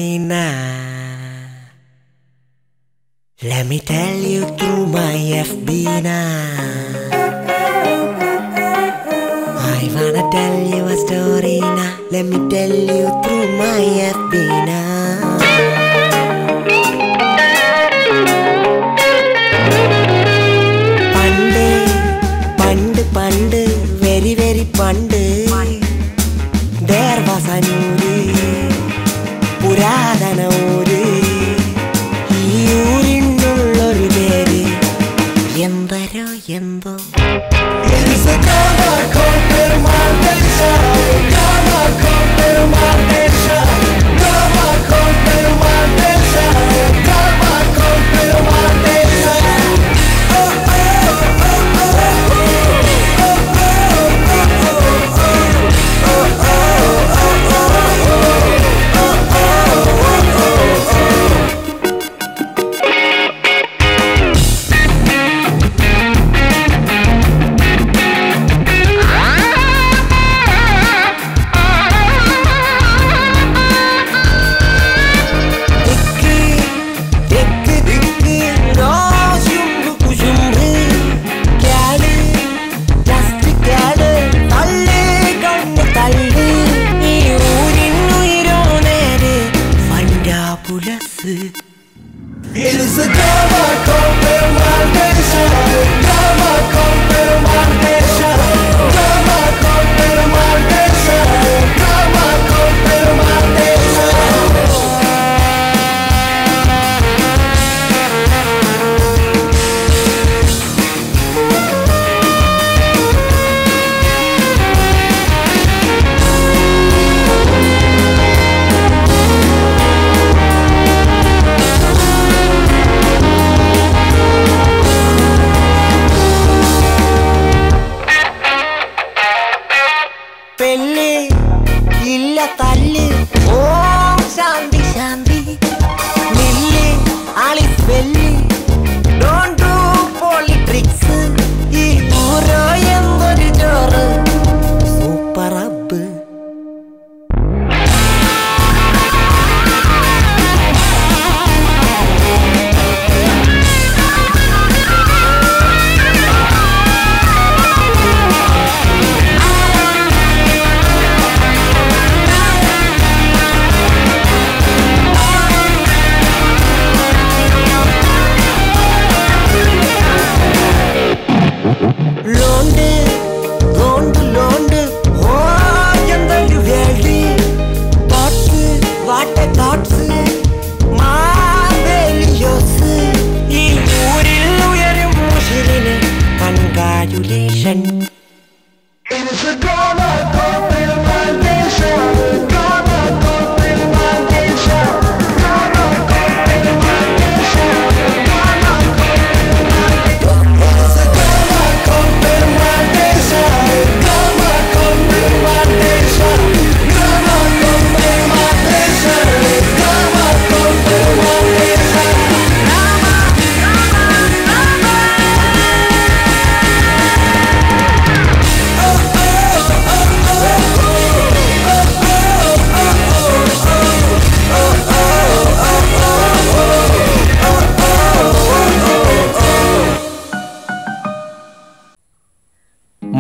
story now. Let me tell you through my FB now. I wanna tell you a story now. Let me tell you through my FB now. Pande, very very pande. There was a uri, puradana uri. Ee urinnulloru peri endaro endo. It is a Kama Komperumaltesha, Kama Komperumaltesha, Kama Komperumaltesha, Kama Komperumaltesha. It is a Kama Komperumaltesha, Kama Komperumaltesha, Kama Komperumaltesha, Kama Komperumaltesha.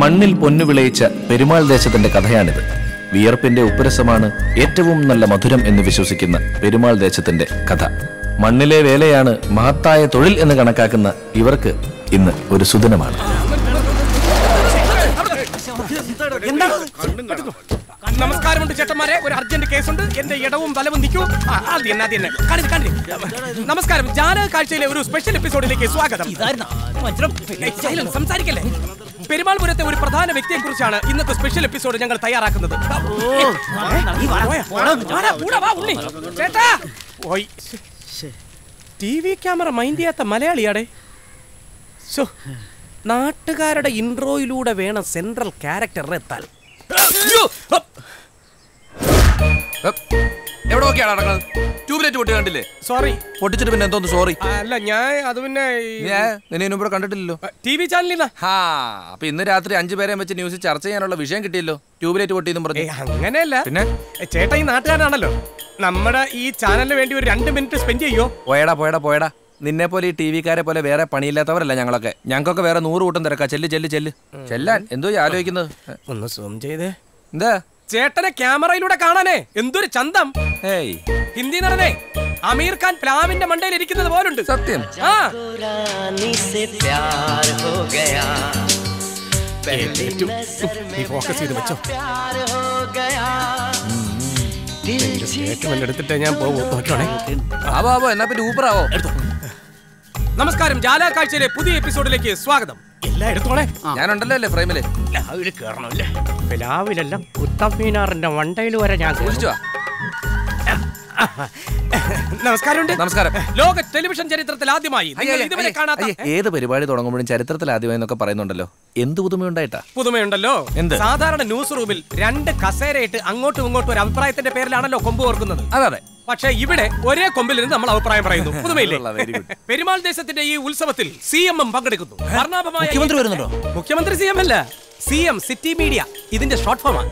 മണ്ണിൽ പൊന്നു വിളയിച്ച പെരുമാൾ ദേശത്തിന്റെ കഥയാണിത്. വിയർപ്പിന്റെ ഉപ്പരസമാണ് ഏറ്റവും നല്ല മധുരം എന്ന് വിശ്വസിക്കുന്ന പെരുമാൾ ദേശത്തിന്റെ കഥ. മണ്ണിലെ വേലയാണ് മഹത്തായ തൊഴിൽ എന്ന് കണക്കാക്കുന്ന ഇവർക്ക് ഇന്ന് ഒരു സുദിനമാണ്. നമസ്കാരമുണ്ട് ചേട്ടന്മാരെ, ഒരു അർജന്റ് കേസുണ്ട്. എന്റെ ഇടവും വലവും നിൽക്കൂ. നമസ്കാരം. ജാലക കാഴ്ചയിലെ ഒരു സ്പെഷ്യൽ എപ്പിസോഡിലേക്ക് സ്വാഗതം. സംസാരിക്കല്ലേ. പെരുമാൾപുരത്തെ ഒരു പ്രധാന വ്യക്തിയെ കുറിച്ചാണ് ഇന്നത്തെ സ്പെഷ്യൽ എപ്പിസോഡ് ഞങ്ങൾ തയ്യാറാക്കുന്നത്. TV ക്യാമറ മൈൻഡ് ചെയ്യാത്ത മലയാളിയാടെ. നാട്ടുകാരുടെ ഇൻട്രോയിലൂടെ വേണം സെൻട്രൽ ക്യാരക്ടർ എത്താൻ. എവിടെ നോക്കിയാണ് നടക്കുന്നത്? 2 ട്യൂബ്ലൈറ്റ് പൊട്ടി കണ്ടില്ലേ? സോറി. പൊട്ടിച്ചിട്ട് പിന്നെ എന്തോന്ന് സോറി? അല്ല ഞാൻ അത് പിന്നെ നിന്നെ മുമ്പ് കണ്ടിട്ടില്ലല്ലോ TV ചാനലിൽ. അപ്പൊ ഇന്ന് രാത്രി 5 പേരെ വെച്ച് ന്യൂസ് ചർച്ച ചെയ്യാനുള്ള വിഷയം കിട്ടിയല്ലോ. ട്യൂബ്ലൈറ്റ് പൊട്ടിയെന്നും പറഞ്ഞു. അങ്ങനെയല്ല, പിന്നെ ചേട്ടാ ഈ നാട്ടുകാരാണല്ലോ, നമ്മുടെ ഈ ചാനലിന് വേണ്ടി ഒരു 2 മിനിറ്റ് സ്പെൻഡ് ചെയ്യോ? പോയടാ. നിന്നെ പോലെ ഈ TV-കാരെ പോലെ വേറെ പണിയില്ലാത്തവരല്ല ഞങ്ങളൊക്കെ. ഞങ്ങൾക്കൊക്കെ വേറെ 100 കൂട്ടം തിരക്കാ. ചെല്ലാൻ എന്തോ ആലോചിക്കുന്നത്? ഒന്ന് സൂം ചെയ്തേ. എന്താ ചേട്ടനെ ക്യാമറയിലൂടെ കാണാനേ എന്തൊരു ചന്തം. ഹിന്ദി നടനെ അമീർ ഖാൻ പ്ലാവിന്റെ മണ്ടയിൽ ഇരിക്കുന്നത് പോലുണ്ട്. സത്യം. ഫോക്കസ് ചെയ്ത് വെച്ചോ. എടുത്തിട്ടേ ഞാൻ പോകും. എന്നാ പിന്നെ ഊപ്പറാവോ? നമസ്കാരം, ജാലാ കാഴ്ചയിലെ പുതിയ എപ്പിസോഡിലേക്ക് സ്വാഗതം. എല്ലാം എടുത്തോളെ. ഞാനുണ്ടല്ലോ അല്ലേ ഫ്രെയിമില്? ലാവില് കേറണല്ലേ? ലാവിലെല്ലാം കുത്തമ്പീനാറിന്റെ വണ്ടയിൽ വരെ ഞാൻ കുളിച്ചു. നമസ്കാരം. ലോക ടെലിവിഷൻ ചരിത്രത്തിൽ ആദ്യമായി ഇതുവരെ കാണാത്ത ഏത് പരിപാടി തുടങ്ങുമ്പോഴും ചരിത്രത്തിൽ ആദ്യമായി എന്നൊക്കെ പറയുന്നുണ്ടല്ലോ. എന്ത് പുതുമയുണ്ടായിട്ടാ? പുതുമയുണ്ടല്ലോ. സാധാരണ ന്യൂസ് റൂമിൽ 2 കസേരയിട്ട് അങ്ങോട്ടും ഇങ്ങോട്ടും ഒരു അഭിപ്രായത്തിന്റെ പേരിലാണല്ലോ കൊമ്പ് ഓർക്കുന്നത്. അതെ. പക്ഷെ ഇവിടെ ഒരേ കൊമ്പിൽ നിന്ന് നമ്മൾ അഭിപ്രായം പറയുന്നു. പുതുമയില്ലേ? പെരുമാൾ ദേശത്തിന്റെ ഈ ഉത്സവത്തിൽ CM പങ്കെടുക്കുന്നു. മുഖ്യമന്ത്രി വരുന്നുണ്ടോ? മുഖ്യമന്ത്രി CM അല്ല, CM സിറ്റി മീഡിയ. ഇതിന്റെ ഷോർട്ട് ഫോമാണ്.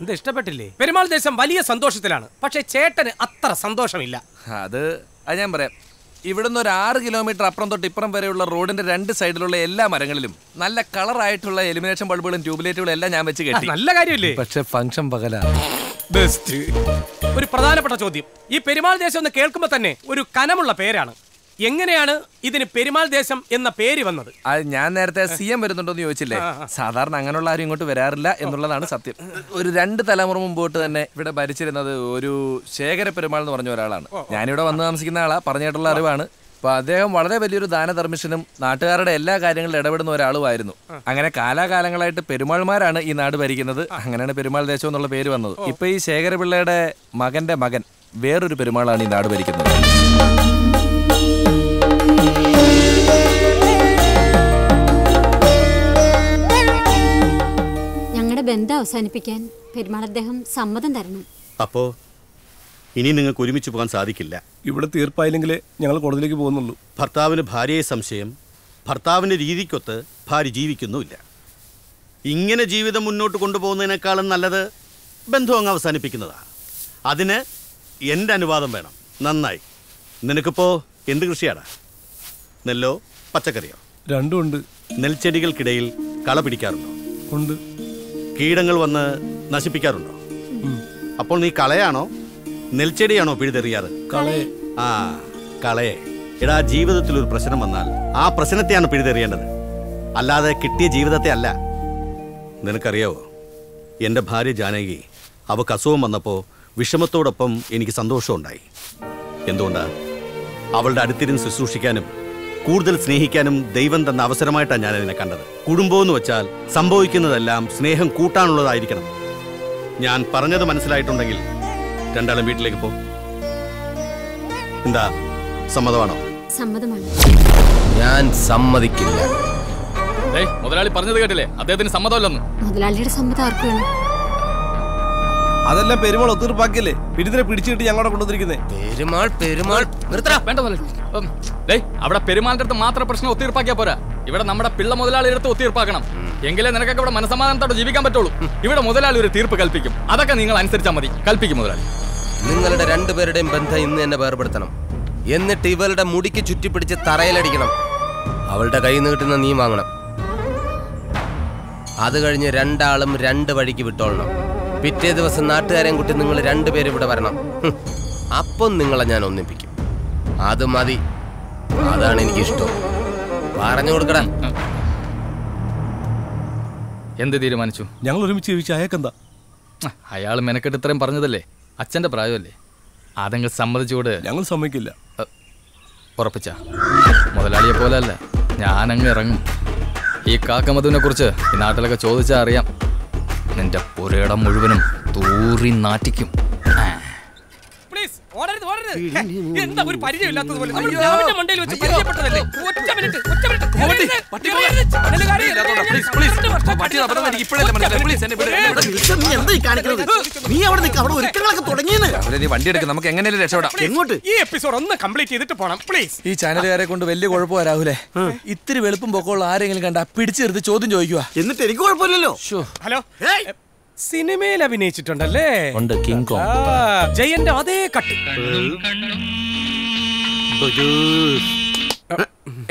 എന്താ ഇഷ്ടപ്പെട്ടില്ലേ? പെരുമാൾ ദേശം വലിയ സന്തോഷത്തിലാണ്. പക്ഷെ ചേട്ടന് അത്ര സന്തോഷമില്ല. അത് ഞാൻ പറയാം. ഇവിടുന്ന് ഒരു 6 കിലോമീറ്റർ അപ്പുറം തൊട്ട് ഇപ്പുറം വരെയുള്ള റോഡിന്റെ 2 സൈഡിലുള്ള എല്ലാ മരങ്ങളിലും നല്ല കളറായിട്ടുള്ള എലിമിനേഷൻ ബൾബുകളും ട്യൂബ്ലൈറ്റുകളും എല്ലാം ഞാൻ വെച്ച് കെട്ടി. നല്ല കാര്യമില്ലേ? പക്ഷെ ഫംഗ്ഷൻ പകലാ. ബെസ്റ്റ്. ഒരു പ്രധാനപ്പെട്ട ചോദ്യം. ഈ പെരുമാൾ ദേശം എന്ന് കേൾക്കുമ്പോ തന്നെ ഒരു കനമുള്ള പേരാണ്. എങ്ങനെയാണ് ഇതിന് പെരുമാൾ ദേശം എന്ന പേര് വന്നത്? അത് ഞാൻ നേരത്തെ CM വരുന്നുണ്ടോന്ന് ചോദിച്ചില്ലേ? സാധാരണ അങ്ങനെയുള്ള ആരും ഇങ്ങോട്ട് വരാറില്ല എന്നുള്ളതാണ് സത്യം. ഒരു 2 തലമുറ മുമ്പോട്ട് തന്നെ ഇവിടെ ഭരിച്ചിരുന്നത് ഒരു ശേഖര പെരുമാൾ എന്ന് പറഞ്ഞ ഒരാളാണ്. ഞാനിവിടെ വന്ന് താമസിക്കുന്ന ആളാ, പറഞ്ഞിട്ടുള്ള അറിവാണ്. അപ്പൊ അദ്ദേഹം വളരെ വലിയൊരു ദാനധർമ്മിഷ്ഠനും നാട്ടുകാരുടെ എല്ലാ കാര്യങ്ങളിലും ഇടപെടുന്ന ഒരാളുമായിരുന്നു. അങ്ങനെ കാലാകാലങ്ങളായിട്ട് പെരുമാൾമാരാണ് ഈ നാട് ഭരിക്കുന്നത്. അങ്ങനെയാണ് പെരുമാൾ ദേശം എന്നുള്ള പേര് വന്നത്. ഇപ്പൊ ഈ ശേഖരപിള്ളയുടെ മകന്റെ മകൻ വേറൊരു പെരുമാളാണ് ഈ നാട് ഭരിക്കുന്നത്. ഞങ്ങളുടെ ബന്ധം അവസാനിപ്പിക്കാൻ പെരുമാൾ അദ്ദേഹം സമ്മതം തരണം. അപ്പോ ഇനി നിങ്ങൾക്ക് ഒരുമിച്ച് പോകാൻ സാധിക്കില്ല. ഇവിടെ തീർപ്പായില്ലെങ്കിൽ ഞങ്ങൾ കോടതിയിലേക്ക് പോകുന്നുള്ളൂ. ഭർത്താവിന് ഭാര്യയെ സംശയം, ഭർത്താവിൻ്റെ രീതിക്കൊത്ത് ഭാര്യ ജീവിക്കുന്നുമില്ല. ഇങ്ങനെ ജീവിതം മുന്നോട്ട് കൊണ്ടുപോകുന്നതിനേക്കാളും നല്ലത് ബന്ധം അങ്ങ് അവസാനിപ്പിക്കുന്നതാണ്. അതിന് എൻ്റെ അനുവാദം വേണം. നന്നായി. നിനക്കിപ്പോൾ എന്ത് കൃഷിയാടാ? നെല്ലോ പച്ചക്കറിയോ? രണ്ടും ഉണ്ട്. നെൽച്ചെടികൾക്കിടയിൽ കള പിടിക്കാറുണ്ടോ? ഉണ്ട്. കീടങ്ങൾ വന്ന് നശിപ്പിക്കാറുണ്ടോ? അപ്പോൾ നീ കളയാണോ നെൽച്ചെടിയാണോ പിഴുതെറിയാറ്? കളയെ. കളയെ. എടാ, ജീവിതത്തിൽ ഒരു പ്രശ്നം വന്നാൽ ആ പ്രശ്നത്തെയാണ് പിഴുതെറിയേണ്ടത്, അല്ലാതെ കിട്ടിയ ജീവിതത്തെ അല്ല. നിനക്കറിയാവോ, എൻ്റെ ഭാര്യ ജാനകി അവൾക്ക് അസുഖം വന്നപ്പോൾ വിഷമത്തോടൊപ്പം എനിക്ക് സന്തോഷമുണ്ടായി. എന്തുകൊണ്ടാ? അവളുടെ അടുത്തിരുന്ന് ശുശ്രൂഷിക്കാനും കൂടുതൽ സ്നേഹിക്കാനും ദൈവം തന്ന അവസരമായിട്ടാണ് ഞാൻ അതിനെ കണ്ടത്. കുടുംബമെന്ന് വെച്ചാൽ സംഭവിക്കുന്നതെല്ലാം സ്നേഹം കൂട്ടാനുള്ളതായിരിക്കണം. ഞാൻ പറഞ്ഞത് മനസ്സിലായിട്ടുണ്ടെങ്കിൽ രണ്ടാളും വീട്ടിലേക്ക് പോ. എന്താ, സമ്മതമാണോ? സമ്മതമാണ്. ഞാൻ സമ്മതിക്കില്ല. മുതലാളി പറഞ്ഞത് കേട്ടില്ലേ? അദ്ദേഹത്തിന് സമ്മതമല്ലെന്ന്. മുതലാളിയുടെ സമ്മതം ആർക്ക് വേണം? അതെല്ലാം പെരുമാൾ ഒത്തീർപ്പാക്കിയല്ലേ പിടിതിനെ പിടിച്ചിട്ട് ഞങ്ങളെ കൊണ്ടുവന്നിരിക്കുന്നേ. പെരുമാൾ വേണ്ട. അവിടെ പെരുമാളിന്റെ അടുത്ത് മാത്രം പ്രശ്നം ഒത്തീർപ്പാക്കിയാ പോരാ, ഇവിടെ നമ്മുടെ പിള്ള മുതലാളിയുടെ അടുത്ത് ഒത്തീർപ്പാക്കണം. എങ്കിലേ നിനക്കൊക്കെ ഇവിടെ മനസമാധാനത്തോടെ ജീവിക്കാൻ പറ്റുള്ളൂ. ഇവിടെ മുതലാളി ഒരു തീർപ്പ് കൽപ്പിക്കും, അതൊക്കെ നിങ്ങൾ അനുസരിച്ചാൽ മതി. കൽപ്പിക്കും മുതലാളി. നിങ്ങളുടെ രണ്ടുപേരുടെയും ബന്ധം ഇന്ന് തന്നെ വേർപെടുത്തണം. എന്നിട്ട് ഇവളുടെ മുടിക്ക് ചുറ്റിപ്പിടിച്ച് തറയിലടിക്കണം. അവളുടെ കയ്യിൽ നിന്ന് കിട്ടുന്ന നീ വാങ്ങണം. അത് കഴിഞ്ഞ് രണ്ടാളും 2 വഴിക്ക് വിട്ടോളണം. പിറ്റേ ദിവസം നാട്ടുകാരെയും കുട്ടി നിങ്ങൾ 2 പേരും ഇവിടെ വരണം. അപ്പം നിങ്ങളെ ഞാൻ ഒന്നിപ്പിക്കും. അത് മതി. അതാണ് എനിക്കിഷ്ടം. പറഞ്ഞു കൊടുക്കടാ. എന്ത് തീരുമാനിച്ചു? ഞങ്ങൾ ഒരുമിച്ച് ജീവിച്ച അയക്കെന്താ? അയാൾ മെനക്കെട്ട് ഇത്രയും പറഞ്ഞതല്ലേ, അച്ഛൻ്റെ പ്രായമല്ലേ, അതങ്ങ് സമ്മതിച്ചുകൂട്. ഞങ്ങൾ സമ്മതിക്കില്ല. ഉറപ്പിച്ച മുതലാളിയെ പോലെ അല്ല, ഞാനങ്ങ് ഇറങ്ങും. ഈ കാക്കമധുവിനെ കുറിച്ച് ഈ നാട്ടിലൊക്കെ ചോദിച്ചാൽ അറിയാം. നിന്റെ പുരയിടം മുഴുവനും തൂറി നാറ്റിക്കും. പ്ലീസ് ഓടരുത്. എന്താ ഒരു പരിചയമില്ലാത്തതുപോലെ മണ്ടയിൽ വെച്ച് പരിചയപ്പെട്ടതല്ലേ? ഒറ്റ മിനിറ്റ്. വണ്ടി എടുക്കും, നമുക്ക് എങ്ങനെയും രക്ഷപ്പെടാം. എങ്ങോട്ട്? ഈ എപ്പിസോഡ് ഒന്ന് കംപ്ലീറ്റ് ചെയ്തിട്ട് പോണം പ്ലീസ്. ഈ ചാനലുകാരെ കൊണ്ട് വലിയ കുഴപ്പമാ രാഹുലേ. ഇത്തിരി വെളുപ്പം പൊക്കമുള്ള ആരെങ്കിലും കണ്ട പിടിച്ചെടുത്ത് ചോദ്യം ചോദിക്കുക. എന്നിട്ട് എനിക്ക് കുഴപ്പമില്ലല്ലോ. ഹലോ, സിനിമയിൽ അഭിനയിച്ചിട്ടുണ്ടല്ലേ? ഉണ്ട്, കിങ് കോങ്. ജയന്റെ അതേ കട്ട്.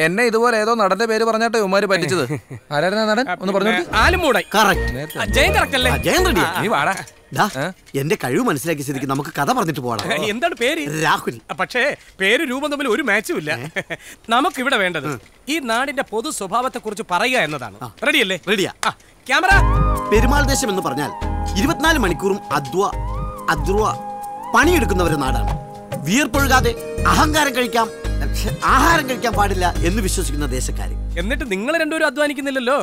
എന്നെ ഇതുപോലെ ഏതോ നടന്റെ പേര് പറഞ്ഞാട്ടോ ഇവന്മാര് പറ്റിച്ചത്. ആരായിരുന്നു നടൻ? ഒന്ന് പറഞ്ഞു. ആലുമൂടായി. ജയൻ കറക്റ്റ് അല്ലേ? നീ വാടാ. എന്റെ കഴിവ് മനസ്സിലാക്കിയ സ്ഥിതിക്ക് നമുക്ക് കഥ പറഞ്ഞിട്ട് പോകണം. എന്താണ് പേര്? രാഹുൽ. പക്ഷേ പേര് രൂപം തമ്മിൽ ഒരു മാച്ചും ഇല്ല. നമുക്കിവിടെ വേണ്ടത് ഈ നാടിന്റെ പൊതു സ്വഭാവത്തെ കുറിച്ച് പറയുക എന്നതാണ്. റെഡിയല്ലേ? റെഡിയാ. ക്യാമറ. പെരുമാൾ ദേശം എന്ന് പറഞ്ഞാൽ 24 മണിക്കൂറും അധ്വാ പണിയെടുക്കുന്നവരുടെ നാടാണ്. വിയർപ്പൊഴുകാതെ ആഹാരം കഴിക്കാൻ പാടില്ല എന്ന് വിശ്വസിക്കുന്ന ദേശക്കാര്. എന്നിട്ട് നിങ്ങൾ രണ്ടുപേരും അധ്വാനിക്കുന്നില്ലല്ലോ.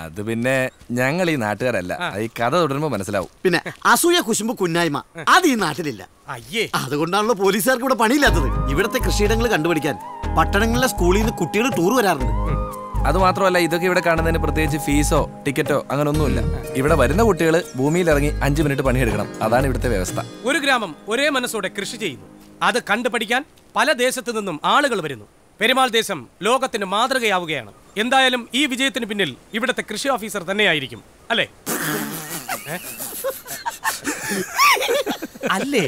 അത് പിന്നെ ഞങ്ങൾ ഈ നാട്ടുകാരല്ല. ഈ കഥ തുടരുമ്പോ മനസ്സിലാവും. പിന്നെ അസൂയ, കുശുമ്പ്, കുന്നായ്മ അത് ഈ നാട്ടിലില്ല. അയ്യേ, അതുകൊണ്ടാണല്ലോ പോലീസുകാർക്ക് ഇവിടെ പണിയില്ലാത്തത്. ഇവിടത്തെ കൃഷിയിടങ്ങൾ കണ്ടുപിടിക്കാൻ പട്ടണങ്ങളിലെ സ്കൂളിൽ നിന്ന് കുട്ടികൾ ടൂർ വരാറുണ്ട്. അത് മാത്രമല്ല, ഇതൊക്കെ ഇവിടെ കാണുന്നതിന് പ്രത്യേകിച്ച് ഫീസോ ടിക്കറ്റോ അങ്ങനെ ഒന്നുമില്ല. ഇവിടെ വരുന്ന കുട്ടികൾ ഭൂമിയിൽ ഇറങ്ങി 5 മിനിറ്റ് പണിയെടുക്കണം. അതാണ് ഇവിടുത്തെ വ്യവസ്ഥ. ഒരു ഗ്രാമം ഒരേ മനസ്സോടെ കൃഷി ചെയ്യുന്നു. അത് കണ്ടുപഠിക്കാൻ പല ദേശത്തു നിന്നും ആളുകൾ വരുന്നു. പെരുമാൾ ദേശം ലോകത്തിന് മാതൃകയാവുകയാണ്. എന്തായാലും ഈ വിജയത്തിന് പിന്നിൽ ഇവിടുത്തെ കൃഷി ഓഫീസർ തന്നെയായിരിക്കും അല്ലേ? അല്ലേ?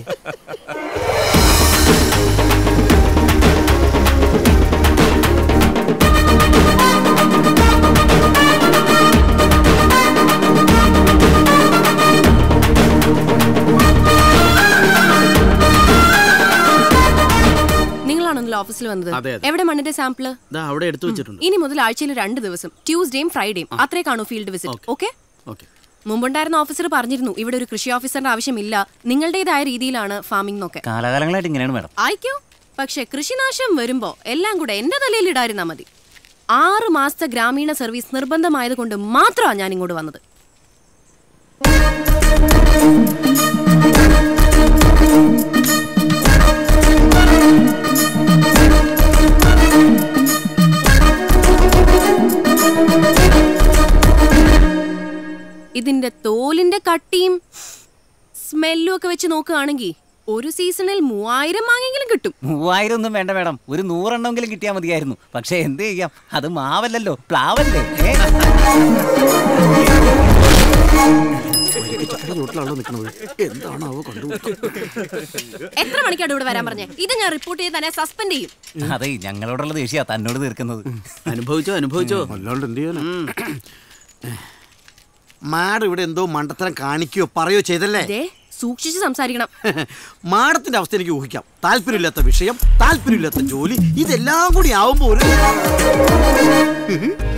ഓഫീസിൽ വന്നത്. എവിടെ മണ്ണിന്റെ സാമ്പിള്? അവിടെ എടുത്തു വെച്ചിട്ടുണ്ട്. ഇനി മുതൽ ആഴ്ചയിൽ 2 ദിവസം, ട്യൂസ്ഡേയും ഫ്രൈഡേയും അത്രേ കാണൂ ഫീൽഡ് വിസിറ്റ്. ഓക്കെ? മുമ്പുണ്ടായിരുന്ന ഓഫീസർ പറഞ്ഞിരുന്നു ഇവിടെ ഒരു കൃഷി ഓഫീസറിന്റെ ആവശ്യമില്ല, നിങ്ങളുടേതായ രീതിയിലാണ് ഫാമിംഗ് എന്നൊക്കെ. കാലകാലങ്ങളായിട്ട് ഇങ്ങനെയാണ് മാഡം. ആയിക്കോ, പക്ഷെ കൃഷിനാശം വരുമ്പോ എല്ലാം കൂടെ എന്റെ തലയിൽ ഇടായിരുന്നാ മതി. 6 മാസത്തെ ഗ്രാമീണ സർവീസ് നിർബന്ധമായത് കൊണ്ട് മാത്രമാണ് ഞാൻ ഇങ്ങോട്ട് വന്നത്. ഇതിന്റെ തോലിന്റെ കട്ടിയും സ്മെല്ലും ഒക്കെ വെച്ച് നോക്കുകയാണെങ്കിൽ ഒരു സീസണിൽ 3000 മാങ്ങെങ്കിലും കിട്ടും. 3000 ഒന്നും വേണ്ട മാഡം, ഒരു 100 എണ്ണമെങ്കിലും കിട്ടിയാൽ മതിയായിരുന്നു. പക്ഷെ എന്ത് ചെയ്യാം, അത് മാവല്ലല്ലോ, പ്ലാവല്ലേ. എത്ര മണിക്കാണ് ഇവിടെ വരാൻ പറഞ്ഞേ? ഇത് ഞാൻ റിപ്പോർട്ട് ചെയ്ത് തന്നെ സസ്പെൻഡ് ചെയ്യും. അതെ, ഞങ്ങളോടുള്ള ദേഷ്യ തന്നോട് തീർക്കുന്നത്. അനുഭവിച്ചോ അല്ലാണ്ട് എന്ത് ചെയ്യാനാ? മാഡം ഇവിടെ എന്തോ മണ്ടത്തരം കാണിക്കുകയോ പറയോ ചെയ്തല്ലേ? സൂക്ഷിച്ച് സംസാരിക്കണം. മാഡത്തിന്റെ അവസ്ഥ എനിക്ക് ഊഹിക്കാം. താല്പര്യമില്ലാത്ത വിഷയം, താല്പര്യമില്ലാത്ത ജോലി, ഇതെല്ലാം കൂടി ആവുമ്പോ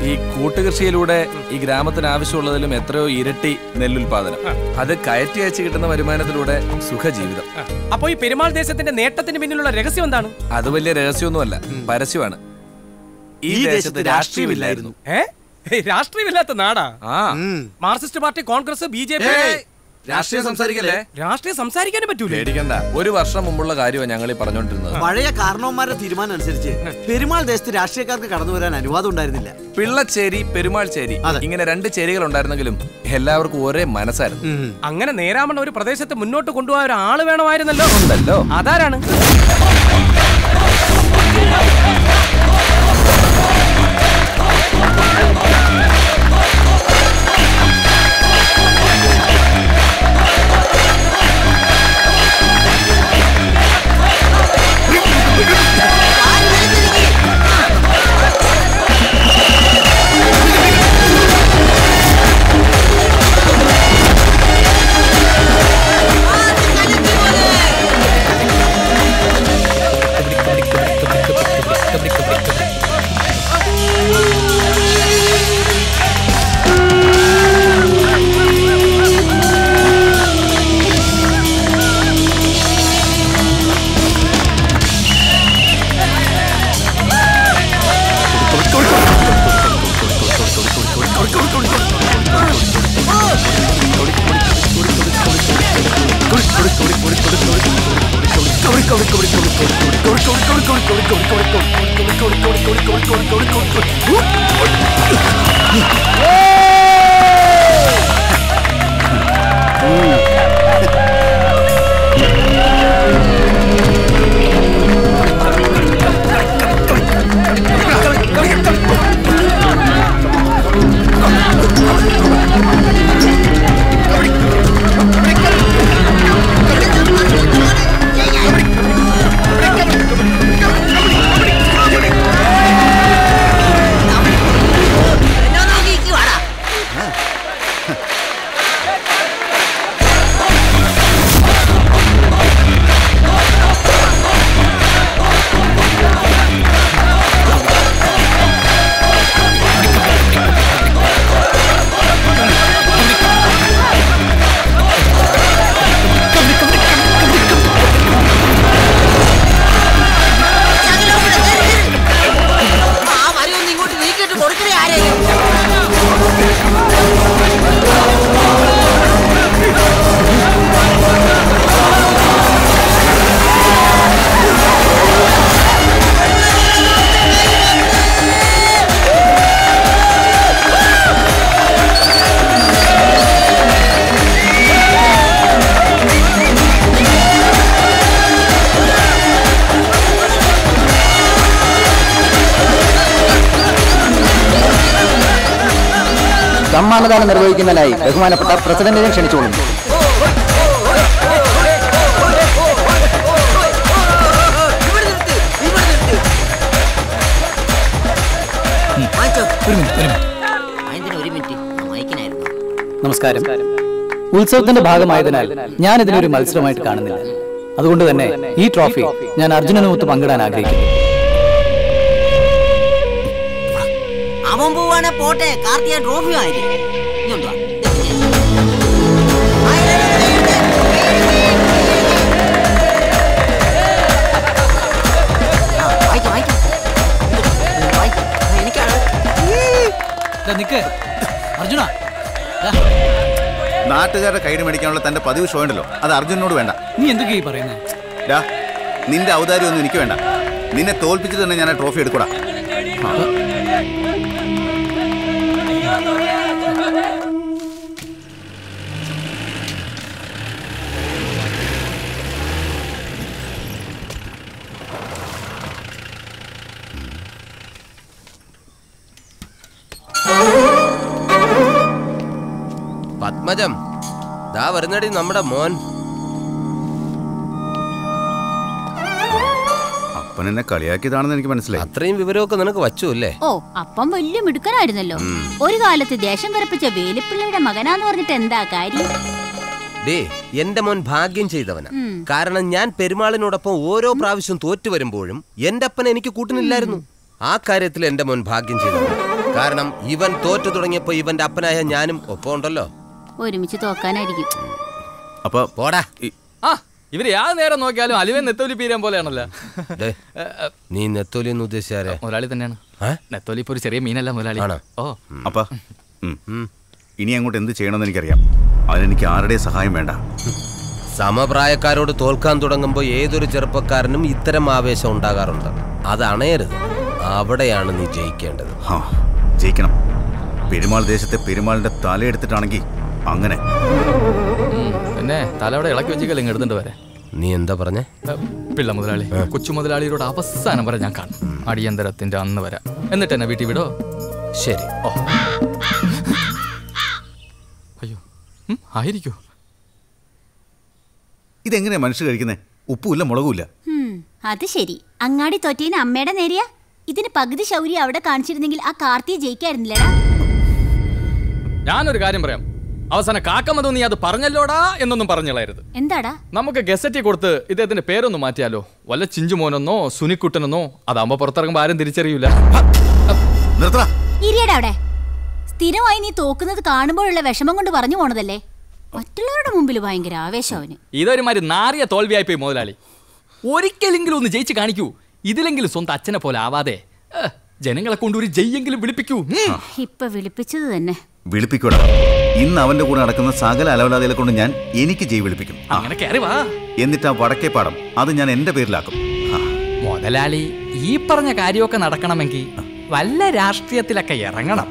ഈ കൂട്ടുകൃഷിയിലൂടെ ഈ ഗ്രാമത്തിന് ആവശ്യമുള്ളതിലും എത്രയോ ഇരട്ടി നെല്ലുൽപാദനം, അത് കയറ്റി അയച്ചു കിട്ടുന്ന വരുമാനത്തിലൂടെ സുഖജീവിതം. അപ്പൊ ഈ പെരുമാൾ ദേശത്തിന്റെ നേട്ടത്തിന് പിന്നിലുള്ള രഹസ്യം എന്താണ്? അത് വലിയ രഹസ്യമൊന്നുമല്ല, പരസ്യമാണ്. ഈ ദേശത്ത് രാഷ്ട്രീയമില്ലായിരുന്നു. രാഷ്ട്രീയമില്ലാത്ത നാടാ? Marxist party, Congress, BJP. രാഷ്ട്രീയം സംസാരിക്കല്ലേ? രാഷ്ട്രീയം സംസാരിക്കാനും പറ്റൂല. പേടിക്കണ്ട, 1 വർഷം മുമ്പുള്ള കാര്യമാണ് ഞങ്ങൾ പറഞ്ഞോണ്ടിരുന്നത്. പഴയ കാരണവന്മാരുടെ തീരുമാനം അനുസരിച്ച് പെരുമാൾ ദേശത്ത് രാഷ്ട്രീയക്കാർക്ക് കടന്നു വരാൻ അനുവാദം ഉണ്ടായിരുന്നില്ല. പിള്ളച്ചേരി, പെരുമാൾ ചേരി, ഇങ്ങനെ 2 ചേരികൾ ഉണ്ടായിരുന്നെങ്കിലും എല്ലാവർക്കും ഒരേ മനസ്സായിരുന്നു. അങ്ങനെ നേരാമണ്ണ ഒരു പ്രദേശത്ത് മുന്നോട്ട് കൊണ്ടുപോകാൻ ഒരാള് വേണമായിരുന്നല്ലോ. ഉണ്ടല്ലോ. അതാരാണ്? സമ്മാനദാനം നിർവഹിക്കുന്നതിനായി ബഹുമാനപ്പെട്ട പ്രസിഡന്റിനെ ക്ഷണിച്ചുകൊള്ളുന്നു. നമസ്കാരം. ഉത്സവത്തിന്റെ ഭാഗമായതിനാൽ ഞാൻ ഇതിനൊരു മത്സരമായിട്ട് കാണുന്നില്ല. അതുകൊണ്ട് തന്നെ ഈ ട്രോഫി ഞാൻ അർജുനനുമൊത്ത് പങ്കിടാൻ ആഗ്രഹിക്കുന്നു. അവൻ പോവാണെ പോട്ടെ, കാർത്തിക ട്രോഫി ആയില്ലേ. അർജുന, നാട്ടുകാരുടെ കൈ മേടിക്കാനുള്ള തന്റെ പതിവ് ഷോ ഉണ്ടല്ലോ, അത് അർജുനോട് വേണ്ട. നീ എന്തൊക്കെയാ പറയുന്നത്? നിന്റെ ഔദാര്യം ഒന്നും എനിക്ക് വേണ്ട. നിന്നെ തോൽപ്പിച്ചിട്ട് തന്നെ ഞാൻ ആ ട്രോഫി എടുക്കൂടാ. പത്മജം, ദാ വരുന്നടി നമ്മുടെ മോൻ. അപ്പൻ എന്നെ കളിയാക്കിയതാണെന്ന് എനിക്ക് മനസ്സിലായി. അത്രയും വിവരമൊക്കെ നിനക്ക് വച്ചു അല്ലേ? ഓ, അപ്പം വലിയ മിടുക്കനായിരുന്നല്ലോ. ഒരു കാലത്ത് ദേശം കറപ്പിച്ച വേലിപ്പിള്ളയുടെ മകനാന്ന് പറഞ്ഞിട്ട് എന്താ കാര്യം? ഡേ, എന്റെ മോൻ ഭാഗ്യം ചെയ്തവനാ. കാരണം ഞാൻ പെരുമാളിനോടൊപ്പം ഓരോ പ്രാവശ്യം തോറ്റു വരുമ്പോഴും എന്റെ അപ്പൻ എനിക്ക് കൂട്ടിനില്ലായിരുന്നു. ആ കാര്യത്തിൽ എന്റെ മോൻ ഭാഗ്യം ചെയ്തവനാ. കാരണം ഇവൻ തോറ്റു തുടങ്ങിയപ്പോ ഇവന്റെ അപ്പനായ ഞാനും ഒപ്പം ഉണ്ടല്ലോ. ഒരുമിച്ച് തോക്കാനായിരിക്കും. അപ്പൊ പോടാ. ഇവര് യാ നേരം നോക്കിയാലും അലുവൻ നെത്തോലി പീരാൻ പോലെയാണല്ലോ. നീ നെത്തോലി എന്ന് ഉദ്ദേശിച്ചാരെ? മുതലാളി തന്നെയാണ്. നെത്തോലി ഇപ്പൊ ഒരു ചെറിയ മീനല്ല മുതലാളി. ഓ, അപ്പ ഇനി അങ്ങോട്ട് എന്ത് ചെയ്യണമെന്ന് എനിക്കറിയാം. അതിനെനിക്ക് ആരുടെയും സഹായം വേണ്ട. സമപ്രായക്കാരോട് തോൽക്കാൻ തുടങ്ങുമ്പോൾ ഏതൊരു ചെറുപ്പക്കാരനും ഇത്തരം ആവേശം ഉണ്ടാകാറുണ്ട്. അത് അണയരുത്. അവിടെയാണ് നീ ജയിക്കേണ്ടത്. ജയിക്കണം. പെരുമാൾ ദേശത്തെ പെരുമാളിന്റെ തലയെടുത്തിട്ടാണെങ്കിൽ അങ്ങനെ പിന്നെ തല അവിടെ ഇളക്കി വെച്ചില്ല ഇങ്ങ് എടുത്തിട്ട് വരെ. നീ എന്താ പറഞ്ഞേ? പിള്ള മുതലാളി കൊച്ചു മുതലാളിയോട് അവസാനം വരെ ഞാൻ കാണും. അടിയന്തരത്തിന്റെ അന്ന് വരാം. എന്നിട്ട് എന്നെ വീട്ടിൽ വിടോ? ശരി. ഓ, അയ്യോ, ആയിരിക്കൂ. ഇതെങ്ങനെയാ മനുഷ്യർ കഴിക്കുന്നേ? ഉപ്പുമില്ല, മുളകുമില്ല. അത് ശരി. അങ്ങാടി തോറ്റേന് അമ്മയുടെ നേരെയാ. ഇതിന് പകുതി ശൗര്യം അവിടെ കാണിച്ചിരുന്നെങ്കിൽ ആ കാർത്തിയെ ജയിക്കായിരുന്നില്ലടാ. ഞാനൊരു കാര്യം പറയാം. അവസാനം കാക്കമതോ നീ അത് പറഞ്ഞല്ലോടാ എന്നൊന്നും പറഞ്ഞളയരുത്. എന്താടാ? നമുക്ക് ഗസറ്റി കൊടുത്ത് ഇദ്ദേഹത്തിന്റെ പേരൊന്നും മാറ്റിയാലോ? വല്ല ചിഞ്ചുമോനെന്നോ സുനിക്കുട്ടനെന്നോ. അതാകുമ്പോ പുറത്തിറങ്ങുമ്പോ ആരും തിരിച്ചറിയൂല. ഇരിയടാ അവിടെ. സ്ഥിരമായി നീ തോക്കുന്നത് കാണുമ്പോഴുള്ള വിഷമം കൊണ്ട് പറഞ്ഞു പോണതല്ലേ. മറ്റുള്ളവരുടെ മുമ്പിൽ ഭയങ്കര ആവേശം അവന്. ഇതൊരുമാതിരി നാറിയ തോൽവിയായി പോയി മുതലാളി. ഒരിക്കലെങ്കിലും ഒന്ന് ജയിച്ച് കാണിക്കൂ. ഇതിലെങ്കിലും സ്വന്തം അച്ഛനെ പോലെ ആവാതെ ജനങ്ങളെ കൊണ്ട് ഒരു ജയ്യെങ്കിലും വിളിപ്പിക്കൂ. ഇപ്പൊ വിളിപ്പിച്ചത് തന്നെ. വിളിപ്പിക്കൂടാ. ഇന്ന് അവന്റെ കൂടെ നടക്കുന്ന സകല അലവലാതികളെ കൊണ്ട് ഞാൻ എനിക്ക് ജയ് വിളിപ്പിക്കും. അങ്ങനെ കയറി വാ. എന്നിട്ട് ആ വടക്കേ പാടം അത് ഞാൻ എന്റെ പേരിലാക്കും. മുതലാളി ഈ പറഞ്ഞ കാര്യമൊക്കെ നടക്കണമെങ്കിൽ വല്ല രാഷ്ട്രീയത്തിലൊക്കെ ഇറങ്ങണം.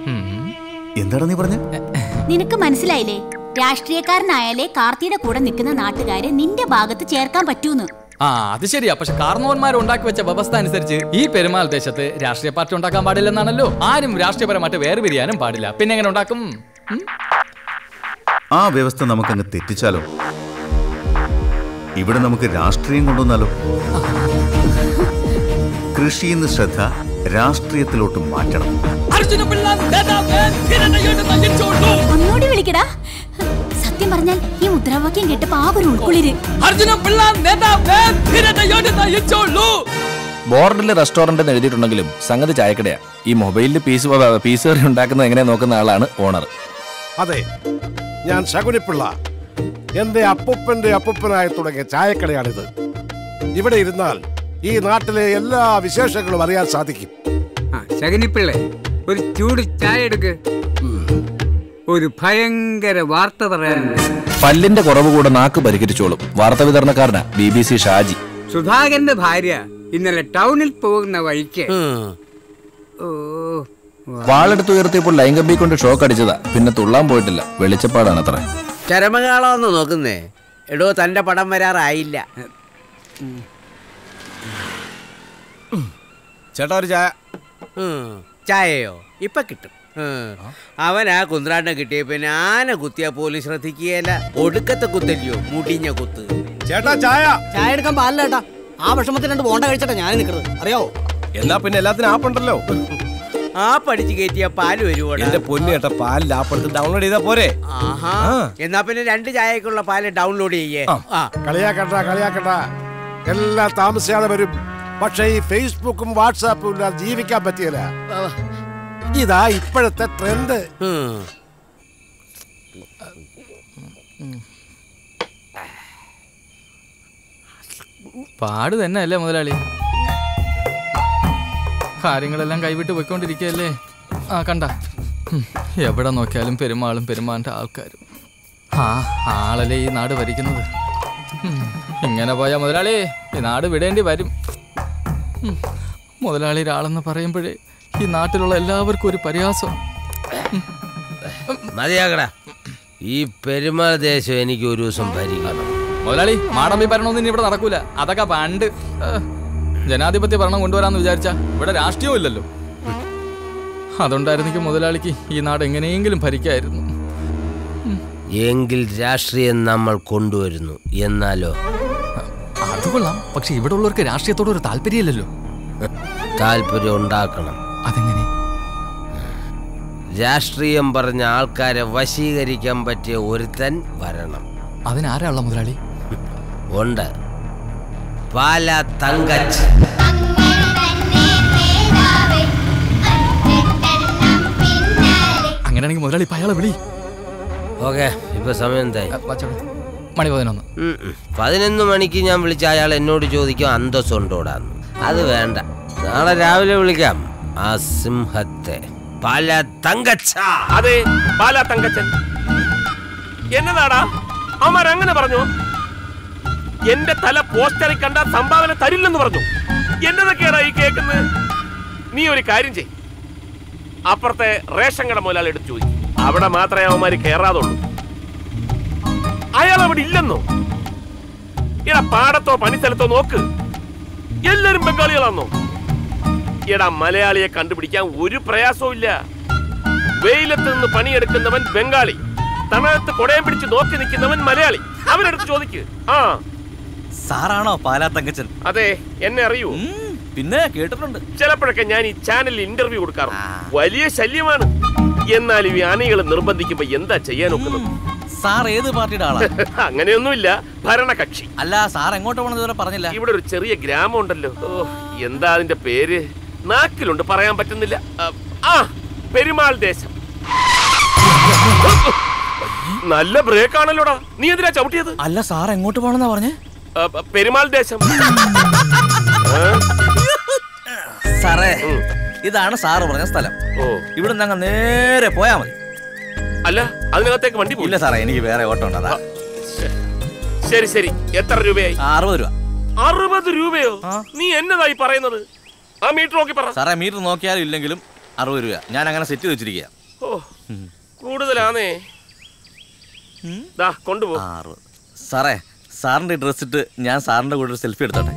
എന്താണ് നീ പറഞ്ഞ? നിനക്ക് മനസ്സിലായില്ലേ? രാഷ്ട്രീയക്കാരനായാലേ കാർത്തിയുടെ കൂടെ നിൽക്കുന്ന നാട്ടുകാരെ നിന്റെ ഭാഗത്ത് ചേർക്കാൻ പറ്റൂന്ന്. ആ അത് ശരിയാ. പക്ഷെ കാർന്നോന്മാർ ഉണ്ടാക്കി വെച്ച വ്യവസ്ഥ അനുസരിച്ച് ഈ പെരുമാൾ ദേശത്ത് രാഷ്ട്രീയ പാർട്ടി ഉണ്ടാക്കാൻ പാടില്ലെന്നാണല്ലോ. ആരും രാഷ്ട്രീയപരമായിട്ട് വേർപിരിയാനും പാടില്ല. പിന്നെ എങ്ങനെ ഉണ്ടാക്കും? ആ വ്യവസ്ഥ നമുക്കങ്ങ് തെറ്റിച്ചാലോ? ഇവിടെ നമുക്ക് രാഷ്ട്രീയം കൊണ്ടുവന്നാലോ? കൃഷിന്ന് ശ്രദ്ധ രാഷ്ട്രീയത്തിലോട്ട് മാറ്റണം. ഒന്നുകൂടി വിളിക്കടാ. സത്യം പറഞ്ഞാൽ ഈ മുദ്രാവാക്യം കേട്ടപ്പോ ആ ഒരു ഉൾക്കൊള്ളിര്. ബോർഡിൽ റെസ്റ്റോറന്റ് എഴുതിയിട്ടുണ്ടെങ്കിലും സംഗതി ചായക്കടയാ. ഈ മൊബൈലിൽ പീസ് കറി ഉണ്ടാക്കുന്നത് എങ്ങനെ നോക്കുന്ന ആളാണ് ഓണർ. അതെ, ഞാൻ ശകുനിപ്പിള്ള. എന്റെ അപ്പൂപ്പന്റെ അപ്പൂപ്പനായി തുടങ്ങിയ ചായക്കടയാണിത്. ഇവിടെ ഇരുന്നാൽ ഈ നാട്ടിലെ എല്ലാ വിശേഷങ്ങളും അറിയാൻ സാധിക്കും. ശകുനിപ്പിള്ളേ, ഒരു ചൂട് ചായ എടുക്ക്. ഒരു ഭയങ്കര വാർത്ത പറയാനുണ്ട്. പല്ലിന്റെ കുറവ് കൂടെ നാക്ക് പരിഹരിച്ചോളും. വാർത്താ വിതരണക്കാരനാ BBC ഷാജി. സുധാകരന്റെ ഭാര്യ ഇന്നലെ ടൗണിൽ പോകുന്ന വഴിക്ക് വാളെടുത്ത് ഉയർത്തിയപ്പോൾ ലൈംഗബി കൊണ്ട് ഷോക്ക് അടിച്ചതാ. പിന്നെ തുള്ളാൻ പോയിട്ടില്ല. വെളിച്ചപ്പാടാണ് അത്ര. ചരമകാളമെന്ന് നോക്കുന്നേ. എടോ, തന്റെ പടം വരാറായില്ല. ചേട്ടാ ഒരു ചായ. ചായയോ? ഇപ്പൊ കിട്ടും. അവൻ ആ കുന്ത്രാണ്ട കിട്ടിയ പിന്നെ ആന കുത്തിയാ പോലും ശ്രദ്ധിക്കുകയല്ല. ഒടുക്കത്തെ കുത്തല്ലയോ, മുടിഞ്ഞ കുത്ത്. ചേട്ടാ ചായ. ചായ എടുക്കാൻ പാടില്ല ചേട്ടാ. ആ വിഷമത്തിൽ 2 ബോണ്ട കഴിച്ചിട്ടാ ഞാൻ നിൽക്കുന്നത്, അറിയാവോ? എന്നാ പിന്നെ എല്ലാത്തിനും ആപ്പുണ്ടല്ലോ. ആ പഠിച്ച് കയറ്റിയ പാല് വരുവോ? എന്റെ പൊന്നു ചേട്ടാ, പാലിൽ ആപ്പെടുത്ത് ഡൗൺലോഡ് ചെയ്താ പോരെ? ആഹാ, എന്നാ പിന്നെ 2 ചായക്കുള്ള പാല് ഡൗൺലോഡ് ചെയ്യേ. കളിയാക്കട്ട. എല്ലാം താമസിയാതെ വരും. പക്ഷെ ഈ ഫേസ്ബുക്കും വാട്സാപ്പും ഇല്ലാതെ ജീവിക്കാൻ പറ്റിയല്ല. ഇതാ ഇപ്പോഴത്തെ ട്രെൻഡ്. പാട് തന്നെ അല്ലേ മുതലാളി? കാര്യങ്ങളെല്ലാം കൈവിട്ട് പോയിക്കൊണ്ടിരിക്കുകയല്ലേ. ആ കണ്ട, എവിടെ നോക്കിയാലും പെരുമാളും പെരുമാന്റെ ആൾക്കാരും. ആളല്ലേ ഈ നാട് ഭരിക്കുന്നത്. ഇങ്ങനെ പോയാ മുതലാളി ഈ നാട് വിടേണ്ടി വരും. മുതലാളി ഒരാളെന്ന് പറയുമ്പോഴേ ഈ നാട്ടിലുള്ള എല്ലാവർക്കും ഒരു പരിഹാസം. മതിയാകടാ. ഈ പെരുമാൾ ദേശം എനിക്ക് ഒരു ദിവസം ഭരിക്കണം. മുതലാളി മാടമ്പി ഭരണമൊന്നും ഇവിടെ നടക്കൂല. അതൊക്കെ പണ്ട് ജനാധിപത്യ ഭരണം കൊണ്ടുവരാന്ന് വിചാരിച്ചാ ഇവിടെ രാഷ്ട്രീയവും ഇല്ലല്ലോ. അതുകൊണ്ടായിരുന്നെങ്കിൽ മുതലാളിക്ക് ഈ നാട് എങ്ങനെയെങ്കിലും ഭരിക്കായിരുന്നു. എങ്കിൽ രാഷ്ട്രീയം നമ്മൾ കൊണ്ടുവരുന്നു. എന്നാലോ? അത് കൊള്ളാം. പക്ഷെ ഇവിടെ ഉള്ളവർക്ക് രാഷ്ട്രീയത്തോട് ഒരു താല്പര്യമില്ലല്ലോ. താല്പര്യം ഉണ്ടാക്കണം. അതെങ്ങനെ? രാഷ്ട്രീയം പറഞ്ഞ ആൾക്കാരെ വശീകരിക്കാൻ പറ്റിയ ഒരുത്തൻ വരണം. അതിനാരാള മുതലാളി? ഉണ്ട്, പാല തങ്കച്ച്. അങ്ങനെയാണെങ്കിൽ മുതലാളി അയാളെ വിളി. ഓക്കെ, ഇപ്പൊ സമയം എന്തായി? മണി 11. 11 മണിക്ക് ഞാൻ വിളിച്ച അയാൾ എന്നോട് ചോദിക്കും അന്തസ്സുണ്ടോടാന്ന്. അത് വേണ്ട, നാളെ രാവിലെ വിളിക്കാം. ആ സിംഹത്തെ പാല തങ്കച്ച. അതെ, പാല തങ്കച്ചൻ. എന്നതാടാ അവന്മാരങ്ങനെ പറഞ്ഞു? എന്റെ തല പോസ്റ്ററിൽ കണ്ട സംഭാവന തരില്ലെന്ന് പറഞ്ഞു. എന്നതൊക്കെയാടാ ഈ കേൾക്കുന്നത്? നീ ഒരു കാര്യം ചെയ്, അപ്പുറത്തെ റേഷൻ കട മുതലാളി എടുത്ത് ചോദിക്കും. അവിടെ മാത്രമേ അവന്മാര് കേറാതുള്ളൂ. അയാൾ അവിടെ ഇല്ലെന്നോ? എടാ, പാടത്തോ പണിസ്ഥലത്തോ നോക്ക്, എല്ലാരും ബംഗാളികളാന്നോ? എടാ, മലയാളിയെ കണ്ടുപിടിക്കാൻ ഒരു പ്രയാസവും ഇല്ല. വെയിലത്ത് നിന്ന് പണിയെടുക്കുന്നവൻ ബംഗാളി, തണലത്ത് കൊടയം പിടിച്ച് നോക്കി നിൽക്കുന്നവൻ മലയാളി. അവരെടുത്ത് ചോദിക്ക്. ആ സാറാണോ പാലാ തങ്കച്ചൻ? അതെ, എന്നെ അറിയൂ? പിന്നെ കേട്ടിട്ടുണ്ട്. ചിലപ്പോഴൊക്കെ ഞാൻ ഈ ചാനലിൽ ഇന്റർവ്യൂ കൊടുക്കാറുണ്ട്. വലിയ ശല്യമാണ്. എന്നാലും ഈ ആനകൾ നിർബന്ധിക്കുമ്പോ എന്താ ചെയ്യാനൊക്കുന്നത്? സാർ ഏത് പാർട്ടിയുടെ ആളാ? അങ്ങനെയൊന്നുമില്ല, ഭരണകക്ഷി. അല്ല, സാർ എങ്ങോട്ട് പോണെന്ന് ഇതുവരെ പറഞ്ഞില്ല. ഇവിടെ ഒരു ചെറിയ ഗ്രാമം ഉണ്ടല്ലോ, എന്താ അതിന്റെ പേര്? നാക്കിലുണ്ട്, പറയാൻ പറ്റുന്നില്ല. പെരുമാൾ ദേശം. നല്ല ബ്രേക്ക് ആണല്ലോടാ, നീ എന്തിനാ ചവിട്ടിയത്? അല്ല, സാർ എങ്ങോട്ട് പോണെന്നാ പറഞ്ഞേ? പെരുമാൾ ദേശം. സാറേ, ഇതാണ് സാറ് പറഞ്ഞ സ്ഥലം. ഇവിടുന്ന് അങ്ങ് നേരെ പോയാ മതി. അല്ല, അതിനകത്തേക്ക് വണ്ടി ഇല്ല സാറേ, എനിക്ക് വേറെ ഓട്ടം ഉണ്ട്. അതാ. ശരി ശരി, എത്ര രൂപയായി? 60 രൂപ. 60 രൂപയോ? നീ എന്നതായി പറയുന്നത്? ആ മീറ്റർ നോക്കി പറ. സാറേ മീറ്റർ നോക്കിയാലും ഇല്ലെങ്കിലും 60 രൂപ ഞാൻ അങ്ങനെ സെറ്റ് വെച്ചിരിക്കുക. ഓ കൂടുതലാണേ. കൊണ്ടുപോ. സാറേ സാറിന്റെ ഡ്രസ് ഇട്ട് ഞാൻ സാറിന്റെ കൂടെ ഒരു സെൽഫി എടുത്തോട്ടെ.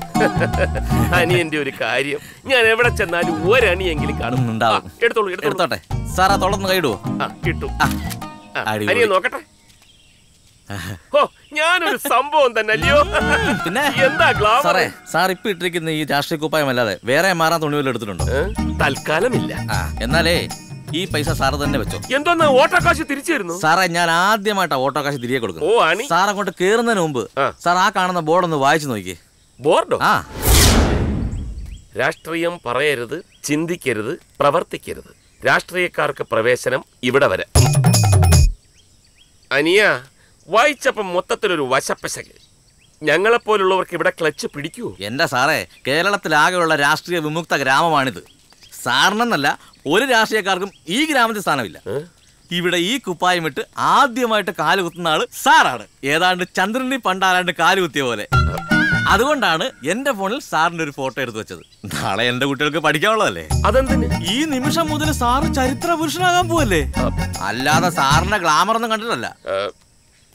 അനിയന്റെ ഒരു കാര്യം, ഞാൻ എവിടെ ചെന്നാലും ഒരണിയെങ്കിലും കാണുന്നുണ്ടാവും. എടുത്തോട്ടെ. സാറാ തുളന്ന് കൈയിടുവോ? കിട്ടും. അനിയൻ നോക്കട്ടെ. ഓ ഞാനൊരു സംഭവം തന്നെ അല്ലയോ. പിന്നെ എന്താ ഗ്ലാമർ? സാറേ സാർ ഇപ്പൊ ഇട്ടിരിക്കുന്ന ഈ രാഷ്ട്രീയ കുപ്പായമല്ലാതെ വേറെ മാറാൻ തുണി വല്ലതും എടുത്തിട്ടുണ്ടോ? തൽക്കാലമില്ല. എന്നാലേ ഈ പൈസ സാറ് തന്നെ വെച്ചോ. എന്തോന്ന് ഓട്ടോക്കാശ് തിരിച്ചു തരുന്നു? സാറേ ഞാൻ ആദ്യമായിട്ടാ ഓട്ടോക്കാശ് തിരികെ കൊടുക്കും. സാർ അങ്ങോട്ട് കേറുന്നതിന് മുമ്പ് സാർ ആ കാണുന്ന ബോർഡ് ഒന്ന് വായിച്ചു നോക്കിയേ. ബോർഡോ? രാഷ്ട്രീയം പറയരുത്, ചിന്തിക്കരുത്, പ്രവർത്തിക്കരുത്. രാഷ്ട്രീയക്കാർക്ക് പ്രവേശനം ഇവിടെ വരെ. അനിയ വായിച്ചപ്പം മൊത്തത്തിലൊരു വശപ്പശക്. ഞങ്ങളെപ്പോലുള്ളവർക്ക് ഇവിടെ ക്ലച്ച് പിടിക്കൂ? എന്റെ സാറേ കേരളത്തിലാകെയുള്ള രാഷ്ട്രീയ വിമുക്ത ഗ്രാമമാണിത്. സാറിനെന്നല്ല ഒരു രാഷ്ട്രീയക്കാർക്കും ഈ ഗ്രാമത്തിൽ സ്ഥാനമില്ല. ഇവിടെ ഈ കുപ്പായം ഇട്ട് ആദ്യമായിട്ട് കാലുകുത്തുന്ന ആള് സാറാണ്. ഏതാണ്ട് ചന്ദ്രനി പണ്ടാലാണ്ട് കാലുകുത്തിയ പോലെ. അതുകൊണ്ടാണ് എന്റെ ഫോണിൽ സാറിന്റെ ഒരു ഫോട്ടോ എടുത്തു വെച്ചത്. നാളെ എന്റെ കുട്ടികൾക്ക് പഠിക്കാനുള്ളതല്ലേ. അതെന്തിന്? ഈ നിമിഷം മുതൽ സാറ് ചരിത്ര പുരുഷനാകാൻ പോവല്ലേ. അല്ലാതെ സാറിന്റെ ഗ്ലാമർ ഒന്നും കണ്ടിട്ടല്ല.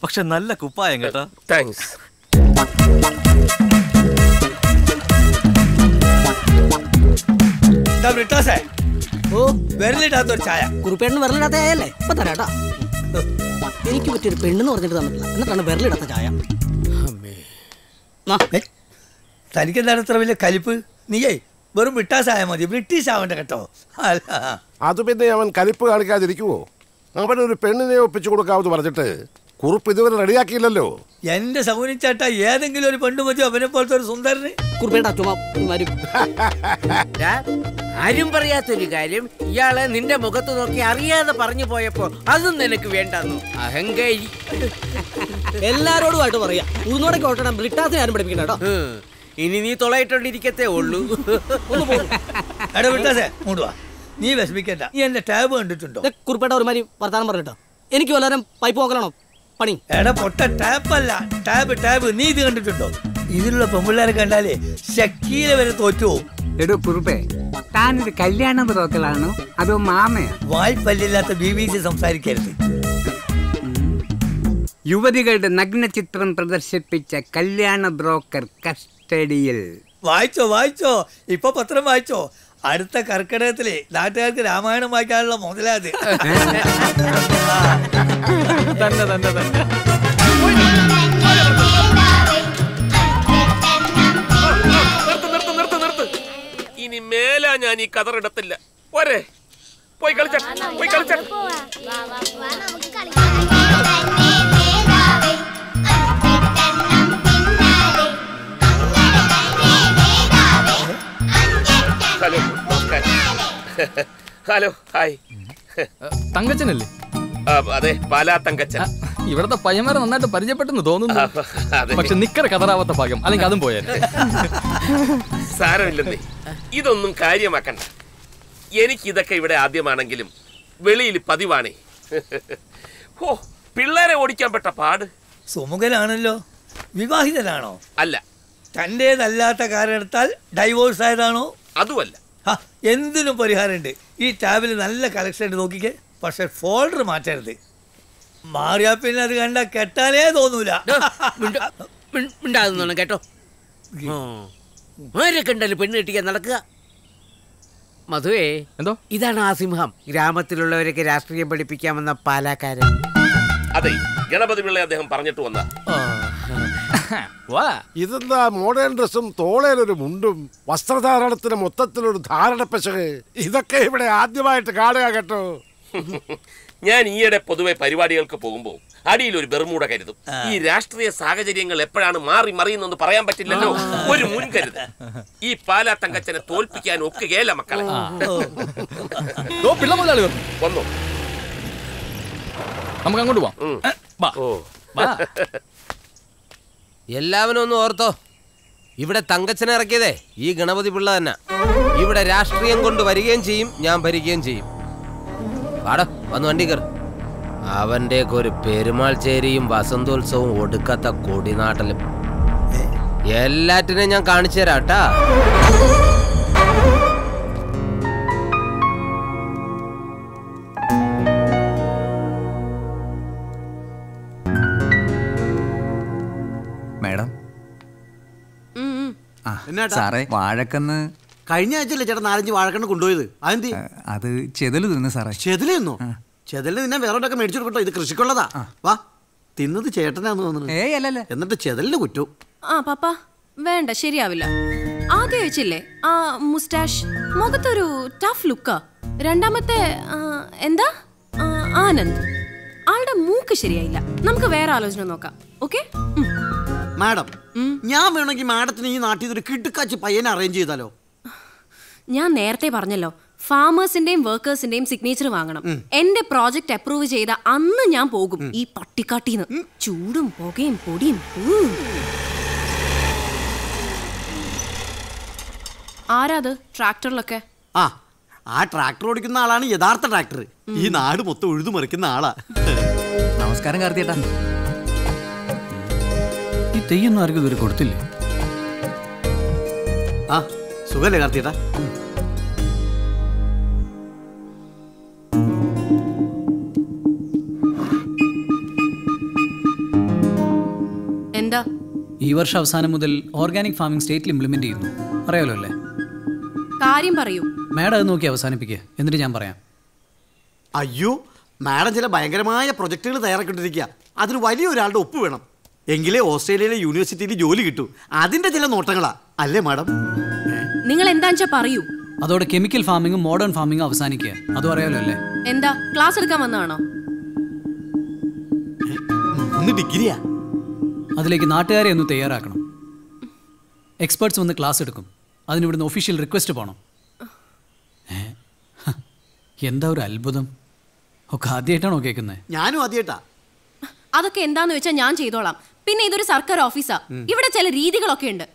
പക്ഷെ നല്ല കുപ്പായം കേട്ടോ. താങ്ക്സ്. ഓ വിരലിടാത്തൊരു ചായ. കുറുപ്പേണ്ണന് വിരലിടാത്ത ചായല്ലേ? ഇപ്പൊ തരാട്ടാ. എനിക്ക് പറ്റിയൊരു പെണ്ണെന്ന് പറഞ്ഞിട്ട് തന്നിട്ടില്ല, എന്നിട്ടാണ് വിരലിടാത്ത ചായ. തനിക്കെന്താണ് ഇത്ര വലിയ കലിപ്പ്? നീയേ വെറും വിട്ടാസായ മതി, ബ്രിട്ടീഷ് ആവണ്ട കേട്ടോ. അത് പിന്നെ അവൻ കലിപ്പ് കാണിക്കാതിരിക്കുവോ? അവനൊരു പെണ്ണിനെ ഒപ്പിച്ചു കൊടുക്കാമെന്ന് പറഞ്ഞിട്ട് കുറുപ്പ് ഇതുവരെ റെഡിയാക്കിയില്ലല്ലോ. എന്റെ സൗനിച്ചേട്ട ഏതെങ്കിലും ഒരു പെണ്ണു മതി അവനെ പോലത്തെ ഒരു സുന്ദരന്. ആരും പറയാത്തൊരു കാര്യം ഇയാളെ നിന്റെ മുഖത്ത് നോക്കി അറിയാതെ പറഞ്ഞു പോയപ്പോ അതും നിനക്ക് വേണ്ടെന്നു അഹങ്കാരി. എല്ലാരോടുമായിട്ട് പറയാ ഉന്നോടൊക്കെ ഓട്ടണം. ബ്രിട്ടാസിനെ ആരും പഠിപ്പിക്കണ്ട കേട്ടോ. ഇനി നീ തൊളയിട്ടോണ്ടിരിക്കത്തേ ഉള്ളൂ. എടാ വിട്ടാസേ മൂടുവാ, നീ വിഷമിക്കണ്ട. നീ എന്റെ ടാബ് കണ്ടിട്ടുണ്ടോ? കുറിപ്പേട്ട ഒരുമാതിരി വർത്താനം പറഞ്ഞിട്ടോ. എനിക്ക് വല്ലവരും പൈപ്പ് നോക്കലാണോ പണി? എടാ പൊട്ട ടാപ്പല്ല, ടാബ് ടാബ്. നീ ഇത് കണ്ടിട്ടുണ്ടോ? ഇതിലുള്ള പെമ്പിള്ളേരെ കണ്ടാലേ ശക്കീല വരെ തോറ്റുപോകും. എടോ കുറുപ്പേ, താനൊരു കല്യാണ ബ്രോക്കറാണോ അതോ മാമയാ? വായ്പല്ലില്ലാത്ത BBC സംസാരിക്കരുത്. യുവതികളുടെ നഗ്ന ചിത്രം പ്രദർശിപ്പിച്ച കല്യാണ ബ്രോക്കർ കസ്റ്റഡിയിൽ. വായിച്ചോ വായിച്ചോ, ഇപ്പൊ പത്രം വായിച്ചോ. അടുത്ത കർക്കിടകത്തില് നാട്ടുകാർക്ക് രാമായണം വായിക്കാനുള്ള മുതലാത്. തന്നെ തന്നെ തന്നെ. ഇനി മേലാ ഞാൻ ഈ കതറിടത്തില്ല. പോരെ, പോയി കളിച്ചാ പോയി കളിച്ചാ. ഹലോ നമസ്കാരം. Hello hi. തങ്കച്ചനല്ലേ? അതെ, പാലാ തങ്കച്ചൻ. ഇവിടത്തെ പയ്യന്മാരെ നന്നായിട്ട് പരിചയപ്പെട്ടെന്ന് തോന്നുന്നു. പക്ഷെ നിക്കറ കതറാവാത്ത ഭാഗം, അല്ലെങ്കിൽ അതും പോയാൽ. സാരമില്ലെന്നേ, ഇതൊന്നും കാര്യമാക്കണ്ട. എനിക്കിതൊക്കെ ഇവിടെ ആദ്യമാണെങ്കിലും വെളിയിൽ പതിവാണേ. ഓ പിള്ളേരെ ഓടിക്കാൻ പെട്ട പാട്. സുമുഖനാണല്ലോ. വിവാഹിതനാണോ? അല്ല. തന്റേതല്ലാത്ത കാരണത്താൽ ഡൈവോഴ്സ് ആയതാണോ? അതുമല്ല. എന്തിനും പരിഹാരമുണ്ട്. ഈ ടാബിൽ നല്ല കളക്ഷൻ ഉണ്ട്, നോക്കിക്കേ. പക്ഷെ ഫോൾഡർ മാറ്റരുത്. മാറിയാ പിന്നെ അത് കണ്ട കെട്ടാനേ തോന്നൂല. കേട്ടോ, ആരെ കണ്ടാലും പെണ്ണ് കെട്ടിക്കാൻ നടക്കുക. മധുവേ, എന്തോ ഇതാണ് ആ സിംഹം. ഗ്രാമത്തിലുള്ളവരൊക്കെ രാഷ്ട്രീയം പഠിപ്പിക്കാമെന്ന പാലാക്കാരൻ. അതെ, ഗണപതി പിള്ളെ അദ്ദേഹം പറഞ്ഞിട്ട് വന്ന. ഇതെന്താ മോഡേൺ ഡ്രസ്സും തോളയിലൊരു മുണ്ടും വസ്ത്രധാരണത്തിന് മൊത്തത്തിലൊരു ധാരണപ്പശക്. ഇതൊക്കെ ഇവിടെ ആദ്യമായിട്ട് കാണുക കേട്ടോ. ഞാൻ ഈയിടെ പൊതുവെ പരിപാടികൾക്ക് പോകുമ്പോൾ അടിയിൽ ഒരു ബെർമൂട കരുതും. ഈ രാഷ്ട്രീയ സാഹചര്യങ്ങൾ എപ്പോഴാണ് മാറി മറിയുന്നെന്ന് പറയാൻ പറ്റില്ലല്ലോ. ഒരു മുൻകരുത്. ഈ പാലാ തങ്കച്ചനെ തോൽപ്പിക്കാൻ ഒക്കുകയല്ല മക്കളെ. വന്നോ, നമുക്ക് അങ്ങോട്ട് പോവാം. എല്ലാവരും ഒന്ന് ഓർത്തോ, ഇവിടെ തങ്കച്ചനെ ഇറക്കിയതേ ഈ ഗണപതി പിള്ള തന്നെ. ഇവിടെ രാഷ്ട്രീയം കൊണ്ട് വരികയും ചെയ്യും, ഞാൻ ഭരിക്കുകയും ചെയ്യും. പാടോ, വന്ന് വണ്ടി കയറി. അവന്റെ ഒരു പെരുമാൾ ചേരിയും വസന്തോത്സവവും ഒടുക്കത്ത കൊടിനാട്ടലും. എല്ലാറ്റിനെയും ഞാൻ കാണിച്ചു തരാട്ടാ. മേഡം സാറേ വാഴക്കന്ന് കഴിഞ്ഞ ആഴ്ചയല്ലേ ചേട്ടാ 4-5 വാഴക്കണ്ണ് കൊണ്ടുപോയത്? അതെന്തി? അത് ചെതല് തിന്നു സാറേ. ചെതല് തിന്നോ? ചെതല് തിന്നാൻ വേറെ മേടിച്ചു കൊടുക്കട്ടോ, ഇത് കൃഷിക്കുള്ളതാ. വാ, തിന്നത് ചേട്ടനാന്ന് തോന്നുന്നു. എന്നിട്ട് ചെതലിന് കുറ്റവും. ആ പാപ്പ വേണ്ട, ശരിയാവില്ല. ആദ്യം വെച്ചില്ലേ ആ മുസ്റ്റാഷ്, മുഖത്തൊരു ടഫ് ലുക്കാ. രണ്ടാമത്തെ എന്താ ആനന്ദ്, ആളുടെ മൂക്ക് ശരിയായില്ല. നമുക്ക് വേറെ ആലോചന നോക്കാം. ഓക്കെ മാഡം, ഞാൻ വേണമെങ്കിൽ മാഡത്തിന് ഈ നാട്ടിൽ ഒരു കിടുക്കാച്ചി പയ്യനെ അറേഞ്ച് ചെയ്താലോ? ഞാൻ നേരത്തെ പറഞ്ഞല്ലോ, ഫാമേഴ്സിന്റെയും വർക്കേഴ്സിന്റെയും സിഗ്നേച്ചർ വാങ്ങണം. എന്റെ പ്രോജക്റ്റ് അപ്രൂവ് ചെയ്ത അന്ന് ഞാൻ പോകും ഈ പട്ടിക്കാട്ടിന്ന്. ചൂടും പുകയും പൊടിയും. ആരാത് ട്രാക്ടറിലൊക്കെ? ആ ട്രാക്ടർ ഓടിക്കുന്ന ആളാണ് യഥാർത്ഥ ട്രാക്ടർ. ഈ നാട് മൊത്തം ഉഴുതു മറിക്കുന്ന ആളാ. നമസ്കാരം കാർത്തിയേട്ടാ. ഈ തെയ്യൊന്നും ആർക്കും ഇതുവരെ കൊടുത്തില്ലേ? ആ സുഖല്ലേ കാർത്തിയേട്ടാ? എന്താ? ഈ വർഷം അവസാനം മുതൽ ഓർഗാനിക് ഫാമിംഗ് സ്റ്റേറ്റിൽ ഇംപ്ലിമെന്റ് ചെയ്യുന്നു. അറിയാലോ അല്ലേ? കാര്യം പറയൂ. മാഡം അത് നോക്കി അവസാനിപ്പിക്കുക, എന്നിട്ട് ഞാൻ പറയാം. അയ്യോ, മാഡം ചില ഭയങ്കരമായ പ്രൊജക്ടുകൾ തയ്യാറാക്കിക്കൊണ്ടിരിക്കുക. അതിന് വലിയൊരാളുടെ ഒപ്പ് വേണം, എങ്കിലേ ഓസ്ട്രേലിയയിലെ യൂണിവേഴ്സിറ്റിയിൽ ജോലി കിട്ടൂ. അതിന്റെ ചില നോട്ടങ്ങളാ അല്ലേ മാഡം? നിങ്ങൾ എന്താ പറയൂ. അതോടെ കെമിക്കൽ ഫാമിങ്ങും മോഡേൺ ഫാമിങ്ങും അവസാനിക്കുക. അതും അറിയാലോ അല്ലേ? എന്താ ക്ലാസ് എടുക്കാൻ വന്നതാണോ? ഡിഗ്രിയാ. അതിലേക്ക് നാട്ടുകാരെ ഒന്ന് തയ്യാറാക്കണം. എക്സ്പേർട്സ് വന്ന് ക്ലാസ് എടുക്കും. അതിനിവിടുന്ന് ഒഫീഷ്യൽ റിക്വസ്റ്റ് പോകണം. എന്താ ഒരു അത്ഭുതം! ഒക്കെ ആദ്യമായിട്ടാണോ കേൾക്കുന്നത്? ഞാനും ആദ്യമായിട്ടാ. അതൊക്കെ എന്താന്ന് വെച്ചാൽ ഞാൻ ചെയ്തോളാം. പിന്നെ ഇതൊരു സർക്കാർ ഓഫീസാ, ഇവിടെ ചില രീതികളൊക്കെ ഉണ്ട്.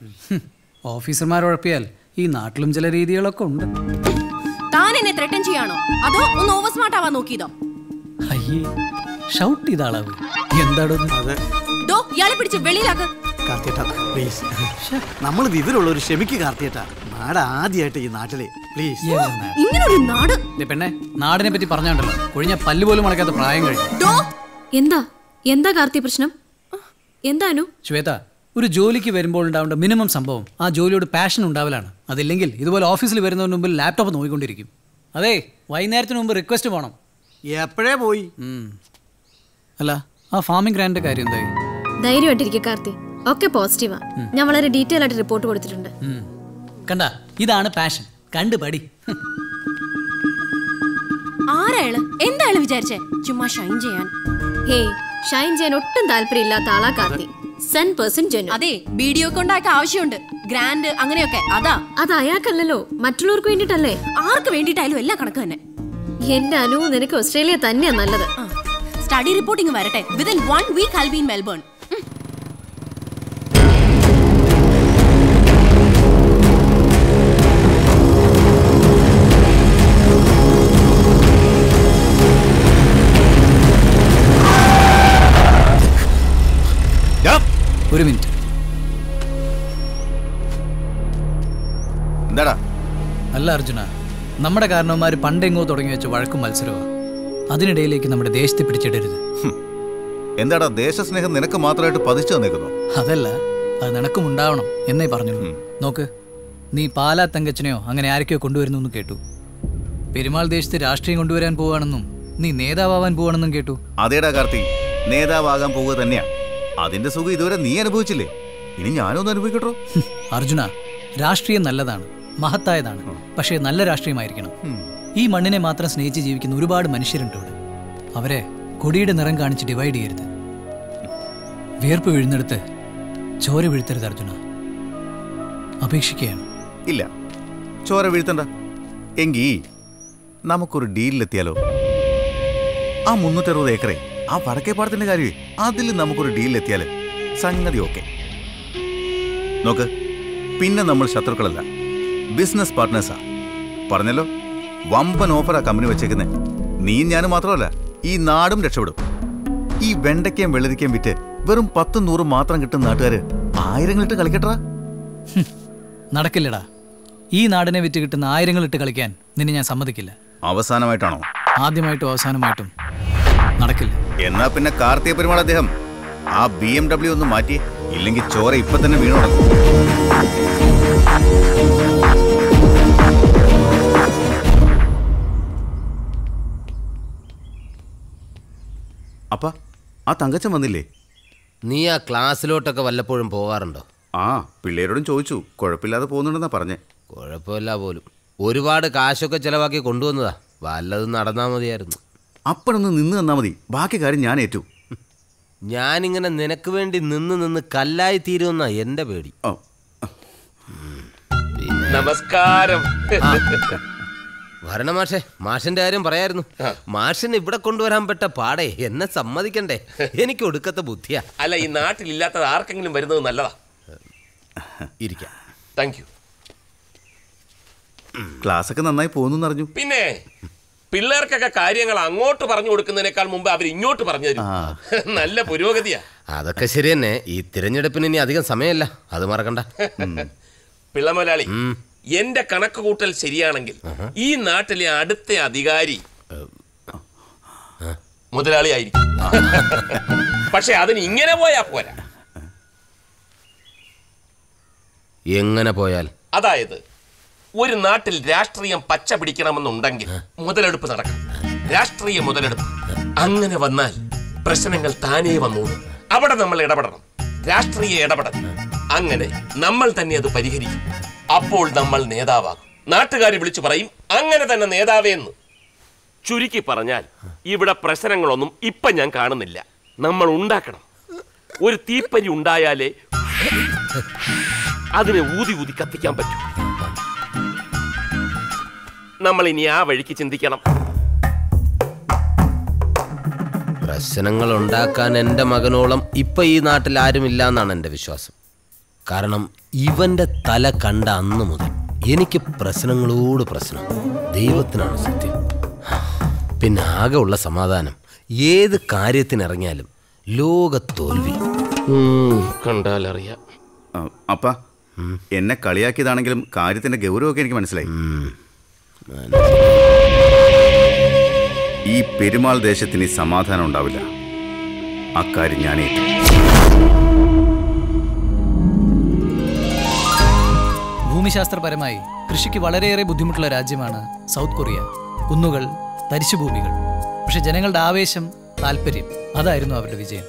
ഓഫീസർമാർ ഉഴപ്പിയാൽ ഈ നാട്ടിലും ചില രീതികളൊക്കെ ഉണ്ട്. താൻ എന്നെ ത്രെട്ടൻ ചെയ്യാണോ അതോ ഒന്ന് ഓവർ സ്മാർട്ട് ആവാൻ നോക്കിയതോ? അയ്യേ, ഷൗട്ട് ചെയ്ത ആളാവ്. എന്താടോ ഇയാളെ പിടിച്ച് വെളിയിലാക്ക്. നമ്മൾ വിവരമുള്ള ഒരു ക്ഷമിക്ക് കാർത്തിയേട്ടാ. നാട് ആദ്യമായിട്ട് ഈ നാട്ടിലെ പ്ലീസ്. ഇങ്ങനൊരു നാട്. പെണ്ണെ, നാടിനെ പറ്റി പറഞ്ഞാണ്ടല്ലോ കൊഴിഞ്ഞ പല്ല് പോലും മടക്കാത്ത പ്രായം കഴിഞ്ഞു. എന്താ എന്താ കാർത്തി പ്രശ്നം? എന്താനു? ശ്വേത, ഒരു ജോലിക്ക് വരുമ്പോൾ ഉണ്ടാവേണ്ട മിനിമം സംഭവം ആ ജോലിയോട് പാഷൻ ഉണ്ടാവലാണ്. അതില്ലെങ്കിൽ ഇതുപോലെ ഓഫീസിൽ വരുന്നതിന് മുമ്പിൽ ലാപ്ടോപ്പ് നോക്കിക്കൊണ്ടിരിക്കും. അതെ, വൈകുന്നേരത്തിന് മുമ്പ് റിക്വസ്റ്റ് പോകണം. എപ്പോഴേ പോയി? അല്ല, ആ ഫാമിംഗ് ഗ്രാൻഡിന്റെ കാര്യം എന്തായി? ധൈര്യമായിട്ടിരിക്കുക കാർത്തി, ഒക്കെ പോസിറ്റീവാ. ഞാൻ വളരെ ഡീറ്റെയിൽ ആയിട്ട് റിപ്പോർട്ട് കൊടുത്തിട്ടുണ്ട്. കണ്ട, ഇതാണ് പാഷൻ. കണ്ടുപടി. ആരാള് എന്തായാലും വിചാരിച്ചേ ചുമ്മാ ഷൈൻ ചെയ്യാൻ? ഹേ, ഷൈൻ ചെയ്യാൻ ഒട്ടും താല്പര്യമില്ലാത്ത ആളാ കാർത്തി. 100% ജെന്യൂൻ. അതെ, വീഡിയോ കൊണ്ടാക്കാൻ ആവശ്യമുണ്ട്, ഗ്രാൻഡ് അങ്ങനെയൊക്കെ. അത് അയാൾക്കല്ലല്ലോ, മറ്റുള്ളവർക്ക് വേണ്ടിട്ടല്ലേ. ആർക്ക് വേണ്ടിട്ടായാലും എല്ലാം കണക്ക് തന്നെ. എന്റെ അനു, നിനക്ക് ഓസ്ട്രേലിയ തന്നെയാ നല്ലത്. സ്റ്റഡി റിപ്പോർട്ടിംഗ് വരട്ടെ. Within 1 week I'll be in Melbourne. ഒരു മിനിറ്റ്. എന്താടാ? അല്ല അർജുന, നമ്മുടെ കാരണവന്മാർ പണ്ടെങ്ങോ തുടങ്ങി വെച്ച വഴക്കും മത്സരവും. അതിനിടയിലേക്ക് നമ്മുടെ ദേശത്തെ പിടിച്ചിടരുത്. എന്താടാ, ദേശസ്നേഹം നിനക്ക് മാത്രമായിട്ട് പതിച്ചു തന്നേക്കുന്നു? അതല്ല, അത് നിനക്കും ഉണ്ടാവണം എന്നേ പറഞ്ഞുള്ളൂ. നോക്ക്, നീ പാലാ തങ്കച്ചനെയോ അങ്ങനെ ആരൊക്കെയോ കൊണ്ടുവരുന്നു എന്ന് കേട്ടു. പെരുമാൾ ദേശത്ത് രാഷ്ട്രീയം കൊണ്ടുവരാൻ പോവാണെന്നും നീ നേതാവാൻ പോവാണെന്നും കേട്ടു. അതേടാ കാർത്തി, നേതാവാകാൻ പോവുക തന്നെയാ. അതിന്റെ സുഖം ഇതുവരെ നീ അനുഭവിച്ചില്ലേ, ഇനി ഞാനൊന്നും അനുഭവിക്കട്ടോ. അർജുന, രാഷ്ട്രീയം നല്ലതാണ്, മഹത്തായതാണ്. പക്ഷേ നല്ല രാഷ്ട്രീയമായിരിക്കണം. ഈ മണ്ണിനെ മാത്രം സ്നേഹിച്ച് ജീവിക്കുന്ന ഒരുപാട് മനുഷ്യരുണ്ട് ഇവിടെ. അവരെ കൊടിയുടെ നിറം കാണിച്ച് ഡിവൈഡ് ചെയ്യരുത്. വിയർപ്പ് വീഴുന്നെടുത്ത് ചോര വീഴ്ത്തരുത് അർജുന. അപേക്ഷിക്കുകയാണ്. ഇല്ല, ചോര വീഴ്ത്തണ്ട. എങ്കിൽ നമുക്കൊരു ഡീലിലെത്തിയാലോ? ആ 360 ഏക്കറെ, ആ വടക്കേപ്പാടത്തിന്റെ കാര്യമേ, അതിൽ നമുക്കൊരു ഡീലിലെത്തിയാല് സംഗതി ഓക്കെ. നോക്ക്, പിന്നെ നമ്മൾ ശത്രുക്കളല്ല, ബിസിനസ് പാർട്ട്നേഴ്സാ. പറഞ്ഞല്ലോ, വമ്പൻ ഓഫറാ കമ്പനി വെച്ചേക്കുന്നത്. നീയും ഞാനും മാത്രമല്ല, ഈ നാടും രക്ഷപ്പെടും. ഈ വെണ്ടയ്ക്കയും വെള്ളരിക്കയും വിറ്റ് വെറും 10-100 മാത്രം കിട്ടുന്ന നാട്ടുകാര് ആയിരങ്ങളിട്ട് കളിക്കട്ടാ. നടക്കില്ലടാ. ഈ നാടിനെ വിറ്റ് കിട്ടുന്ന ആയിരങ്ങളിട്ട് കളിക്കാൻ നിന്നെ ഞാൻ സമ്മതിക്കില്ല. അവസാനമായിട്ടാണോ? ആദ്യമായിട്ടും അവസാനമായിട്ടും നടക്കില്ല. എന്നാ പിന്നെ കാർത്തിക പെരുമാൾ അദ്ദേഹം ആ BMW ഒന്ന് മാറ്റി, ഇല്ലെങ്കിൽ ചോര ഇപ്പൊ തന്നെ വീണു തുടങ്ങും. അപ്പ ആ തങ്കച്ചൻ വന്നില്ലേ? നീ ആ ക്ലാസ്സിലോട്ടൊക്കെ വല്ലപ്പോഴും പോവാറുണ്ടോ? ആ, പിള്ളേരോടും ചോദിച്ചു, കുഴപ്പമില്ലാതെ പോകുന്നുണ്ടെന്നാ പറഞ്ഞേ. കുഴപ്പമില്ല പോലും. ഒരുപാട് കാശൊക്കെ ചെലവാക്കി കൊണ്ടുവന്നതാ. വല്ലതും നടന്നാ മതിയായിരുന്നു. അപ്പഴൊന്ന് നിന്ന് തന്നാ മതി, ബാക്കി കാര്യം ഞാൻ ഏറ്റു. ഞാനിങ്ങനെ നിനക്ക് വേണ്ടി നിന്ന് കല്ലായി തീരുമെന്നാ എന്റെ പേടി. നമസ്കാരം. വരണ മാഷേ, മാഷിന്റെ കാര്യം പറയായിരുന്നു. മാഷിന് ഇവിടെ കൊണ്ടുവരാൻ പെട്ട പാടേ, എന്നെ സമ്മതിക്കണ്ടേ? എനിക്ക് ഒടുക്കത്തെ ബുദ്ധിയാ. അല്ല, ഈ നാട്ടിലില്ലാത്തത് ആർക്കെങ്കിലും വരുന്നത് നല്ലതാ. ഇരിക്കാം. Thank you. ക്ലാസ് ഒക്കെ നന്നായി പോകുന്നു അറിഞ്ഞു. പിന്നെ പിള്ളേർക്കൊക്കെ കാര്യങ്ങൾ അങ്ങോട്ട് പറഞ്ഞു കൊടുക്കുന്നതിനേക്കാൾ മുമ്പ് അവർ ഇങ്ങോട്ട് പറഞ്ഞു തരും. നല്ല പുരോഗതിയാ. അതൊക്കെ ശരി തന്നെ. ഈ തിരഞ്ഞെടുപ്പിന് ഇനി അധികം സമയമല്ല, അത് മറക്കണ്ട. പിള്ള മുതലാളി, എന്റെ കണക്ക് കൂട്ടൽ ശരിയാണെങ്കിൽ ഈ നാട്ടിലെ അടുത്ത അധികാരി മുതലാളി ആയിരിക്കും. പക്ഷെ അതിന് ഇങ്ങനെ പോയാ പോരാ. എങ്ങനെ പോയാൽ? അതായത് ഒരു നാട്ടിൽ രാഷ്ട്രീയം പച്ച പിടിക്കണമെന്നുണ്ടെങ്കിൽ മുതലെടുപ്പ് നടക്കണം. രാഷ്ട്രീയ മുതലെടുപ്പ്. അങ്ങനെ വന്നാൽ പ്രശ്നങ്ങൾ താനേ വന്നോളൂ. അവിടെ നമ്മൾ ഇടപെടണം. രാഷ്ട്രീയ ഇടപെടൽ. അങ്ങനെ നമ്മൾ തന്നെ അത് പരിഹരിക്കും. അപ്പോൾ നമ്മൾ നേതാവാകും. നാട്ടുകാരെ വിളിച്ചു പറയും അങ്ങനെ തന്നെ നേതാവേന്ന്. ചുരുക്കി പറഞ്ഞാൽ ഇവിടെ പ്രശ്നങ്ങളൊന്നും ഇപ്പൊ ഞാൻ കാണുന്നില്ല. നമ്മൾ ഉണ്ടാക്കണം. ഒരു തീപ്പരി ഉണ്ടായാലേ അതിനെ ഊതി ഊതി കത്തിക്കാൻ പറ്റും. നമ്മൾ ഇനി ആ വഴിക്ക് ചിന്തിക്കണം. പ്രശ്നങ്ങൾ ഉണ്ടാക്കാൻ എൻ്റെ മകനോളം ഇപ്പൊ ഈ നാട്ടിൽ ആരുമില്ല എന്നാണ് എൻ്റെ വിശ്വാസം. കാരണം ഇവന്റെ തല കണ്ട അന്ന് മുതൽ എനിക്ക് പ്രശ്നങ്ങളോട് പ്രശ്നം. ദൈവത്തിനാണ് സത്യം. പിന്നെ ആകെ ഉള്ള സമാധാനം, ഏത് കാര്യത്തിനിറങ്ങിയാലും ലോകത്തോൽവി കണ്ടാലറിയാം. അപ്പ എന്നെ കളിയാക്കിയതാണെങ്കിലും കാര്യത്തിന്റെ ഗൗരവമൊക്കെ എനിക്ക് മനസ്സിലായി. ഈ പെരുമാൾ ദേശത്തിന് സമാധാനം ഉണ്ടാവില്ല. അക്കാര്യം ഞാൻ ഏറ്റു. ഭൂമിശാസ്ത്രപരമായി കൃഷിക്ക് വളരെയേറെ ബുദ്ധിമുട്ടുള്ള രാജ്യമാണ് സൗത്ത് കൊറിയ. കുന്നുകൾ, തരിശുഭൂമികൾ. പക്ഷെ ജനങ്ങളുടെ ആവേശം, താല്പര്യം, അതായിരുന്നു അവരുടെ വിജയം.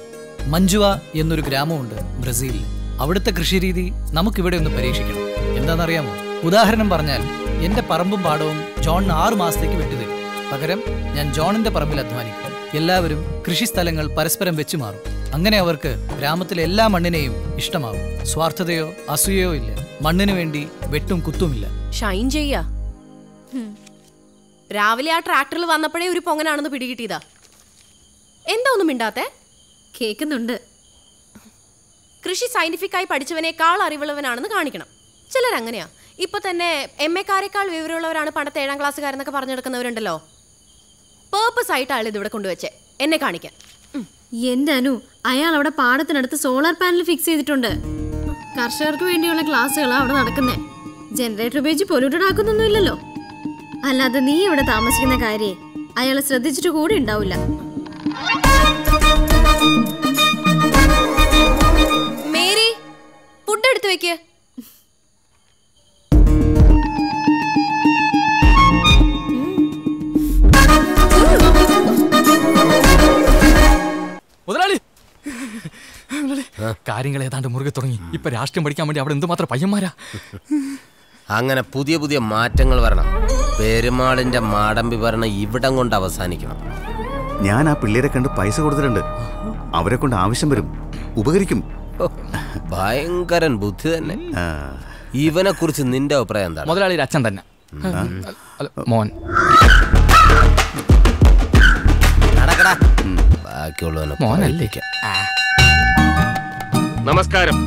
മഞ്ജുവ എന്നൊരു ഗ്രാമമുണ്ട് ബ്രസീലിൽ. അവിടുത്തെ കൃഷിരീതി നമുക്കിവിടെ ഒന്ന് പരീക്ഷിക്കണം. എന്താണെന്നറിയാമോ? ഉദാഹരണം പറഞ്ഞാൽ, എൻ്റെ പറമ്പും പാടവും ജോണിന് 6 മാസത്തേക്ക് വിട്ടുതരും. പകരം ഞാൻ ജോണിന്റെ പറമ്പിൽ അധ്വാനിക്കും. എല്ലാവരും കൃഷിസ്ഥലങ്ങൾ പരസ്പരം വെച്ചു മാറും. അങ്ങനെ അവർക്ക് ഗ്രാമത്തിലെ എല്ലാ മണ്ണിനെയും ഇഷ്ടമാവും. സ്വാർത്ഥതയോ അസൂയയോ ഇല്ല. മണ്ണിനു വേണ്ടി വെട്ടും കുത്തുമില്ല. ഷൈൻ ചെയ്യാ. രാവിലെ ആ ട്രാക്ടറിൽ വന്നപ്പോഴേ ഒരു പൊങ്ങനാണെന്ന് പിടികിട്ടിയതാ. എന്താ ഒന്നും മിണ്ടാത്തെ? കേൾക്കുന്നുണ്ട്. കൃഷി സയന്റിഫിക്കായി പഠിച്ചവനേക്കാൾ അറിവുള്ളവനാണെന്ന് കാണിക്കണം. ചിലരങ്ങനെയാ. ഇപ്പൊ തന്നെ MA-ക്കാരെക്കാൾ വിവരമുള്ളവരാണ് പണ്ടത്തെ 7ാം ക്ലാസ്സുകാരെന്നൊക്കെ പറഞ്ഞെടുക്കുന്നവരുണ്ടല്ലോ. പേർപ്പസ് ആയിട്ട് ആൾ ഇതിവിടെ കൊണ്ടുവച്ചേ എന്നെ കാണിക്കാൻ. എന്റെ അനു, അയാൾ അവിടെ പാടത്തിനടുത്ത് സോളാർ പാനൽ ഫിക്സ് ചെയ്തിട്ടുണ്ട്. കർഷകർക്ക് വേണ്ടിയുള്ള ക്ലാസ്സുകളാണ് അവിടെ നടക്കുന്നേ. ജനറേറ്റർ ഉപയോഗിച്ച് പൊല്യൂട്ടഡ് ആക്കുന്നൊന്നുമില്ലല്ലോ. അല്ലാതെ നീ ഇവിടെ താമസിക്കുന്ന കാര്യേ അയാൾ ശ്രദ്ധിച്ചിട്ട് കൂടി ഉണ്ടാവില്ല. മേരി, ഫുഡ് എടുത്തു വെക്ക്. മുതലാളി, കാര്യങ്ങൾ ഏതാണ്ട് മുറുകെ തുടങ്ങി. ഇപ്പൊ രാഷ്ട്രീയം പഠിക്കാൻ വേണ്ടി അവിടെ എന്തുമാത്രം പയ്യന്മാരാ. അങ്ങനെ പുതിയ പുതിയ മാറ്റങ്ങൾ വരണം. പെരുമാളിന്റെ മാടമ്പി ഭരണം ഇവിടം കൊണ്ട് അവസാനിക്കണം. ഞാൻ ആ പിള്ളേരെ കണ്ട് പൈസ കൊടുത്തിട്ടുണ്ട്. അവരെ കൊണ്ട് ആവശ്യം വരും, ഉപകരിക്കും. ഭയങ്കരൻ ബുദ്ധി തന്നെ. ഇവനെ കുറിച്ച് നിന്റെ അഭിപ്രായം എന്താണ്? മുതലാളിയുടെ അച്ഛൻ തന്നെ. മോൻ ബാക്കിയുള്ളവനെ മോനല്ലേ? നമസ്കാരം.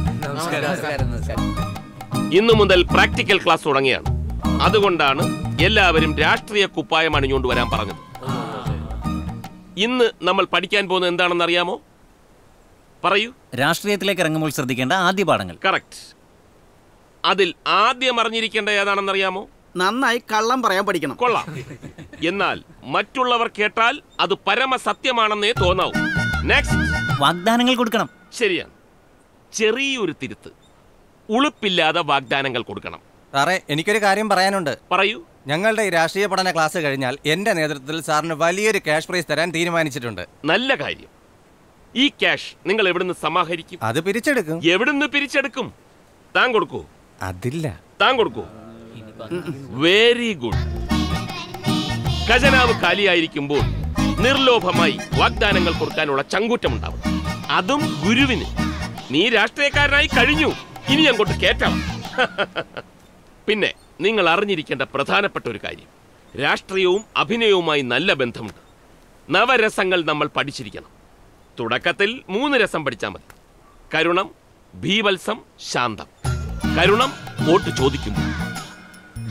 ഇന്നു മുതൽ പ്രാക്ടിക്കൽ ക്ലാസ് തുടങ്ങിയാണ്. അതുകൊണ്ടാണ് എല്ലാവരും രാഷ്ട്രീയ കുപ്പായം അണിഞ്ഞുകൊണ്ട് വരാൻ പറഞ്ഞത്. ഇന്ന് നമ്മൾ പഠിക്കാൻ പോകുന്നത് എന്താണെന്ന് അറിയാമോ? പറയൂ. രാഷ്ട്രീയത്തിലേക്ക് ഇറങ്ങുമ്പോൾ ശ്രദ്ധിക്കേണ്ട ആദ്യ പാഠങ്ങൾ. കറക്റ്റ്. അതിൽ ആദ്യം അറിഞ്ഞിരിക്കേണ്ട ഏതാണെന്നറിയാമോ? നന്നായി കള്ളം പറയാൻ പഠിക്കണം. കൊള്ളാം. എന്നാൽ മറ്റുള്ളവർ കേട്ടാൽ അത് പരമസത്യമാണെന്നേ തോന്നാവൂ. നെക്സ്റ്റ്, വാഗ്ദാനങ്ങൾ കൊടുക്കണം. ശരിയാണ്. ചെറിയൊരു തിരുത്ത്. ഉളുപ്പില്ലാതെ വാഗ്ദാനങ്ങൾ കൊടുക്കണം. സാറേ, എനിക്കൊരു കാര്യം പറയാനുണ്ട്. പറയൂ. ഞങ്ങളുടെ ഈ രാഷ്ട്രീയ പഠന ക്ലാസ് കഴിഞ്ഞാൽ എന്റെ നേതൃത്വത്തിൽ സാറിന് വലിയൊരു ക്യാഷ് പ്രൈസ് തരാൻ തീരുമാനിച്ചിട്ടുണ്ട്. നല്ല കാര്യം. ഈ ക്യാഷ് നിങ്ങൾ എവിടുന്ന് സമാഹരിക്കും? അത് പിരിച്ചെടുക്കും. എവിടുന്ന് പിരിച്ചെടുക്കും? താൻ കൊടുക്കൂ. അതില്ല. താൻ കൊടുക്കൂ. Very good. ഖജനാവ് കാലിയായിരിക്കുമ്പോൾ നിർലോഭമായി വാഗ്ദാനങ്ങൾ കൊടുക്കാനുള്ള ചങ്കൂറ്റമുണ്ടാവും. അതും ഗുരുവിന്. നീ രാഷ്ട്രീയക്കാരനായി കഴിഞ്ഞു, ഇനി അങ്ങോട്ട് കേറ്റാം. പിന്നെ നിങ്ങൾ അറിഞ്ഞിരിക്കേണ്ട പ്രധാനപ്പെട്ട ഒരു കാര്യം, രാഷ്ട്രീയവും അഭിനയവുമായി നല്ല ബന്ധമുണ്ട്. നവരസങ്ങൾ നമ്മൾ പഠിച്ചിരിക്കണം. തുടക്കത്തിൽ 3 രസം പഠിച്ചാൽ മതി. കരുണം, ഭീവത്സം, ശാന്തം. കരുണം വോട്ട് ചോദിക്കുമ്പോൾ,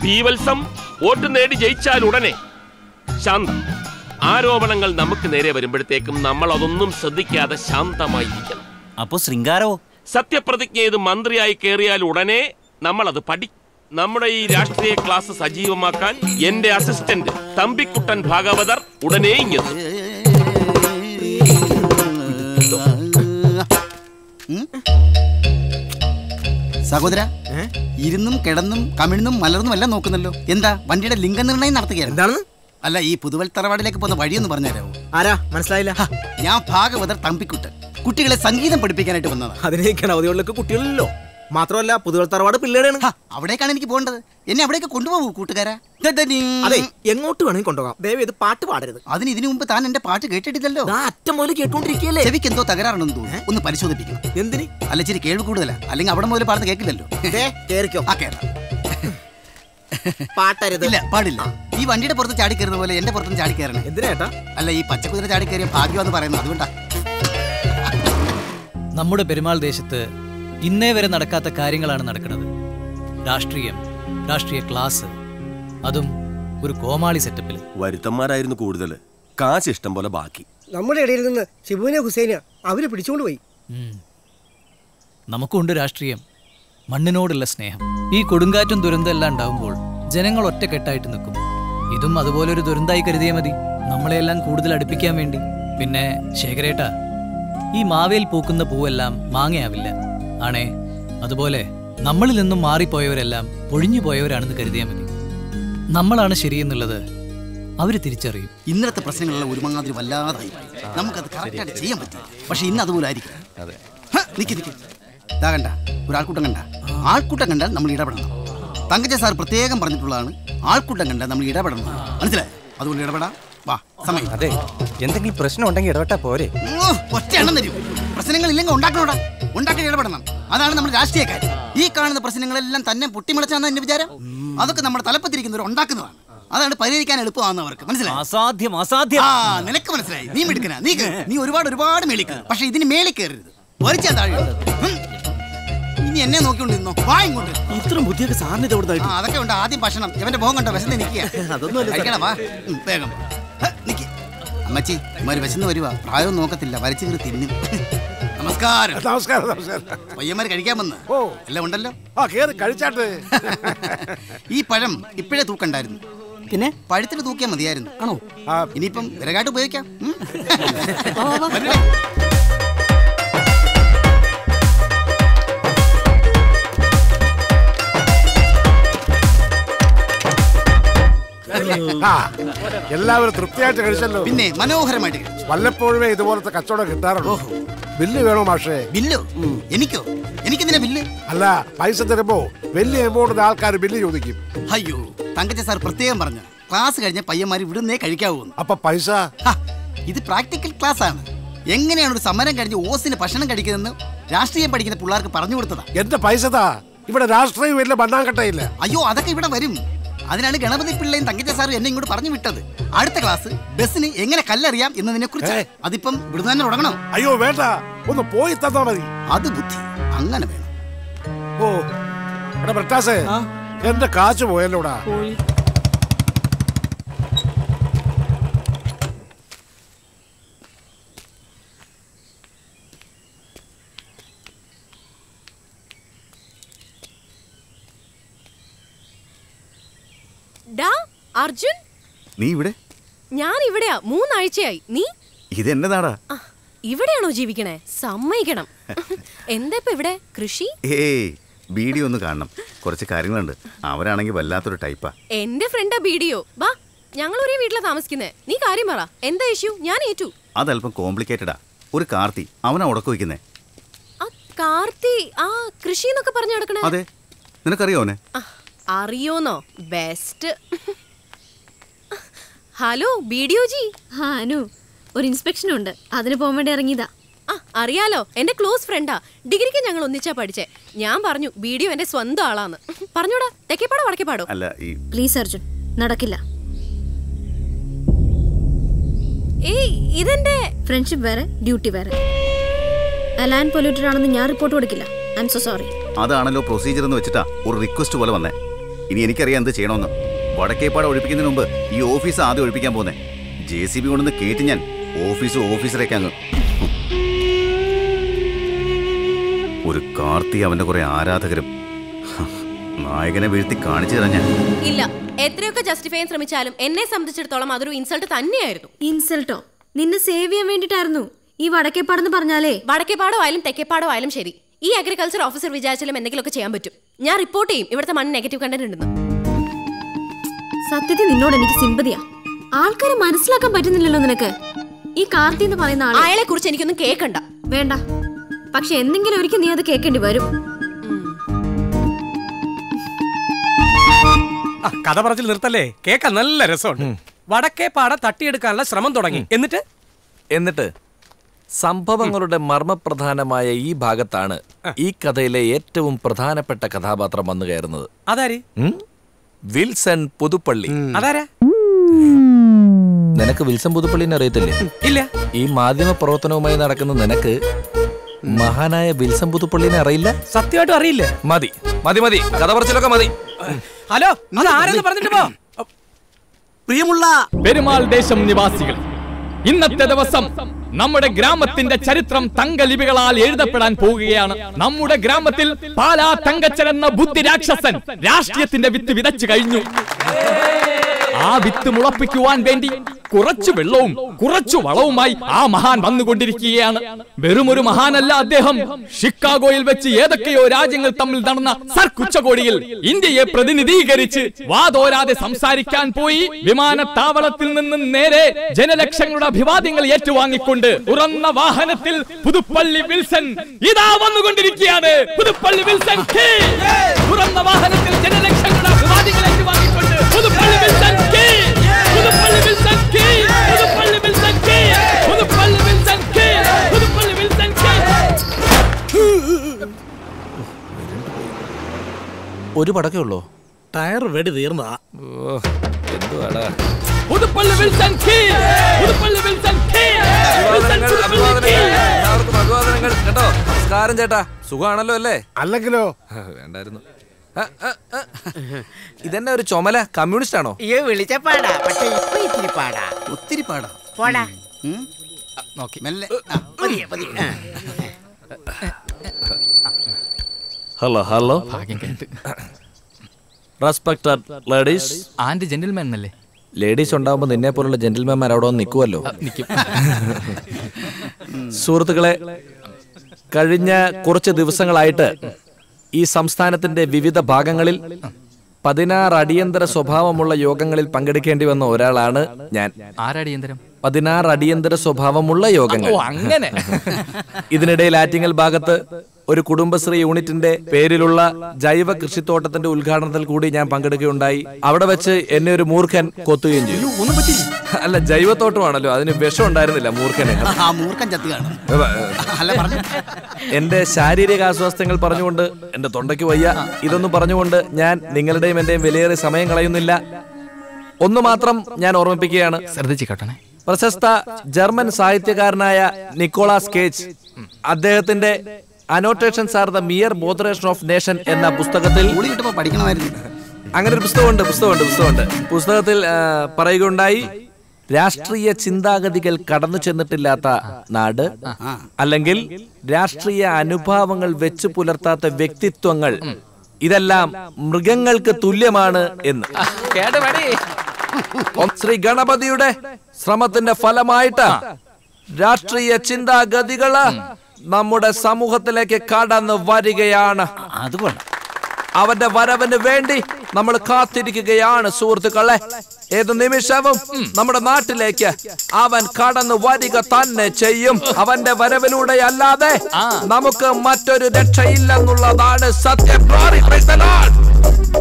ഭീവത്സം വോട്ട് നേടി ജയിച്ചാൽ ഉടനെ, ശാന്തം ആരോപണങ്ങൾ നമുക്ക് നേരെ വരുമ്പോഴത്തേക്കും നമ്മൾ അതൊന്നും ശ്രദ്ധിക്കാതെ ശാന്തമായിരിക്കണം. അപ്പോ ശൃംഗാരോ? സത്യപ്രതിജ്ഞ ചെയ്ത് മന്ത്രിയായി കയറിയാൽ ഉടനെ നമ്മൾ അത് നമ്മുടെ ഈ രാഷ്ട്രീയ ക്ലാസ് സജീവമാക്കാൻ എന്റെ അസിസ്റ്റന്റ് തമ്പിക്കുട്ടൻ ഭാഗവതർ ഉടനെ ഇങ്ങെത്തും. സഹോദര, ഇരുന്നും കിടന്നും കമിഴ്ന്നും മലർന്നും എല്ലാം നോക്കുന്നല്ലോ. എന്താ വണ്ടിയുടെ ലിംഗനിർണയം നടത്തുകയാണ്? എന്താണ്? അല്ല, ഈ പുതുവൽ തറവാടിലേക്ക് പോകുന്ന വഴിയൊന്ന് പറഞ്ഞുതരാമോ? ആരാ? മനസ്സിലായില്ല. ഞാൻ ഭാഗവതർ തമ്പിക്കുട്ടൻ. കുട്ടികളെ സംഗീതം പഠിപ്പിക്കാനായിട്ട് വന്നതാണ്. അതിനേക്കാണ് അവധികളിലൊക്കെ കുട്ടികളിലല്ലോ. മാത്രമല്ല, പുതുവൽ തറവാട് പിള്ളേരാണ്. അവിടേക്കാണ് എനിക്ക് പോകേണ്ടത്. എന്നെ അവിടേക്ക് കൊണ്ടുപോകൂ കൂട്ടുകാരാ. അതെ, എങ്ങോട്ട് വേണമെങ്കിൽ കൊണ്ടുപോകാം. ദയവ് ഇത് പാട്ട് പാടരുത്. ഇതിനു മുമ്പ് താൻ എന്റെ പാട്ട് കേട്ടിട്ടില്ലല്ലോ. അറ്റം പോലെ കേട്ടോണ്ടിരിക്കുകയല്ലേ. ചെവിക്ക് എന്തോ തകരാറുണ്ടെന്ന് തോന്നുന്നു. ഒന്ന് പരിശോധിപ്പിക്കണം. എന്തിന്? അല്ല, ഇച്ചിരി കേൾവ് കൂടുതലാ. അല്ലെങ്കിൽ അവിടെ മുതൽ പാടുന്ന കേൾക്കില്ലല്ലോ. കേറിക്കോ. ആ, കേറാം. പാട്ടരുത്. ഇല്ല, പാടില്ല. ഈ വണ്ടിയുടെ പുറത്ത് ചാടി കയറുന്ന പോലെ എന്റെ പുറത്തും ചാടി കയറണേ. എന്തിനാ? അല്ല, ഈ പച്ചക്കുതിര ചാടി കയറിയ ഭാഗ്യമെന്ന് പറയുന്നത് അതുകൊണ്ടാ. നമ്മുടെ പെരുമാൾ ദേശത്ത് ഇന്നേ വരെ നടക്കാത്ത കാര്യങ്ങളാണ് നടക്കുന്നത്. രാഷ്ട്രീയം, രാഷ്ട്രീയ ക്ലാസ്, അതും ഒരു കോമാളി സെറ്റപ്പിൽ. വരുത്തന്മാരായിരുന്നു കൂടുതൽ, കാശ് ഇഷ്ടം പോലെ ബാക്കി. നമ്മുടെ ഇടയിൽ നിന്ന് ഷിബുവിനെ ഹുസൈനെ അവര് പിടിച്ചുകൊണ്ട് പോയി. നമുക്കുണ്ട് രാഷ്ട്രീയം, മണ്ണിനോടുള്ള സ്നേഹം. ഈ കൊടുങ്കാറ്റും ദുരന്തം എല്ലാം ഉണ്ടാവുമ്പോൾ ജനങ്ങൾ ഒറ്റക്കെട്ടായിട്ട് നിൽക്കും. ഇതും അതുപോലെ ഒരു ദുരന്തമായി കരുതിയാൽ മതി, നമ്മളെല്ലാം കൂടുതൽ അടുപ്പിക്കാൻ വേണ്ടി. പിന്നെ ശേഖരേട്ടാ, ഈ മാവേൽ പൂക്കുന്ന പൂവെല്ലാം മാങ്ങയാവില്ല ആണേ. അതുപോലെ നമ്മളിൽ നിന്നും മാറിപ്പോയവരെല്ലാം പൊഴിഞ്ഞു പോയവരാണെന്ന് കരുതിയാൽ മതി. നമ്മളാണ് ശരിയെന്നുള്ളത് അവര് തിരിച്ചറിയും. ഇന്നത്തെ പ്രശ്നങ്ങളെല്ലാം ഒരുമാതിരി വല്ലാതായി. നമുക്കത് കറക്റ്റായിട്ട് ചെയ്യാൻ പറ്റില്ല. പക്ഷെ ഇന്ന് അതുപോലെ ആയിരിക്കും. ഇതാ കണ്ട, ഒരാൾക്കൂട്ടം കണ്ട, ആൾക്കൂട്ടം കണ്ടാൽ നമ്മൾ ഇടപെടണം. തങ്കച്ച സാർ പ്രത്യേകം പറഞ്ഞിട്ടുള്ളതാണ്, ആൾക്കൂട്ടം കണ്ടാൽ നമ്മൾ ഇടപെടണം. മനസ്സിലായി? അതുകൊണ്ട് ഇടപെടാം. വാ, സമയം. അതെ, എന്തെങ്കിലും പ്രശ്നം ഉണ്ടെങ്കിൽ ഇടപെട്ടാ പോരെ. ഒറ്റ എണ്ണം തരും. പ്രശ്നങ്ങളില്ലെങ്കിൽ ഉണ്ടാക്കണോടാ, ഉണ്ടാക്കി ഇടപെടണം. അതാണ് നമ്മുടെ രാഷ്ട്രീയക്കാർ. ഈ കാണുന്ന പ്രശ്നങ്ങളെല്ലാം തന്നെ പൊട്ടിമുളച്ചാന്ന് എന്റെ വിചാരം. അതൊക്കെ നമ്മുടെ തലപ്പത്തിരിക്കുന്നവർ ഉണ്ടാക്കുന്നതാണ്. അതാണ് പരിഹരിക്കാൻ എളുപ്പമാകുന്നവർക്ക്. മനസ്സിലായി? അസാധ്യം, അസാധ്യം. നിനക്ക് മനസ്സിലായി. നീ മിടുക്കനാ. നീ ഒരുപാട് മേളിക്കുക. പക്ഷെ ഇതിന് മേളിൽ കയറരുത്. ഒരിച്ചാ താഴെ. ഇനി എന്നെ നോക്കിക്കൊണ്ടിരുന്നോ? വാ ഇങ്ങോട്ട്. ഇത്ര ബുദ്ധിയൊക്കെ സാറിന് ഇതോടത്തായിട്ട്. അതൊക്കെ ഉണ്ട്. ആദ്യം ഭക്ഷണം. ഇവന്റെ മുഖം കണ്ടോ? വിശന്ന് നിൽക്കുക. അതൊന്നും വാ, വേഗം നിക്ക്. അമ്മച്ചി, ഇമാര് വിശന്ന് വരുവാ. പ്രായവും നോക്കത്തില്ല, വരച്ചു കയറി തിന്നും. നമസ്കാരം. നമസ്കാരം. നമസ്കാരം. പയ്യന്മാര് കഴിക്കാൻ വന്ന്. എല്ലാം ഉണ്ടല്ലോ. കഴിച്ചാട്ടെ. ഈ പഴം ഇപ്പോഴേ തൂക്കണ്ടായിരുന്നു. പിന്നെ പഴത്തിന് തൂക്കിയാൽ മതിയായിരുന്നു. ആണോ? ഇനിയിപ്പം വിറകായിട്ട് ഉപയോഗിക്കാം. എല്ലാവരും തൃപ്തിയായിട്ട് കഴിച്ചല്ലോ. പിന്നെ മനോഹരമായിട്ട് കഴിച്ചു. വല്ലപ്പോഴുമേ ഇതുപോലത്തെ കച്ചവടം കിട്ടാറുള്ളൂ. ബില്ല് വേണോ മാഷേ? ബില്ലോ? എനിക്കോ? എനിക്കെന്തിനാ ബില്ല്? അല്ല, പൈസ തരുമ്പോ വലിയ എമൗണ്ട് ആൾക്കാർ ബില്ല് ചോദിക്കും. അയ്യോ, തങ്കച്ച സാർ പ്രത്യേകം പറഞ്ഞു, ക്ലാസ് കഴിഞ്ഞ പയ്യന്മാർ ഇവിടുന്നേ കഴിക്കാവൂന്ന്. അപ്പൊ പൈസ? ഇത് പ്രാക്ടിക്കൽ ക്ലാസ് ആണ്. എങ്ങനെയാണ് ഒരു സമരം കഴിഞ്ഞ് ഓസിന് ഭക്ഷണം കഴിക്കുന്നതെന്ന് രാഷ്ട്രീയം പഠിക്കുന്ന പിള്ളേർക്ക് പറഞ്ഞു കൊടുത്തതാ. എന്റെ പൈസ ഇവിടെ രാഷ്ട്രീയം വലിയ ബണ്ണാങ്കട്ടയില്ല. അയ്യോ, അതൊക്കെ ഇവിടെ വരും. അതിനാണ് ഗണപതി പിള്ളയും തങ്കച്ച സാറും എന്നെ ഇങ്ങോട്ട് പറഞ്ഞു വിട്ടത്. അടുത്ത ക്ലാസ് ബസ്സിന് എങ്ങനെ കല്ലറിയാം എന്നതിനെ കുറിച്ച്. അതിപ്പം ഇവിടുന്ന് തന്നെ തുടങ്ങണം. അയ്യോ വേണ്ട, ഒന്ന് പോയി തന്നാ മതി. അത് ബുദ്ധി, അങ്ങനെ വേണം. ഓ എടാ ബ്രട്ടാസേ, എന്റെ കാശ് പോയല്ലോടാ. ഡാ അർജുൻ, നീ ഇവിടെ? ഞാൻ ഇവിടെയാ, 3 ആഴ്ചയായി. നീ ഇതെന്നെ നാടാ? ഇവിടെയാണോ ജീവിക്കണേ? സമ്മതിക്കണം. എന്താ ഇപ്പൊ ഇവിടെ കൃഷി? ഏയ്, വീഡിയോ ഒന്ന് കാണണം, കുറച്ച് കാര്യങ്ങളുണ്ട്. അവരാണെങ്കിൽ വല്ലാത്തൊരു ടൈപ്പാ. എന്റെ ഫ്രണ്ടാ വീഡിയോ. വാ, ഞങ്ങൾ ഒരേ വീട്ടിലാ താമസിക്കുന്നേ. നീ കാര്യം പറ, എന്താ ഇഷ്യൂ? ഞാൻ ഏറ്റു. അതല്പം കോംപ്ലിക്കേറ്റഡാ. ഒരു കാർത്തി, അവനാ ഉടക്കം വയ്ക്കുന്നേ. ആ കാർത്തി, ആ കൃഷി എന്നൊക്കെ പറഞ്ഞു നടക്കണേ. അതെ, നിനക്കറിയോ അവനെ? അറിയോന്നോ? ബെസ്റ്റ്. ഹലോ വീഡിയോ ജി. അനു, ഒരു ഇൻസ്പെക്ഷൻ ഉണ്ട്, അതിന് പോകാൻ വേണ്ടി ഇറങ്ങിയതാ. അറിയാലോ, എന്റെ ക്ലോസ് ഫ്രണ്ടാ. ഡിഗ്രിക്ക് ഞങ്ങൾ ഒന്നിച്ചാ പഠിച്ചേ. ഞാൻ പറഞ്ഞു വീഡിയോ എന്റെ സ്വന്തം ആളാന്ന്. പറഞ്ഞോടാ, തെക്കേപ്പാടോ വടക്കേപ്പാടോ? അല്ല, പ്ലീസ് അർജുൻ, നടക്കില്ല. ഏയ്, ഇതെന്റെ ഫ്രണ്ട്ഷിപ്പ് വേറെ, ഡ്യൂട്ടി വേറെ. ലാൻഡ് പൊല്യൂട്ടഡ് ആണെന്ന് ഞാൻ റിപ്പോർട്ട് കൊടുക്കില്ല. I M so sorry. അതാണല്ലോ പ്രൊസീജിയർ എന്ന് വെച്ചിട്ടാ ഒരു റിക്വസ്റ്റ് പോലെ വന്നേ. ഇനി എനിക്കറിയാം എന്ത് ചെയ്യണമെന്ന്. വടക്കേപ്പാട് ഒഴിപ്പിക്കുന്നതിന് മുമ്പ് ഈ ഓഫീസ് ആദ്യം ഒഴിപ്പിക്കാൻ പോന്നേ. JCB കൊണ്ടൊന്ന് കേട്ട് ഞാൻ ഓഫീസറേക്ക് അങ്ങ്. ഒരു കാർത്തി, അവന്റെ കുറെ ആരാധകരും. നായകനെ വീഴ്ത്തി കാണിച്ചു തരാൻ ഞാൻ. ഇല്ല, എത്രയൊക്കെ ജസ്റ്റിഫൈ ചെയ്യാൻ ശ്രമിച്ചാലും എന്നെ സംബന്ധിച്ചിടത്തോളം അതൊരു ഇൻസൾട്ട് തന്നെയായിരുന്നു. ഇൻസൾട്ടോ? നിന്നെ സേവ് ചെയ്യാൻ വേണ്ടിട്ടായിരുന്നു ഈ വടക്കേപ്പാടെന്ന് പറഞ്ഞാലേ. വടക്കേപ്പാടോ ആയാലും തെക്കേപ്പാടോ ആയാലും ശരി, ഈ അഗ്രികൾച്ചർ ഓഫീസർ വിചാരിച്ചാലും എന്തെങ്കിലുമൊക്കെ ചെയ്യാൻ പറ്റും. ഞാൻ റിപ്പോർട്ട് ചെയ്യും ഇവിടുത്തെ മണ്ണ് നെഗറ്റീവ് കണ്ടന്റ് ഉണ്ടെന്ന്. സത്യത്തിൽ നിന്നോട് എനിക്ക് സിമ്പതിയാ. ആൾക്കാരെ മനസ്സിലാക്കാൻ പറ്റുന്നില്ലല്ലോ നിനക്ക്. ഈ കാർത്തി എന്ന് പറയുന്ന അയാളെ കുറിച്ച് എനിക്കൊന്നും കേൾക്കണ്ട. വേണ്ട, പക്ഷെ എന്തെങ്കിലും ഒരിക്കൽ നീ അത് കേൾക്കേണ്ടി വരും. കഥ പറച്ചിൽ നിർത്തല്ലേ, കേൾക്കാൻ നല്ല രസമുണ്ട്. വടക്കേപ്പാട തട്ടിയെടുക്കാനുള്ള ശ്രമം തുടങ്ങി. എന്നിട്ട് സംഭവങ്ങളുടെ മർമ്മപ്രധാനമായ ഈ ഭാഗത്താണ് ഈ കഥയിലെ ഏറ്റവും പ്രധാനപ്പെട്ട കഥാപാത്രം വന്നു കയറുന്നത്. അതാര്? വിൽസൺ പുതുപ്പള്ളി. അതാരാ? നിനക്ക് വിൽസൺ പുതുപ്പള്ളിനെ അറിയത്തില്ലേ? ഇല്ല. ഈ മാധ്യമ പ്രവർത്തനവുമായി നടക്കുന്ന നിനക്ക് മഹാനായ വിൽസൺ പുതുപ്പള്ളിനെ അറിയില്ല? സത്യമായിട്ടും അറിയില്ല. മതി മതി മതി, കഥ പറച്ചിലൊക്കെ മതി. ഹലോ, അത് ആരെന്ന് പറഞ്ഞിട്ട് പോ. പ്രിയമുള്ള പെരുമാൾ ദേശം നിവാസികൾ, ഇന്നത്തെ ദിവസം നമ്മുടെ ഗ്രാമത്തിന്റെ ചരിത്രം തങ്കലിപികളാൽ എഴുതപ്പെടാൻ പോവുകയാണ്. നമ്മുടെ ഗ്രാമത്തിൽ പാലാ തങ്കച്ചൻ എന്ന ബുദ്ധി രാക്ഷസൻ രാഷ്ട്രീയത്തിന്റെ വിത്ത് വിതച്ചു കഴിഞ്ഞു. ആ വിത്ത് മുളപ്പിക്കുവാൻ വേണ്ടി കുറച്ചു വെള്ളവും കുറച്ചു വളവുമായി ആ മഹാൻ വന്നുകൊണ്ടിരിക്കുകയാണ്. വെറുമൊരു മഹാനല്ല അദ്ദേഹം. ഷിക്കാഗോയിൽ വെച്ച് ഏതൊക്കെയോ രാജ്യങ്ങൾ തമ്മിൽ നടന്ന സർക് ഉച്ചകോടിയിൽ ഇന്ത്യയെ പ്രതിനിധീകരിച്ച് വാതോരാതെ സംസാരിക്കാൻ പോയി. വിമാനത്താവളത്തിൽ നിന്ന് നേരെ ജനലക്ഷങ്ങളുടെ അഭിവാദ്യങ്ങൾ ഏറ്റുവാങ്ങിക്കൊണ്ട് തുറന്ന വാഹനത്തിൽ പുതുപ്പള്ളി വിൽസൺ ഇതാ വന്നുകൊണ്ടിരിക്കുകയാണ്. പുതുപ്പള്ളി വിൽസൺ തുറന്ന വാഹനത്തിൽ ജനലക്ഷങ്ങളുടെ അഭിവാദ്യങ്ങൾ ഏറ്റുവാങ്ങിക്കൊണ്ട് Puthuppally Wilson Puthuppally Wilson Puthuppally Wilson Puthuppally Wilson Puthuppally Wilson. ഒരു പടക്കേ ഉള്ളോ? ടയർ വെടി തീർന്നാ. എന്തുവാടാ? Puthuppally Wilson Puthuppally Wilson. കേട്ടോ, നമസ്കാരം ചേട്ടാ, സുഖമാണല്ലോ അല്ലേ? അല്ലെങ്കിലോ? വേണ്ടായിരുന്നു. ഇതെന്നെ ഒരു ചുമല, കമ്മ്യൂണിസ്റ്റ് ആണോ? വിളിച്ച പാടാ, പക്ഷെ ഇപ്പൊ ഇത്തിരി പാടാ. ഒത്തിരി പാടാ. പോടാ. Hello hello, respected ladies and gentleman എന്നല്ലേ? ലേഡീസ് ഉണ്ടാവുമ്പോൾ നിന്നെ പോലുള്ള ജെന്റിൽമാൻമാർ അവിടെ വന്ന് നിൽക്കുമല്ലോ. സുഹൃത്തുക്കളെ, കഴിഞ്ഞ കുറച്ച് ദിവസങ്ങളായിട്ട് ഈ സംസ്ഥാനത്തിന്റെ വിവിധ ഭാഗങ്ങളിൽ 16 അടിയന്തര സ്വഭാവമുള്ള യോഗങ്ങളിൽ പങ്കെടുക്കേണ്ടി വന്ന ഒരാളാണ് ഞാൻ. 16 അടിയന്തര സ്വഭാവമുള്ള യോഗങ്ങൾ. അങ്ങനെ ഇതിനിടയിൽ ആറ്റിങ്ങൽ ഭാഗത്ത് ഒരു കുടുംബശ്രീ യൂണിറ്റിന്റെ പേരിലുള്ള ജൈവ കൃഷിത്തോട്ടത്തിന്റെ ഉദ്ഘാടനത്തിൽ കൂടി ഞാൻ പങ്കെടുക്കുകയുണ്ടായി. അവിടെ വെച്ച് എന്നെ ഒരു മൂർഖൻ കൊത്തുകയും ചെയ്തു. അല്ല, ജൈവത്തോട്ടമാണല്ലോ, അതിന് വിഷം ഉണ്ടായിരുന്നില്ല മൂർഖനെ. എന്റെ ശാരീരിക അസ്വാസ്ഥ്യങ്ങൾ പറഞ്ഞുകൊണ്ട്, എന്റെ തൊണ്ടയ്ക്ക് വയ്യ, ഇതൊന്നും പറഞ്ഞുകൊണ്ട് ഞാൻ നിങ്ങളുടെയും എന്റെയും വിലയേറിയ സമയം കളയുന്നില്ല. ഒന്ന് മാത്രം ഞാൻ ഓർമ്മിപ്പിക്കുകയാണ്. ശ്രദ്ധിച്ചേക്കട്ടെ. പ്രശസ്ത ജർമ്മൻ സാഹിത്യകാരനായ നിക്കോളാസ് കേജ് അദ്ദേഹത്തിന്റെ annotations are the mere botheration of nation എന്ന പുസ്തകത്തിൽ അങ്ങനെ ഒരു പുസ്തകമുണ്ട്. പുസ്തകത്തിൽ പറയുകയുണ്ടായി, രാഷ്ട്രീയ ചിന്താഗതികൾ കടന്നു ചെന്നിട്ടില്ലാത്ത നാട്, അല്ലെങ്കിൽ രാഷ്ട്രീയ അനുഭാവങ്ങൾ വെച്ചു പുലർത്താത്ത വ്യക്തിത്വങ്ങൾ ഇതെല്ലാം മൃഗങ്ങൾക്ക് തുല്യമാണ് എന്ന്. ശ്രീ ഗണപതിയുടെ ശ്രമത്തിന്റെ ഫലമായിട്ട് രാഷ്ട്രീയ ചിന്താഗതികള് നമ്മുടെ സമൂഹത്തിലേക്ക് കടന്നു വരികയാണ്. അതുകൊണ്ട് അവന്റെ വരവിന് വേണ്ടി നമ്മൾ കാത്തിരിക്കുകയാണ് സുഹൃത്തുക്കളെ. ഏത് നിമിഷവും നമ്മുടെ നാട്ടിലേക്ക് അവൻ കടന്നു വരിക തന്നെ ചെയ്യും. അവന്റെ വരവിലൂടെ അല്ലാതെ നമുക്ക് മറ്റൊരു രക്ഷയില്ലെന്നുള്ളതാണ് സത്യം.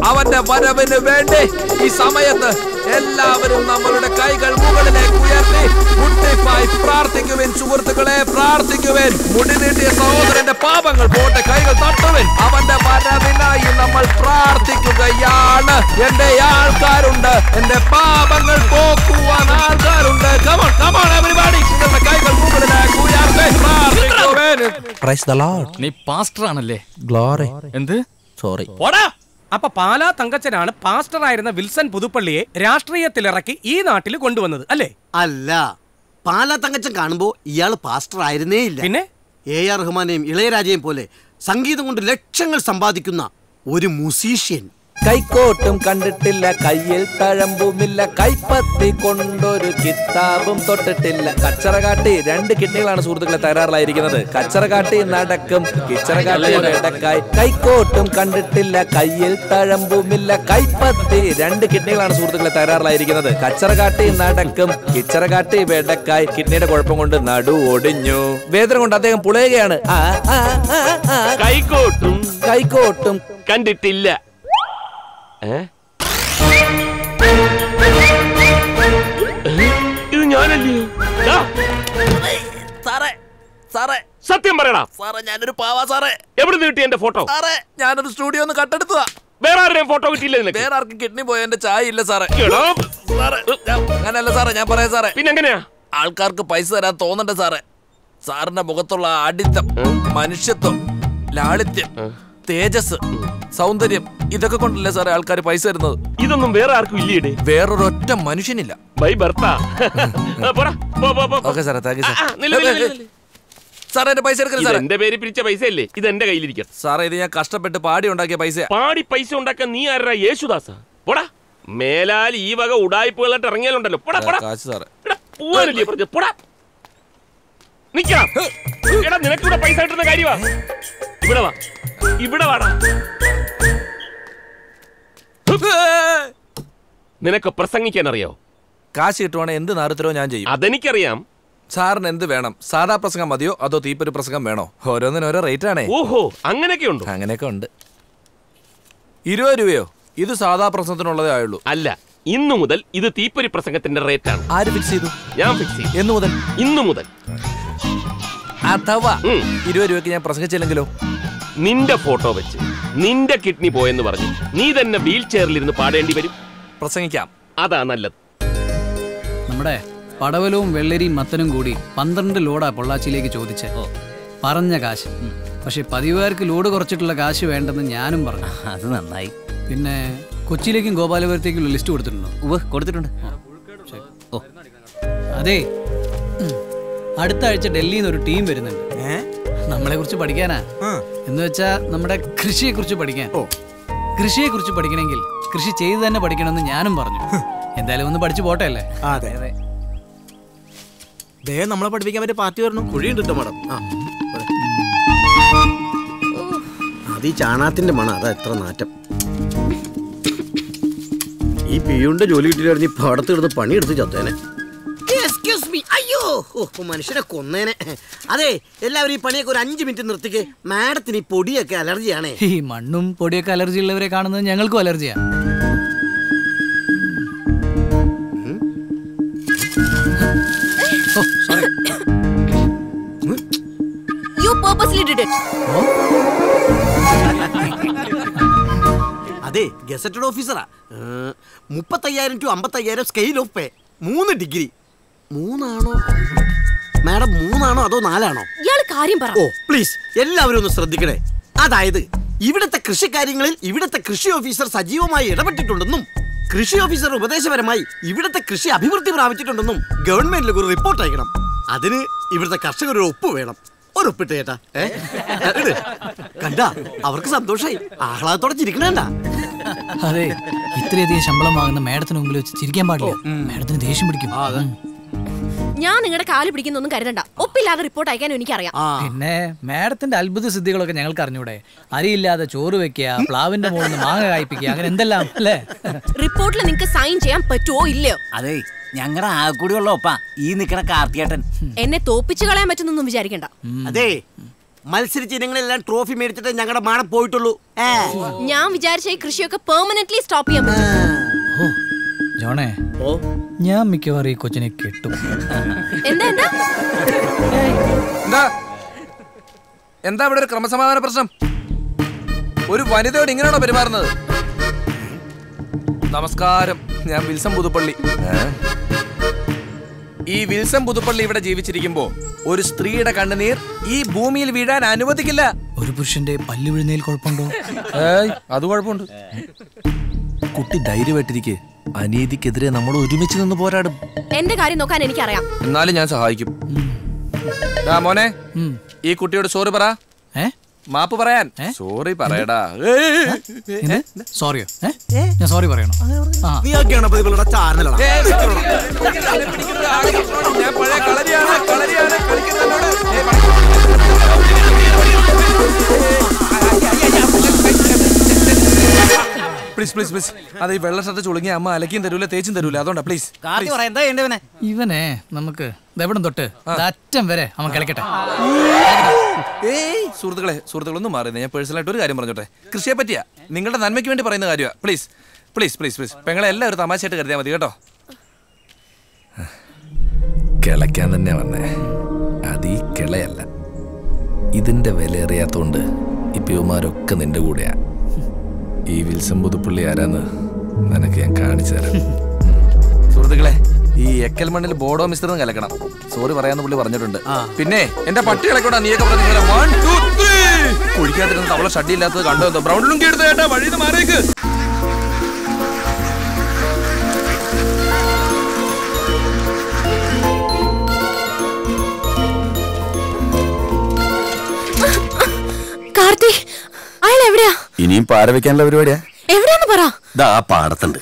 അവന്റെ വരവിന് വേണ്ടി ഈ സമയത്ത് എല്ലാവരും നമ്മളുടെ കൈകൾ മുകളിലേക്ക് ഉയർത്തി മുട്ടിപ്പായി പ്രാർത്ഥിക്കുവിൻ സുഹൃത്തുക്കളെ, പ്രാർത്ഥിക്കുവിൻ. മുടി നീട്ടിയ സഹോദരന്റെ പാപങ്ങൾ പോട്ടെ, കൈകൾ തട്ടുവിൻ. അവന്റെ വരവിനായി നമ്മൾ പ്രാർത്ഥിക്കുകയാണ്. എന്റെ ആൾക്കാരുണ്ട്, എന്റെ പാപങ്ങൾ പോക്കുവാൻ ആൾക്കാരുണ്ട്. Come on everybody, നിങ്ങളുടെ കൈകൾ മുകളിലേക്ക് ഉയർത്തി പ്രാർത്ഥിക്കുവിൻ. Praise the Lord. നീ പാസ്റ്റർ ആണല്ലേ? Glory. എന്ത്? സോറി. പോടാ. അപ്പൊ പാലാ തങ്കച്ചനാണ് പാസ്റ്ററായിരുന്ന വിൽസൺ പുതുപ്പള്ളിയെ രാഷ്ട്രീയത്തിലിറക്കി ഈ നാട്ടിൽ കൊണ്ടുവന്നത് അല്ലേ? അല്ല, പാലാ തങ്കച്ചൻ കാണുമ്പോ ഇയാൾ പാസ്റ്റർ ആയിരുന്നേ ഇല്ല. പിന്നെ AR റഹ്മാനെയും ഇളയരാജയും പോലെ സംഗീതം കൊണ്ട് ലക്ഷങ്ങൾ സമ്പാദിക്കുന്ന ഒരു മ്യൂസീഷ്യൻ. കൈക്കോട്ടും കണ്ടിട്ടില്ല, കയ്യിൽ തഴമ്പുമില്ല, കൈപ്പത്തി കൊണ്ടൊരു കിതാബും തൊട്ടിട്ടില്ല. കച്ചറ കാട്ടി 2 കിഡ്നികളാണ് സുഹൃത്തുക്കളെ തകരാറിലായിരിക്കുന്നത്. കച്ചറ കാട്ടി നടക്കും, കിച്ചറ കാട്ടി വെടക്കായി. കൈക്കോട്ടും കണ്ടിട്ടില്ല, കയ്യിൽ തഴമ്പുമില്ല, കൈപ്പത്തി 2 കിഡ്നികളാണ് സുഹൃത്തുക്കളെ തകരാറിലായിരിക്കുന്നത്. കച്ചറ കാട്ടി നടക്കും, കിച്ചറ കാട്ടി വെടക്കായി. കിഡ്നിയുടെ കുഴപ്പം കൊണ്ട് നടു ഒടിഞ്ഞു. വേദന കൊണ്ട് അദ്ദേഹം പുളയുകയാണ്. കൈക്കോട്ടും കണ്ടിട്ടില്ല. ഇത് ഞാനല്ലേ? സത്യം പറയടാ സാറേ, ഞാനൊരു പാവാ സാറേ. എവിടെ കിട്ടി എന്റെ ഫോട്ടോ? സാറേ, ഞാനൊരു സ്റ്റുഡിയോ ഒന്ന് കട്ടെടുത്തതാ. വേറെ ആരുടെയും ഫോട്ടോ കിട്ടിയില്ല? വേറെ ആർക്കും കിഡ്നി പോയ എന്റെ ചായ ഇല്ല സാറേ. അങ്ങനല്ല സാറേ, ഞാൻ പറയാം സാറേ. പിന്നെ എങ്ങനെയാ? ആൾക്കാർക്ക് പൈസ തരാൻ തോന്നണ്ടേ സാറേ? സാറിന്റെ മുഖത്തുള്ള ആഡിത്തം, മനുഷ്യത്വം, ലാളിത്യം, തേജസ്, സൗന്ദര്യം, ഇതൊക്കെ കൊണ്ടല്ലേ സാറേ ആൾക്കാർ പൈസ തരുന്നത്? ഇതൊന്നും വേറെ ആർക്കും ഇല്ലേ? വേറൊരൊറ്റ മനുഷ്യനില്ല. ബൈ ബർത്താ. ഓക്കെ സാറേ, താങ്ക് യു സാർ. എന്റെ പൈസ എടുക്കരുത് സാർ. എന്റെ പേര് പിരിച്ച പൈസ അല്ലേ? ഇത് എന്റെ കയ്യിലിരിക്കും സാറേ. ഇത് ഞാൻ കഷ്ടപ്പെട്ട് പാടി ഉണ്ടാക്കിയ പൈസ. പാടി പൈസ ഉണ്ടാക്കാൻ നീ ആരാ? യേശുദാസ? പോടാ. മേലാൽ ഈ വക ഉടായ്പകളായിട്ട് ഇറങ്ങിയാലുണ്ടല്ലോ. കാശ് സാറേ. പോവാനല്ലേ പറഞ്ഞത്? പോടാ. നിക്കണം. എടാ, നിനക്കിവിടെ പൈസ കിട്ടുന്ന കാര്യമാ. ഇവിടെ വാ, ഇവിടെ വാടാ. നിനക്ക് പ്രസംഗിക്കാൻ അറിയോ? കാശ് കിട്ടുവാണെങ്കിൽ എന്ത് നാരത്തരോ ഞാൻ ചെയ്യും. അതെനിക്കറിയാം. സാറിന് എന്ത് വേണം? സാധാ പ്രസംഗം മതിയോ അതോ തീപ്പൊരു പ്രസംഗം വേണോ? ഓരോന്നിനും ഓരോ റേറ്റ് ആണേ. ഓഹോ, അങ്ങനെയൊക്കെ ഉണ്ട്. അങ്ങനെയൊക്കെ ഉണ്ട്. 20 രൂപയോ? ഇത് സാധാ പ്രസംഗത്തിനുള്ളതേ ആയുള്ളൂ. അല്ല, ഇന്നു മുതൽ ഇത് തീപ്പൊരി പ്രസംഗത്തിന്റെ റേറ്റ് ആണ്. ആര് ഫിക്സ് ചെയ്തു? ഞാൻ ഫിക്സ് ചെയ്തു. എന്ന് മുതൽ? ഇന്നു മുതൽ. അഥവാ 20 രൂപയ്ക്ക് ഞാൻ പ്രസംഗിച്ചില്ലെങ്കിലോ? നിന്റെ ഫോട്ടോ വെച്ച് നിന്റെ കിഡ്നി പോയെന്ന് പറഞ്ഞു നീ തന്നെ വീൽ ചെയറിലിരുന്ന് പാടേണ്ടി വരും. പ്രസംഗിക്കാം, അതാ നല്ലത്. നമ്മുടെ പടവലവും വെള്ളരിയും മത്തനും കൂടി 12 ലോഡാ പൊള്ളാച്ചിയിലേക്ക് ചോദിച്ചേ. പറഞ്ഞ കാശ്. പക്ഷെ പതിവുകാർക്ക് ലോഡ് കുറച്ചിട്ടുള്ള കാശ് വേണ്ടെന്ന് ഞാനും പറഞ്ഞു. അത് നന്നായി. പിന്നെ കൊച്ചിയിലേക്കും ഗോപാലപുരത്തേക്കും ലിസ്റ്റ് കൊടുത്തിട്ടുണ്ടോ? കൊടുത്തിട്ടുണ്ട്. അതെ, അടുത്ത ആഴ്ച ഡൽഹിയിൽ നിന്ന് ഒരു ടീം വരുന്നുണ്ട്. നമ്മളെ കുറിച്ച് പഠിക്കാനാ. എന്ന് വെച്ചാ നമ്മുടെ കൃഷിയെ കുറിച്ച് പഠിക്കാൻ. കൃഷിയെ കുറിച്ച് പഠിക്കണമെങ്കിൽ കൃഷി ചെയ്ത് തന്നെ പഠിക്കണമെന്ന് ഞാനും പറഞ്ഞു. എന്തായാലും ഒന്ന് പഠിച്ചു പോട്ടെ അല്ലേ? അതെ. നമ്മളെ പഠിപ്പിക്കാൻ പറ്റിയ പാർട്ടി വരണം. കുഴിയുണ്ട് കേട്ടോ മാഡം. അത് ഈ ചാണാത്തിന്റെ മണം. അതാ എത്ര നാറ്റം. ഈ പിയുടെ ജോലി കിട്ടിയിട്ടായിരുന്നു ഈ പാടത്ത് കിടന്ന് പണിയെടുത്ത് ചത്തേനെ. അയ്യോ, മനുഷ്യനെ കൊന്നേനെ. അതെ, എല്ലാവരും ഈ പണിയൊക്കെ ഒരു 5 മിനിറ്റ് നിർത്തിക്ക്. മാഡത്തിന് ഈ പൊടിയൊക്കെ അലർജിയാണേ. ഈ മണ്ണും പൊടിയൊക്കെ അലർജി ഉള്ളവരെ കാണുന്നത് ഞങ്ങൾക്കും അലർജിയാ. അതെ, ഗസറ്റഡ് ഓഫീസറാ. 35,000 to 55,000 scale of pay. 3 degree. 3 ആണോ മാഡം? 3 ആണോ അതോ 4 ആണോ? ഇയാള് കാര്യം പറ. ഓ പ്ലീസ്, എല്ലാവരും ഒന്ന് ശ്രദ്ധിക്കണേ. അതായത് ഇവിടുത്തെ കൃഷിക്കാര്യങ്ങളിൽ ഇവിടുത്തെ കൃഷി ഓഫീസർ സജീവമായി ഇടപെട്ടിട്ടുണ്ടെന്നും കൃഷി ഓഫീസർ ഉപദേശപരമായി ഇവിടുത്തെ കൃഷി അഭിവൃദ്ധി പ്രാപിച്ചിട്ടുണ്ടെന്നും ഗവൺമെന്റിലേക്ക് ഒരു റിപ്പോർട്ട് അയക്കണം. അതിന് ഇവിടുത്തെ കർഷകർ ഒപ്പ് വേണം. ഒപ്പിട്ട് ചേട്ടാ. കണ്ടാ അവർക്ക് സന്തോഷായി, ആഹ്ലാദത്തോടെ ചിരിക്കണേണ്ട. അതെ, ഇത്രയധികം ശമ്പളം വാങ്ങുന്ന മേഡത്തിന് മുമ്പിൽ വെച്ച് ചിരിക്കാൻ പാടില്ല. മേഡത്തിന് ദേഷ്യം പിടിക്കും. ഞാൻ നിങ്ങളുടെ കാല് പിടിക്കുന്നൊന്നും കരുതണ്ട. ഒപ്പില്ലാതെ റിപ്പോർട്ട് അയക്കാനും എനിക്കറിയാം. പിന്നെ മേഡത്തിന്റെ അത്ഭുത സിദ്ധികളൊക്കെ ഞങ്ങൾക്ക് അറിഞ്ഞൂടെ? അരിയില്ലാതെ ചോറ് വെക്കുക, പ്ലാവിന്റെ മുകളിൽ നിന്ന് മാങ്ങ കായ്പിക്കുക, അങ്ങനെ എന്തെല്ലാം അല്ലേ? റിപ്പോർട്ടിൽ നിങ്ങൾക്ക് സൈൻ ചെയ്യാൻ പറ്റുമോ ഇല്ലയോ? അതെ, ഞങ്ങളുടെ ആകൂടിയുള്ള ഒപ്പ ഈ നിക്കണ കാർത്തിയേട്ടൻ. എന്നെ തോപ്പിച്ചു കളയാൻ പറ്റുന്നൊന്നും വിചാരിക്കണ്ട. അതെ, മത്സരിച്ച് ഇനങ്ങളെല്ലാം ട്രോഫി മേടിച്ചിട്ട് ഞങ്ങളുടെ മാടം പോയിട്ടുള്ളൂ. ഞാൻ വിചാരിച്ച ഈ കൃഷിയൊക്കെ പെർമനന്റ്ലി സ്റ്റോപ്പ് ചെയ്യാൻ പറ്റും. ജോണേ, ഞാൻ മിക്കവാറും ഈ കൊച്ചിനെ കെട്ടും. എന്താ എന്താ എന്താ ഇവിടെ ഒരു ക്രമസമാധാന പ്രശ്നം? ഒരു വനിതയോട് ഇങ്ങനെയാണോ പെരുമാറുന്നത്? നമസ്കാരം, ഞാൻ വിൽസൺ പുതുപ്പള്ളി. ഈ വിൽസൺ പുതുപ്പള്ളി ഇവിടെ ജീവിച്ചിരിക്കുമ്പോ ഒരു സ്ത്രീയുടെ കണ്ണുനീർ ഈ ഭൂമിയിൽ വീഴാൻ അനുവദിക്കില്ല. ഒരു പുരുഷന്റെ പല്ല് വീഴുന്നതിൽ കുഴപ്പമുണ്ടോ? അത് കുഴപ്പമുണ്ട്. കുട്ടി ധൈര്യമായിട്ടിരിക്കെ. അനീതിക്കെതിരെ നമ്മൾ ഒരുമിച്ച് നിന്ന് പോരാടും. എന്റെ കാര്യം നോക്കാൻ എനിക്കറിയാം. എന്നാലും ഞാൻ സഹായിക്കും. മോനെ, ഈ കുട്ടിയോട് സോറി പറ. മാപ്പ് പറയാൻ. സോറി പറയടാ. സോറിയോ? ഞാൻ സോറി പറയണോ? നീയൊക്കെയാണോ ഇവളുടെ ചാനലാണ്? ഞാൻ പഴയ കളരിയാണ് കളിക്കുന്നതോട്. Please please please. അത് ഈ വെള്ള ഷർട്ട് ചുളുങ്ങി അമ്മ അലക്കിയും തരൂല തേച്ചും തരൂല, അതുകൊണ്ടാ. പ്ലീസ്. ഇവനെ നമുക്ക് എവിടം തൊട്ട് അറ്റം വരെ അവൻ കളിക്കട്ടെ. സുഹൃത്തുക്കളൊന്നും മാറുന്നത്. ഞാൻ പേഴ്സണലായിട്ട് ഒരു കാര്യം പറഞ്ഞോട്ടെ. കൃഷിയെ പറ്റിയാ, നിങ്ങളുടെ നന്മയ്ക്ക് വേണ്ടി പറയുന്ന കാര്യമാണ്. Please please please please. പെങ്ങളെ എല്ലാവരും തമാശയായിട്ട് കരുതിയാൽ മതി കേട്ടോ. കിളയ്ക്കാൻ തന്നെ വന്നേ. അത് ഈ കിളയല്ല. ഇതിന്റെ വില അറിയാത്തോണ്ട് ഇപ്പൊ ഇവന്മാരൊക്കെ നിന്റെ കൂടെയാ. ഈ വിൽസൺ പുതുപ്പള്ളി ആരാന്ന് നിനക്ക് ഞാൻ കാണിച്ചു തരാം. സുഹൃത്തുക്കളെ, ഈ എക്കൽ മണ്ണിൽ ബോഡോ മിശ്രിതം കലക്കണം. സോറി പറയാന്ന് പുള്ളി പറഞ്ഞിട്ടുണ്ട്. പിന്നെ എന്റെ പട്ടികളെ കൂടെ നീയൊക്കെ പറഞ്ഞു കുഴിക്കാതിരുന്ന തവള ഷഡിയില്ലാത്തത് കണ്ടോ? ബ്രൗൺ ലുങ്കി എടുത്ത് കേട്ടാ വഴിന്ന് മാറിയേക്ക്. കാർത്തി, അയാൾ എവിടെയാ? ഇനിയും പാര വെക്കാനുള്ള പരിപാടിയാ. എവിടെയാന്ന് പറ. ദാ ആ പാടത്തുണ്ട്.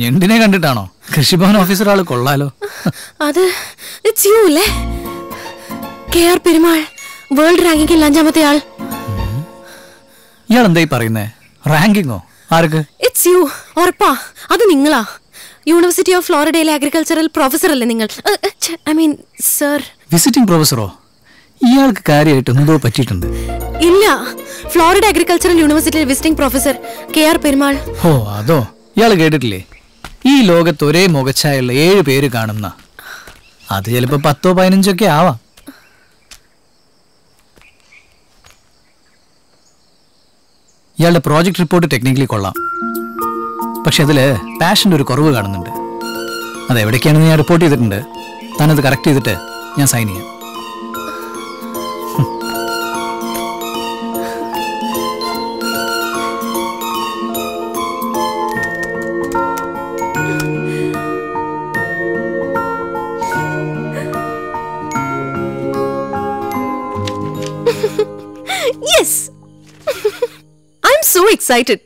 ഞണ്ടിനെ കണ്ടിട്ടാണോ? കൃഷിഭവൻ ഓഫീസർ ആള് കൊള്ളാലോ. അത് ഇറ്റ്സ് യു അല്ലേ? കെആർ പെരുമാൾ, വേൾഡ് റാങ്കിങ്ങിൽ 5ാമത്തെ ആൾ. ഇയാൾ എന്തായി പറയുന്നേ? റാങ്കിങ്ങോ? ആർക്ക്? It's you. ഉറപ്പാ, അത് നിങ്ങളാ. യൂണിവേഴ്സിറ്റി ഓഫ് ഫ്ലോറിഡയിലെ അഗ്രികൾച്ചറൽ പ്രൊഫസർ അല്ലേ നിങ്ങൾ? I mean sir. വിസിറ്റിംഗ് പ്രൊഫസറോ? ഇയാൾക്ക് കാര്യമായിട്ട് എന്തോ പറ്റിയിട്ടുണ്ട്. ഇല്ല, ഫ്ലോറിഡ അഗ്രികൾച്ചറൽ യൂണിവേഴ്സിറ്റിയിലെ വിസിറ്റിംഗ് പ്രൊഫസർ കെആർ പെരുമാൾ. ഓ അതോ? ഇയാൾ കേട്ടിട്ടില്ലേ? ഈ ലോകത്ത് ഒരേ മുഖച്ഛായുള്ള 7 പേര് കാണുന്ന. അത് ചിലപ്പോ 10ഓ 15ഓ ഒക്കെ ആവാം. ഇയാളുടെ പ്രോജക്റ്റ് റിപ്പോർട്ട് ടെക്നിക്കലി കൊള്ളാം, പക്ഷെ അതിൽ പാഷൻ്റെ ഒരു കുറവ് കാണുന്നുണ്ട്. അതെവിടേക്കാണെന്ന് ഞാൻ റിപ്പോർട്ട് ചെയ്തിട്ടുണ്ട്. താനത് കറക്റ്റ് ചെയ്തിട്ട് ഞാൻ സൈൻ ചെയ്യാം. എക്സൈറ്റഡ്.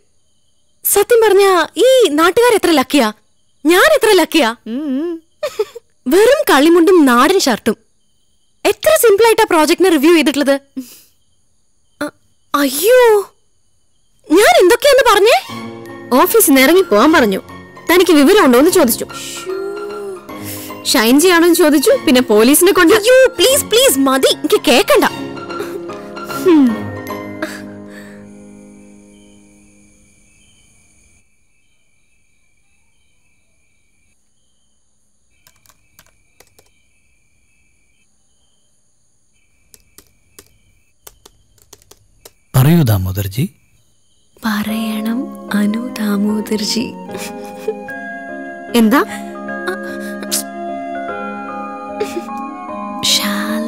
സത്യം പറഞ്ഞ ഈ നാട്ടുകാർ എത്ര ലക്കിയാ, ഞാൻ എത്ര ലക്കിയാ. വെറും കളിമുണ്ടും നാടൻ ഷർട്ടും. എത്ര സിമ്പിൾ ആയിട്ടാ പ്രോജക്റ്റിനെ റിവ്യൂ ചെയ്തിട്ടുള്ളത്. അയ്യോ, ഞാൻ എന്തൊക്കെയാന്ന് പറഞ്ഞേ? ഓഫീസിൽ നിന്ന് ഇറങ്ങി പോവാൻ പറഞ്ഞു. തനിക്ക് വിവരമുണ്ടോ എന്ന് ചോദിച്ചു. ഷൈൻ ചെയ്യാണോ എന്ന് ചോദിച്ചു. പിന്നെ പോലീസിനെ കൊണ്ട്. അയ്യോ പ്ലീസ് പ്ലീസ് മതി, എനിക്ക് കേക്കണ്ട. പറയൂ ദാമോദർജി. പറയണം അനു ദാമോദർജി. എന്താ Shall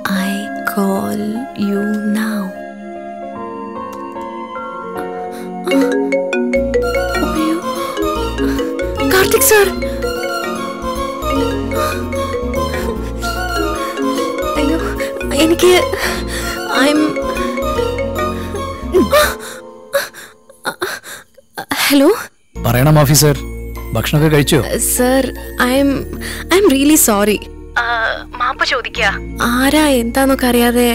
I call you now? Karthik sir. അയ്യോ എനിക്ക് ഹലോ പറയണം ഓഫീസർ, ഭക്ഷണമൊക്കെ കഴിച്ചോ? Sir I am really sorry. മാപ്പ് ചോദിക്കുക. ആരാ എന്താന്നൊക്കെ അറിയാതെ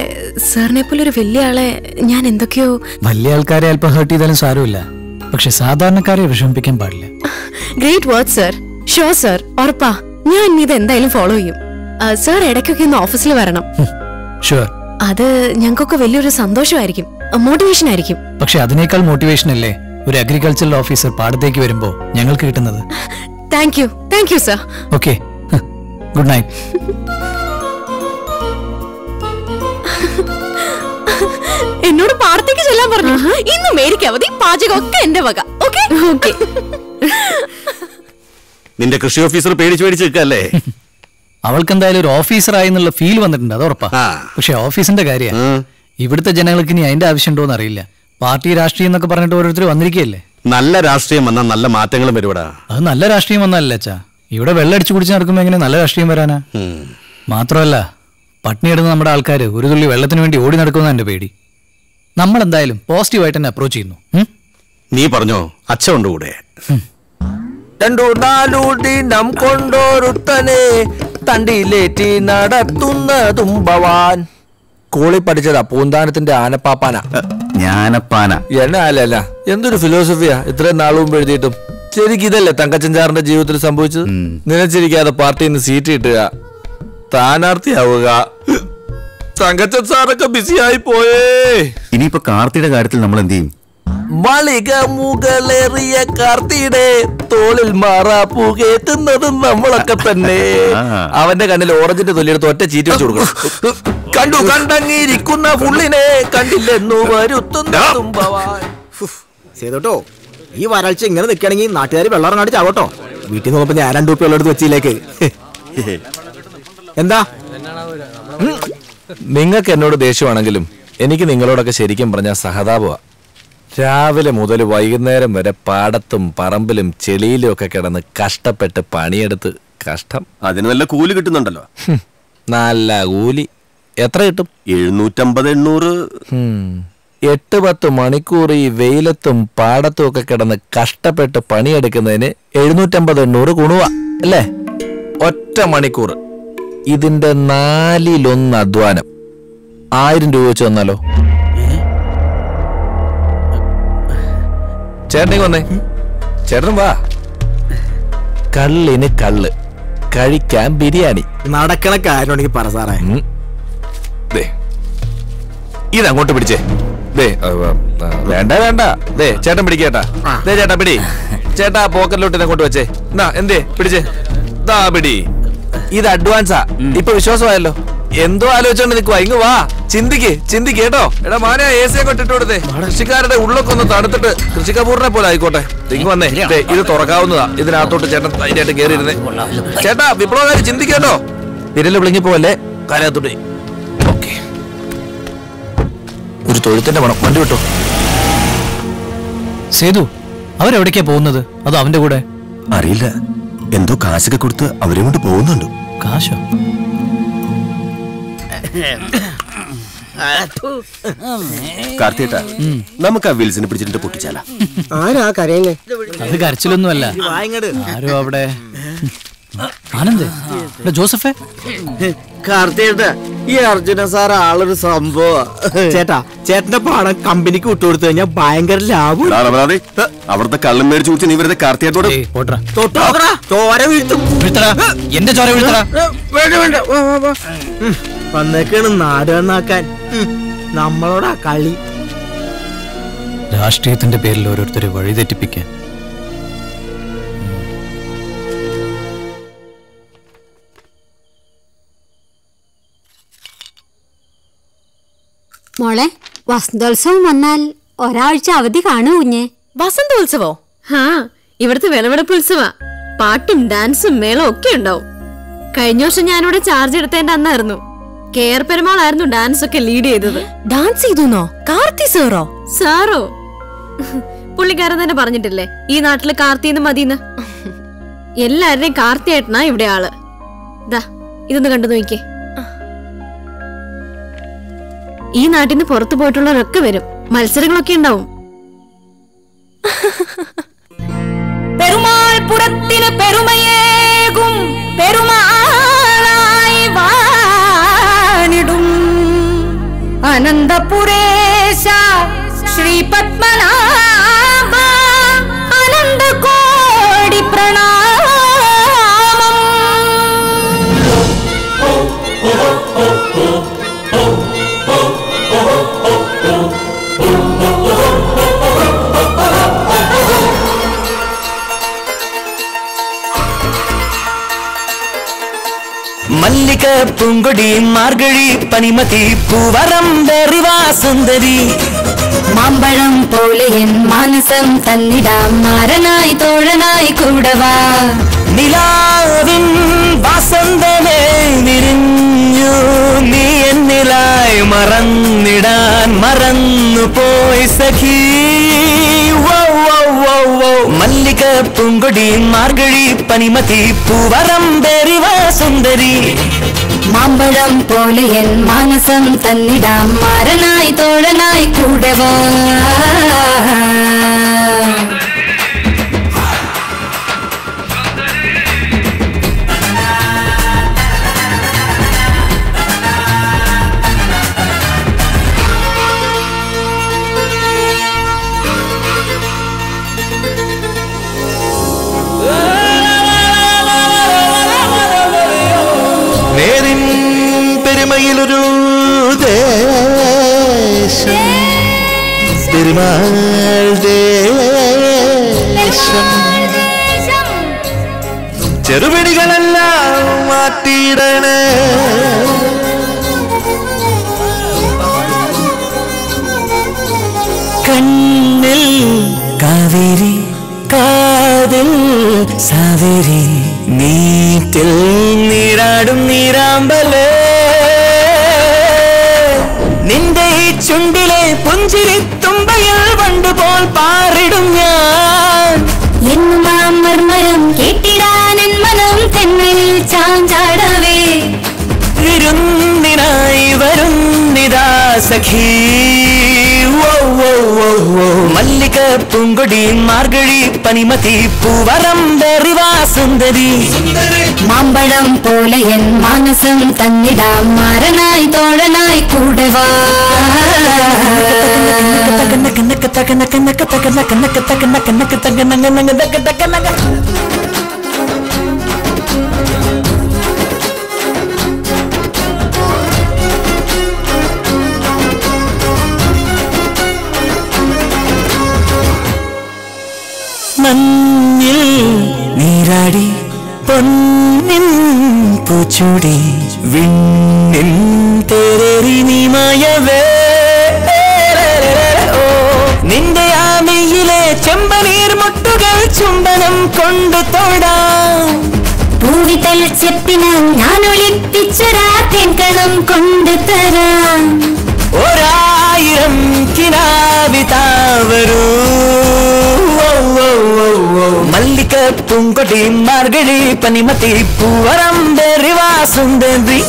സാറിനെ പോലെ ഒരു വലിയ ആളെ ഞാൻ എന്തൊക്കെയോ. വലിയ ആൾക്കാരെ അല്പം ഹേർട്ട് ചെയ്താലും സാരമില്ല, പക്ഷെ സാധാരണക്കാരെ വിഷമിപ്പിക്കാൻ പാടില്ല. Great word sir. Sure sir, ഉറപ്പാ. ഞാൻ ഇത് എന്തായാലും ഫോളോ ചെയ്യും. സർ ഇടയ്ക്കൊക്കെ ഒന്ന് ഓഫീസിൽ വരണം. ഷുവർ. അത് ഞങ്ങൾക്കൊക്കെ വലിയൊരു സന്തോഷമായിരിക്കും, മോട്ടിവേഷൻ ആയിരിക്കും. പക്ഷെ അതിനേക്കാൾ മോട്ടിവേഷൻ അല്ലേ ഒരു അഗ്രികൾച്ചറൽ ഓഫീസർ പാടത്തേക്ക് വരുമ്പോ ഞങ്ങൾക്ക് കിട്ടുന്നത്. Thank you sir. Okay, good night. എന്നോട് പാടത്തേക്ക് ചെല്ലാൻ പറഞ്ഞു. ഇന്ന് മേരിക്ക് അവധി, പാചകം ഒക്കെ എന്റെ വക. ഓക്കെ. നിന്റെ കൃഷി ഓഫീസർ പേടിച്ച് നിൽക്കല്ലേ? അവൾക്ക് എന്തായാലും ഒരു ഓഫീസർ ആയെന്നുള്ള ഫീൽ വന്നിട്ടുണ്ട്, അത് ഉറപ്പാ. പക്ഷെ ഓഫീസിന്റെ കാര്യം ഇവിടുത്തെ ജനങ്ങൾക്ക് ഇനി അതിന്റെ ആവശ്യമുണ്ടോന്ന് അറിയില്ല. പാർട്ടി രാഷ്ട്രീയം എന്നൊക്കെ പറഞ്ഞിട്ട് ഓരോരുത്തർ വന്നിരിക്കുകയല്ലേ. നല്ല രാഷ്ട്രീയം വന്നാൽ നല്ല മാറ്റങ്ങളും വരുവാടാ. അത് നല്ല രാഷ്ട്രീയം വന്നല്ലേ അച്ഛാ. ഇവിടെ വെള്ളം അടിച്ചു കുടിച്ച് നടക്കുമ്പോ എങ്ങനെ നല്ല രാഷ്ട്രീയം വരാനാ? മാത്രമല്ല പട്ടിണിയിടുന്ന നമ്മുടെ ആൾക്കാർ ഒരു തുള്ളി വെള്ളത്തിന് വേണ്ടി ഓടി നടക്കുന്ന എന്റെ പേടി. നമ്മൾ എന്തായാലും പോസിറ്റീവായിട്ട് തന്നെ അപ്രോച്ച് ചെയ്യുന്നു. നീ പറഞ്ഞോ, അച്ഛ ഉണ്ട് കൂടെ. രണ്ടു നാലു ദിനം കൊണ്ടോരുത്തനെ തണ്ടിയിലേറ്റി നടത്തുന്നതും ഭവാൻ. സ്കൂളിൽ പഠിച്ചതാ പൂന്താനത്തിന്റെ ആനപ്പാപ്പാന. ഞാനപ്പാന അല്ല എന്തൊരു ഫിലോസഫിയാ ഇത്രയും നാൾ മുമ്പ് എഴുതിയിട്ടും. ശരിക്കും ഇതല്ലേ തങ്കച്ചൻചാറിന്റെ ജീവിതത്തിൽ സംഭവിച്ചത്? നിലച്ചിരിക്കാതെ പാർട്ടിയിൽ നിന്ന് സീറ്റ് കിട്ടുക, സ്ഥാനാർത്ഥിയാവുക. തങ്കച്ചൻ സാറൊക്കെ ബിസിയായി പോയേ. ഇനിയിപ്പോ കാർത്തിയുടെ കാര്യത്തിൽ നമ്മൾ എന്ത് ചെയ്യും? മളിക മുകളേറിയ കാർത്തിയുടെ തോളിൽ മാറാപ്പൂ കേട്ടുന്നതും നമ്മളൊക്കെ തന്നെ. അവന്റെ കണ്ണിൽ ഓറഞ്ചിന്റെ തൊലിയെടുത്ത് ഒറ്റ ചീറ്റ് വെച്ച് കൊടുക്കണം. കണ്ടു കണ്ടങ്ങിയിരിക്കുന്ന പുള്ളിനെ കണ്ടില്ലെന്നു വരുത്തുന്നതും ചെയ്തോട്ടോ. ഈ വരൾച്ച ഇങ്ങനെ നിൽക്കുകയാണെങ്കിൽ നാട്ടുകാർ വെള്ളം ചാവട്ടോ. വീട്ടിൽ നോക്കുമ്പോ ഞാൻ 2 രൂപ എടുത്ത് വെച്ചിലേക്ക്. എന്താ നിങ്ങൾക്ക് എന്നോട് ദേഷ്യമാണെങ്കിലും എനിക്ക് നിങ്ങളോടൊക്കെ ശരിക്കും പറഞ്ഞാൽ സഹതാപമാ. രാവിലെ മുതൽ വൈകുന്നേരം വരെ പാടത്തും പറമ്പിലും ചെളിയിലും ഒക്കെ കിടന്ന് കഷ്ടപ്പെട്ട് പണിയെടുത്ത് കഷ്ടം. അതിന് നല്ല കൂലി കിട്ടുന്നുണ്ടല്ലോ. നല്ല കൂലി. എത്ര കിട്ടും? 750-800. 8-10 മണിക്കൂർ ഈ വെയിലത്തും പാടത്തും ഒക്കെ കിടന്ന് കഷ്ടപ്പെട്ട് പണിയെടുക്കുന്നതിന് 750-800 കുണുവ അല്ലേ? ഒറ്റ മണിക്കൂർ. ഇതിന്റെ 4/1 അധ്വാനം. 1000 രൂപ വെച്ച് വന്നാലോ? ചേട്ടനെ വന്നേ. ചേട്ടനും വാ. കള്ളിന് കള്ള്, കഴിക്കാൻ ബിരിയാണി. നടക്കണ കാര്യമാണെങ്കിൽ പറ സാറേ. ഇതങ്ങോട്ട് പിടിച്ചേ. വേണ്ട വേണ്ട. ചേട്ടൻ പിടിക്കേട്ടാ. ചേട്ടാ പിടി. ചേട്ടാ പോക്കറ്റിലോട്ട് ഇതങ്ങോട്ട് വെച്ചേ. എന്തേ പിടിച്ചേ. പിടി. ഇത് അഡ്വാൻസാ. ഇപ്പൊ വിശ്വാസമായല്ലോ. എന്തോ ആലോചിച്ചോണ്ട് നിൽക്കുവാ. ഇങ്ങ് വാ. ചിന്തിക്ക് കേട്ടോ. എടാ മാനെ AC ഒക്കെ ഇട്ടിട്ട് കൊടുത്തേ. കൃഷിക്കാരുടെ ഉള്ളൊക്കെ ഒന്ന് തണുത്തിട്ട് കൃഷിക്കപൂർണെ പോലെ ആയിക്കോട്ടെ. ഇങ്ങ് വന്നേ. ഇത് തുറക്കാവുന്നതാ. ഇതിനകത്തോട്ട് ചേട്ടൻ അതിനായിട്ട് കയറിയിരുന്നേ. ചേട്ടാ വിപ്ലവകാരി ചിന്തിക്കേട്ടോ. വിരല് വിളിങ്ങിപ്പോവല്ലേ. കാലത്തോട്ട്. ഓക്കെ. ഒരു തൊഴുത്തിന്റെ പണം. വണ്ടി വിട്ടോ. സേതു അവരെവിടേക്കാ പോകുന്നത്? അതോ അവന്റെ കൂടെ? അറിയില്ല. എന്തോ കാശൊക്കെ കൊടുത്ത് അവരെ കൊണ്ട് പോകുന്നുണ്ട്. കാശോ? കാർത്തിയേട്ടാ, നമുക്ക് ആ വിൽസിനെ പിടിച്ചിട്ട് പൊട്ടിച്ചാലാ? ആരാ കരയുന്നേ? അത് കരച്ചിലൊന്നുമല്ല. ആരോ അവിടെ. ആനന്ദ്, ജോസഫേ. കാർത്തിയേട്ടാ, ഈ അർജുന സാർ ആളൊരു സംഭവ. ചേട്ടന്റെ പാടം കമ്പനിക്ക് വിട്ടുകൊടുത്തു കഴിഞ്ഞാൽ ഭയങ്കര ലാഭം. അവിടുത്തെ കള്ളം മേടിച്ചു കുടിച്ച് നീ വെറുതെ കാർത്തിയേട്ടോട് ചോര വീഴ്ത്തും. എന്റെ ചോര വീഴ്ത്തറ. വേണ്ട വന്നേക്കാണ് നാട് നന്നാക്കാൻ. നമ്മളോടാ കളി. രാഷ്ട്രീയത്തിന്റെ പേരിൽ ഓരോരുത്തരെ വഴിതെറ്റിപ്പിക്കാൻ. മോളെ, വസന്തോത്സവം വന്നാൽ ഒരാഴ്ച അവധി കാണൂ കുഞ്ഞെ. വസന്തോത്സവോ? ഇവിടുത്തെ വിളവെടുപ്പ് ഉത്സവ. പാട്ടും ഡാൻസും മേളം ഒക്കെ ഉണ്ടാവും. കഴിഞ്ഞ വർഷം ഞാനിവിടെ ചാർജ് എടുത്തതിന്റെ അന്നായിരുന്നു. കെയർ പെരുമാളായിരുന്നു ഡാൻസ് ഒക്കെ ലീഡ് ചെയ്തത്. ഡാൻസ് ചെയ്തു? കാർത്തി സാറോ? പുള്ളിക്കാരൻ തന്നെ പറഞ്ഞിട്ടില്ലേ ഈ നാട്ടില് കാർത്തിന്ന് മതിന്ന്. എല്ലാവരുടെയും കാർത്തിയേട്ടനാ ഇവിടെ ആള്. ദാ ഇതൊന്ന് കണ്ടു നോക്കിക്കേ. ഈ നാട്ടിൽ നിന്ന് പുറത്തു പോയിട്ടുള്ളവരൊക്കെ വരും. മത്സരങ്ങളൊക്കെ ഉണ്ടാവും. പെരുമാൾ പുറത്തിന് പെരുമയേകും പെരുമാളായി വാണിടും അനന്തപുരേശ ശ്രീ പത്മനാഭ അനന്ത കോടി പ്രണാമം. മല്ലിക പൂങ്കൊടി മാർഗഴി പനിമതി പൂവരം വെറിവാ സുന്ദരി മാമ്പഴം പോലെ എൻ മാനസം തന്നിടാം മാരനായി തോഴനായി കൂടവാ. നിലാവിൻ വാസന്തമേ വിരിഞ്ഞു നീ എന്നിലായി മറന്നിടാൻ മറന്നു പോയി സഖി. മല്ലിക പൂങ്കൊടി മാർഗഴി പനിമതി പൂവരം വെറിവാ സുന്ദരി മാമ്പഴം പോലെ എൻ മാനസം തന്നിടാം മാരനായി തോഴനായി കൂടവാ. നേരിൻ പെരുമയിലൊരു ദേശം പെരുമാൾ ദേശം ചെറുപിടികളെല്ലാം മാറ്റിയിടണേ. കണ്ണിൽ കാവേരി കാതിൽ സാവേരി നീറ്റിൽ നീരാടും നീരാമ്പലേ നിന്റെ ഈ ചുണ്ടിലെ പുഞ്ചിരി തുമ്പയിൽ വണ്ടുപോൽ പാറിടും ഞാൻ. മർമരം കേട്ടിടാൻ എൻ മനം തെന്നലിൽ ചാഞ്ചാടവേ വിരുന്നിനായി വരുന്നിതാ സഖി. മല്ലിക പൂങ്കൊടി മാർഗഴി പനിമതി പൂവരം വെറിവാ സുന്ദരി മാമ്പഴം പോലെ എൻ മാനസം തന്നിടാം മാരനായി തോഴനായി കൂടവാ. മഞ്ഞിൽ നീരാടി പൊന്നിൻ പൂച്ചൂടി വിണ്ണിൻ തേരേറി നീമായവേ നിന്റെ ആമയിലെ ചെമ്പനീർ മുട്ടുകൾ ചുംബനം കൊണ്ടു തൊടാം. പൂവി തളിച്ചെപ്പിനാൽ ഞാൻ ഒളിപ്പിച്ചൊരാ തെൻകണം കൊണ്ടു തരാം. 1000 കിനാവിതാവരൂ മല്ലിക പൂങ്കൊടി മാർഗഴി പനിമതി പൂവരം വെറിവാ സുന്ദരി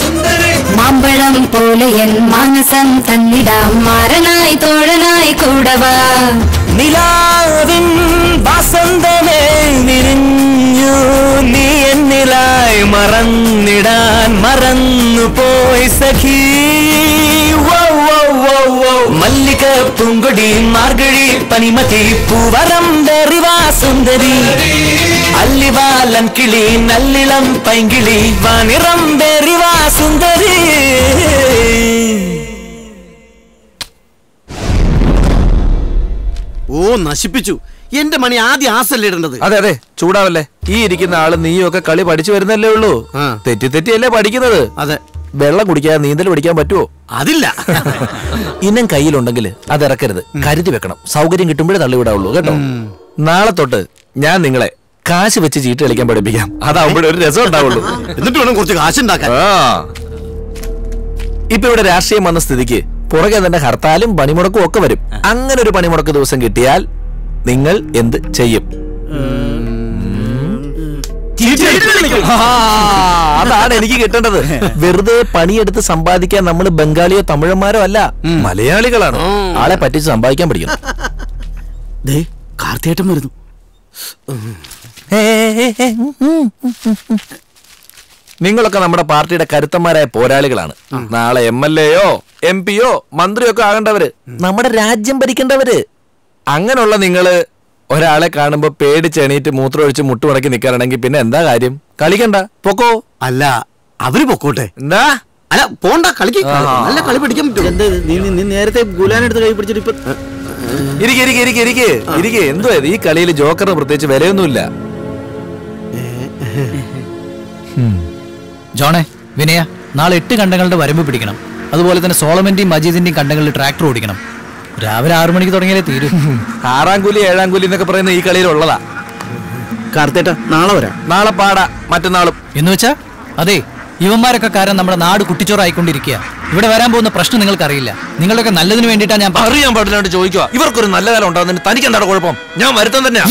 മാമ്പഴം പോലെ എൻ മാനസം തന്നിടാം മാരനായി തോഴനായി കൂടവാ. നിലാവിൻ വാസന്തമേ വിരിഞ്ഞു നീ എന്നിലായി മറന്നിടാൻ മറന്നു പോയി സഖി. മല്ലിക പൂങ്കൊടി മാർഗഴി പനിമതി പൂവരം വെറിവാ സുന്ദരി അല്ലിവാലൻ കിളി നല്ലിളം പൈങ്കിളി വാനിറം വെറിവാ സുന്ദരി. ഓ നശിപ്പിച്ചു എന്റെ മണി. ആദ്യം ആസല്ലേ ഇടേണ്ടത്. അതെ അതെ ചൂടാവല്ലേ. ഈ ഇരിക്കുന്ന ആള് നീയും ഒക്കെ കളി പഠിച്ചു വരുന്നല്ലേ ഉള്ളൂ. തെറ്റി തെറ്റിയല്ലേ പഠിക്കുന്നത്. അതെ വെള്ളം കുടിക്കാതെ നീന്തൽ പഠിക്കാൻ പറ്റുമോ? അതില്ല. ഇനം കയ്യിലുണ്ടെങ്കിൽ അത് ഇറക്കരുത്, കരുതി വെക്കണം. സൗകര്യം കിട്ടുമ്പോഴേ തള്ളിവിടാവുള്ളൂ കേട്ടോ. നാളെ തൊട്ട് ഞാൻ നിങ്ങളെ കാശ് വെച്ച് ചീട്ട് കളിക്കാൻ പഠിപ്പിക്കാം. അതാവുമ്പോഴേ ഒരു രസം ഉണ്ടാവുള്ളൂ. എന്നിട്ട് വേണം കുറച്ച് കാശുണ്ടാക്കാൻ. ഇപ്പൊ ഇവിടെ രാഷ്ട്രീയം വന്ന സ്ഥിതിക്ക് പുറകെ തന്നെ ഹർത്താലും പണിമുടക്കും ഒക്കെ വരും. അങ്ങനെ ഒരു പണിമുടക്ക് ദിവസം കിട്ടിയാൽ നിങ്ങൾ എന്ത് ചെയ്യും? അതാണ് എനിക്ക് കിട്ടേണ്ടത്. വെറുതെ പണിയെടുത്ത് സമ്പാദിക്കാൻ നമ്മൾ ബംഗാളിയോ തമിഴന്മാരോ അല്ല, മലയാളികളാണ്. ആളെ പറ്റിച്ച് സമ്പാദിക്കാൻ പഠിക്കണം. കാർത്തിയേട്ടൻ വരുന്നു. നിങ്ങളൊക്കെ നമ്മുടെ പാർട്ടിയുടെ കരുത്തന്മാരായ പോരാളികളാണ്. നാളെ MLA-യോ MP-യോ മന്ത്രിയോ ഒക്കെ ആകേണ്ടവര്, നമ്മുടെ രാജ്യം ഭരിക്കേണ്ടവര്. അങ്ങനെയുള്ള നിങ്ങള് ഒരാളെ കാണുമ്പോ പേടിച്ചെണീറ്റ് മൂത്രമൊഴിച്ച് മുട്ടുമടക്കി നിൽക്കാനാണെങ്കിൽ പിന്നെ എന്താ കാര്യം? കളിക്കണ്ട, പൊക്കോ. അല്ല, അവര് പൊക്കോട്ടെ. എന്താ? അല്ല, പോണ്ട, കളിക്ക്. നല്ല കളി പഠിക്കാൻ പറ്റും. എന്താ നീ നേരത്തെ ഗുലാനെടുത്ത് കൈ പിടിച്ചിട്ട് ഇപ്പൊ ഇരിക്കെ. എന്തോ ഈ കളിയിൽ ജോക്കറിന് പ്രത്യേകിച്ച് വിലയൊന്നുമില്ല. ജോണേ, വിനയ, നാളെ 8 കണ്ടങ്ങളുടെ വരമ്പ് പിടിക്കണം. അതുപോലെ തന്നെ സോളമന്റെയും മജീദിന്റെയും കണ്ടങ്ങളിൽ ട്രാക്ടർ ഓടിക്കണം. രാവിലെ 6 മണിക്ക് തുടങ്ങിയാലേ തീരും. 6-ാം കൂലി 7-ാം കൂലി എന്നൊക്കെ പറയുന്ന ഈ കളിയിലുള്ളതാ. കാർത്തേട്ട, നാളെ വരാം. നാളെ പാടാ, മറ്റന്നാളും. എന്ന് വെച്ചാ അതെ, ഇവന്മാരൊക്കെ കാരണം നമ്മുടെ നാട് കുട്ടിച്ചോറായിക്കൊണ്ടിരിക്കുക. ഇവിടെ വരാൻ പോകുന്ന പ്രശ്നം നിങ്ങൾക്കറിയില്ല. നിങ്ങളൊക്കെ നല്ലതിന് വേണ്ടിയിട്ടാണ് ഞാൻ അറിയാൻ പാടില്ലാണ്ട് ചോദിക്കുക. ഇവർക്കൊരു നല്ല കാലം ഉണ്ടാകുന്നതിന് തനിക്ക് എന്താണ് കുഴപ്പം? ഞാൻ വരുത്താൻ തന്നെയാ.